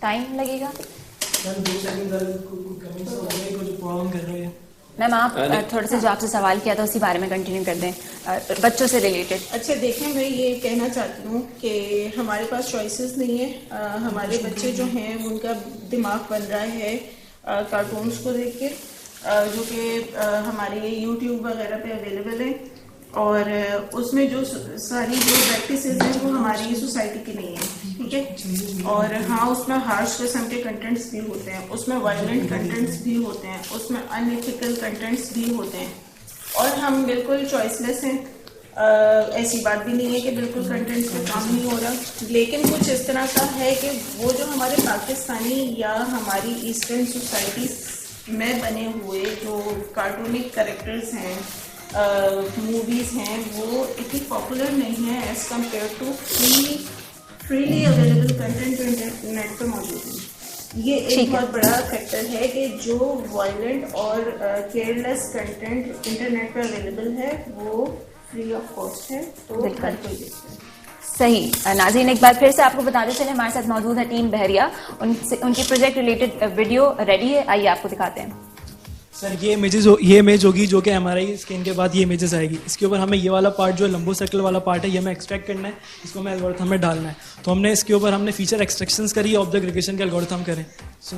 ٹائم لگے گا میم, آپ تھوڑا سا جو آپ سے سوال کیا تھا اسی بارے میں کنٹینیو کر دیں, بچوں سے ریلیٹڈ. اچھا دیکھیں, میں یہ کہنا چاہتی ہوں کہ ہمارے پاس چوائسیز نہیں ہے. ہمارے بچے جو ہیں ان کا دماغ بن رہا ہے کارٹونس کو دیکھ کے, جو کہ ہمارے یوٹیوب وغیرہ پہ اویلیبل ہیں, اور اس میں جو ساری جو پریکٹسز ہیں وہ ہماری سوسائٹی کی نہیں ہیں. ٹھیک ہے, اور ہاں اس میں ہارش قسم کے کنٹینٹس بھی ہوتے ہیں, اس میں وائلنٹ کنٹینٹس بھی ہوتے ہیں, اس میں ان ایتھیکل کنٹینٹس بھی ہوتے ہیں, اور ہم بالکل چوائس لیس ہیں. ایسی بات بھی نہیں ہے کہ بالکل کنٹینٹس پہ کام نہیں ہو رہا, لیکن کچھ اس طرح کا ہے کہ وہ جو ہمارے پاکستانی یا ہماری ایسٹرن سوسائٹیز میں بنے ہوئے جو کارٹونک کریکٹرز ہیں, موویز ہیں, وہ اتنی پاپولر نہیں ہے as compare to freely available content جو انٹرنیٹ پہ موجود ہے. یہ ایک بہت بڑا فیکٹر ہے کہ جو وائلنٹ اور کیئرلیس کنٹینٹ انٹرنیٹ پہ اویلیبل ہے وہ فری آف کاسٹ ہے, تو ہر کوئی دیکھتا ہے. صحیح. ناظرین, ایک بار پھر سے آپ کو بتاتے چلیں ہمارے ساتھ موجود ہے ٹیم بحریہ, ان کی پروجیکٹ ریلیٹڈ ویڈیو ریڈی ہے, آئیے آپ کو دکھاتے ہیں. سر یہ امیج ہوگی جو کہ ہمارے اسکین کے بعد یہ امیجز آئے گی. اس کے اوپر ہمیں یہ والا پارٹ جو لمبو سرکل والا پارٹ ہے یہ ہمیں ایکسٹریکٹ کرنا ہے, اس کو ہمیں الگورتھم میں ڈالنا ہے. تو ہم نے اس کے اوپر ہم نے فیچر ایکسٹریکشنز کری, آبجیکٹ ریگریشن کے الگورتھم کریں.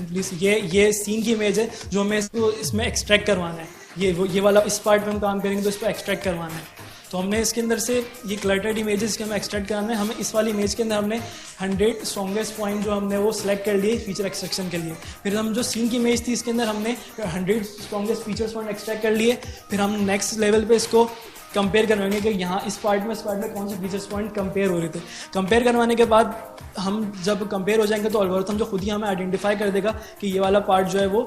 پلیز یہ سین کی امیج ہے جو ہمیں اس میں ایکسٹریکٹ کروانا ہے. یہ والا اس پارٹ میں ہم کام کریں گے تو اس پہ ایکسٹریکٹ کروانا ہے. تو ہم نے اس کے اندر سے یہ کلٹرڈ امیجز کے ہمیں ایکسٹریکٹ کرانا ہے. ہمیں اس والی امیج کے اندر ہم نے 100 اسٹرانگیسٹ پوائنٹ جو ہم نے وہ سلیکٹ کر لیے فیچر ایکسٹریکشن کے لیے. پھر ہم جو سین کی امیج تھی اس کے اندر ہم نے 100 اسٹرانگیسٹ فیچرس پوائنٹ ایکسٹریکٹ کر لیے. پھر ہم نیکسٹ لیول پہ اس کو کمپیئر کروائیں گے کہ یہاں اس پارٹ میں کون سے فیچرس پوائنٹ کمپیئر ہو رہے تھے. کمپیئر کروانے کے بعد ہم جب کمپیئر ہو جائیں گے تو الگورتھم جو خود ہی ہمیں آئیڈینٹیفائی کر دے گا کہ یہ والا پارٹ جو ہے وہ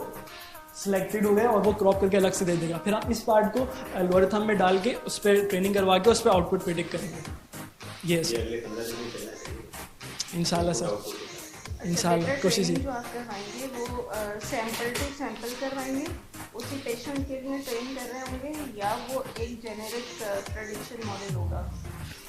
سلیکٹڈ ہو گیا, اور وہ کراپ کر کے الگ سے دے دے گا. پھر ہم اس پارٹ کو الگورتھم میں ڈال کے اس پہ ٹریننگ کروا کے اس پہ آؤٹ پٹ پریڈکٹ کریں گے. یس انشاءاللہ سر, انشاءاللہ کوشش جو آپ کروائیں گے وہ سیمپل ٹو سیمپل کروائیں گے, اسی پیشنٹ کے لیے ٹرین کر رہے ہوں گے, یا وہ ایک جنیرک پریڈکشن ماڈل ہوگا.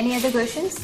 Any other questions?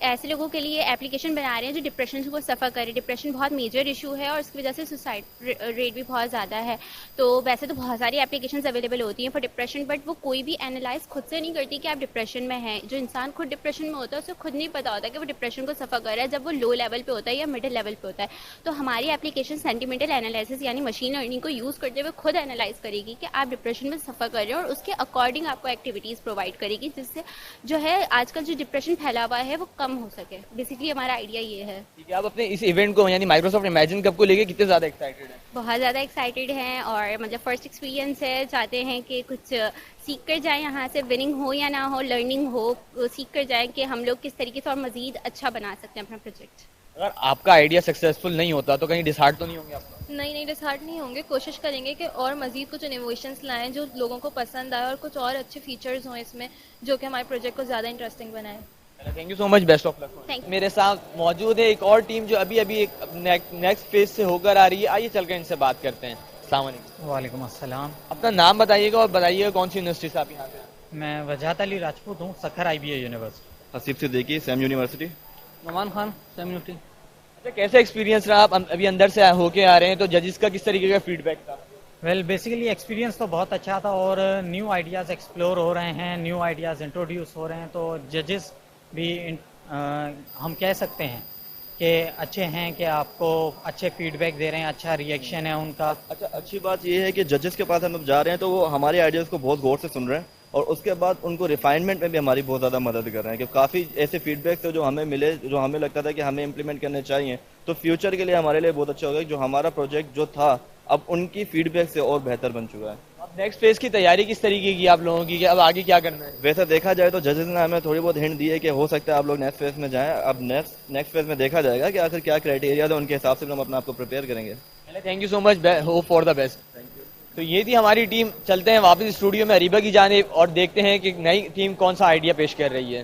ایسے لوگوں کے لیے اپلیکیشن بنا رہے ہیں جو ڈپریشن کو سفر کرے. ڈپریشن بہت میجر ایشو ہے اور اس کی وجہ سے سوسائڈ ریٹ بھی بہت زیادہ ہے. تو ویسے تو بہت ساری اپلیکیشنز اویلیبل ہوتی ہیں فار ڈپریشن, بٹ وہ کوئی بھی اینالائز خود سے نہیں کرتی کہ آپ ڈپریشن میں ہیں. جو انسان خود ڈپریشن میں ہوتا ہے اسے خود نہیں پتا ہوتا کہ وہ ڈپریشن کو سفر کر رہا ہے جب وہ لو لیول پہ ہوتا ہے یا مڈل لیول پہ ہوتا ہے. تو ہماری اپلیکیشن سینٹیمنٹل اینالیسس یعنی مشین لرننگ کو یوز کرتے ہوئے خود اینالائز کرے گی کہ آپ ڈپریشن میں سفر کر رہے ہیں اور اس کے اکارڈنگ آپ کو ایکٹیویٹیز پرووائڈ کرے گی جس سے جو ہے آج کل جو ڈپریشن پھیلا ہوا ہے وہ کم ہو سکے. بیسکلی ہمارا آئیڈیا یہ ہے. ٹھیک ہے, آپ اپنے اس ایونٹ کو یعنی مائکروسافٹ امیجن کپ کو لے کے کتنے زیادہ ایکسائٹیڈ ہیں؟ بہت زیادہ ایکسائٹیڈ ہیں اور مطلب فرسٹ ایکسپیرینس ہے, چاہتے ہیں کہ کچھ سیکھ کر جائیں یہاں سے, وننگ ہو یا نہ ہو, لرننگ ہو, سیکھ کر جائیں کہ ہم لوگ کس طریقے سے اور مزید اچھا بنا سکتے ہیں اپنا پروجیکٹ. اگر آپ کا آئیڈیا سکسیزفل نہیں ہوتا تو کہیں ڈسہارٹ تو نہیں ہوں گے آپ؟ نہیں ڈسہارٹ نہیں ہوں گے, کوشش کریں گے کہ اور مزید کچھ انوویشنس لائیں جو لوگوں کو پسند آئے اور کچھ اور اچھے فیچرز ہوں اس میں جو کہ ہمارے پروجیکٹ کو زیادہ انٹرسٹنگ بنائیں. Thank you so much, best of luck. میرے ساتھ موجود ہے ایک اور ٹیم جو ابھی نیکسٹ فیز سے ہو کر آ رہی ہے. آئیے چل کر ان سے بات کرتے ہیں. السلام علیکم. وعلیکم السلام. اپنا نام بتائیے گا اور بتائیے گا کون سی یونیورسٹی سے آپ یہاں سے؟ میں وجاہت علی راجپوت ہوں, سکھر IBA یونیورسٹی. حسیب صدیقی, سیم یونیورسٹی. نعمان خان, سیم یونیورسٹی. اچھا, کیسے ایکسپیرینس رہا؟ آپ ابھی اندر سے ہو کے آ رہے ہیں تو ججز کا کس طریقے کا فیڈ بیک تھا؟ ویل بیسیکلی ایکسپیرینس تو بہت اچھا تھا اور نیو آئیڈیاز ایکسپلور ہو رہے ہیں, نیو آئیڈیاز انٹروڈیوس ہو رہے ہیں. تو ججز بھی ہم کہہ سکتے ہیں کہ اچھے ہیں, کہ آپ کو اچھے فیڈ بیک دے رہے ہیں, اچھا ریئیکشن ہے ان کا. اچھا, اچھی بات یہ ہے کہ ججز کے پاس ہم جب جا رہے ہیں تو وہ ہمارے آئیڈیاز کو بہت غور سے سن رہے ہیں اور اس کے بعد ان کو ریفائنمنٹ میں بھی ہماری بہت زیادہ مدد کر رہے ہیں. کہ کافی ایسے فیڈ بیک جو ہمیں ملے, جو ہمیں لگتا تھا کہ ہمیں امپلیمنٹ کرنے چاہیے, تو فیوچر کے لیے ہمارے لیے بہت اچھا ہوگا. جو ہمارا پروجیکٹ جو تھا اب ان کی فیڈ بیک سے اور بہتر بن چکا ہے. نیکسٹ فیز کی تیاری کس طریقے کی آپ لوگوں کی, کہ اب آگے کیا کرنا ہے؟ ویسے دیکھا جائے تو ججز نے ہمیں تھوڑی بہت ہنٹ دی ہے کہ ہو سکتا ہے آپ لوگ نیکسٹ فیز میں جائیں. اب نیکسٹ فیز میں دیکھا جائے گا کہ آخر کیا کرائٹیریا ہے, ان کے حساب سے ہم اپنا آپ کو پریپیئر کریں گے. Thank you so much, hope for the best. تو یہ تھی ہماری ٹیم. چلتے ہیں واپس اسٹوڈیو میں اریبہ کی جانب اور دیکھتے ہیں کہ نئی ٹیم کون سا آئیڈیا پیش کر رہی ہے.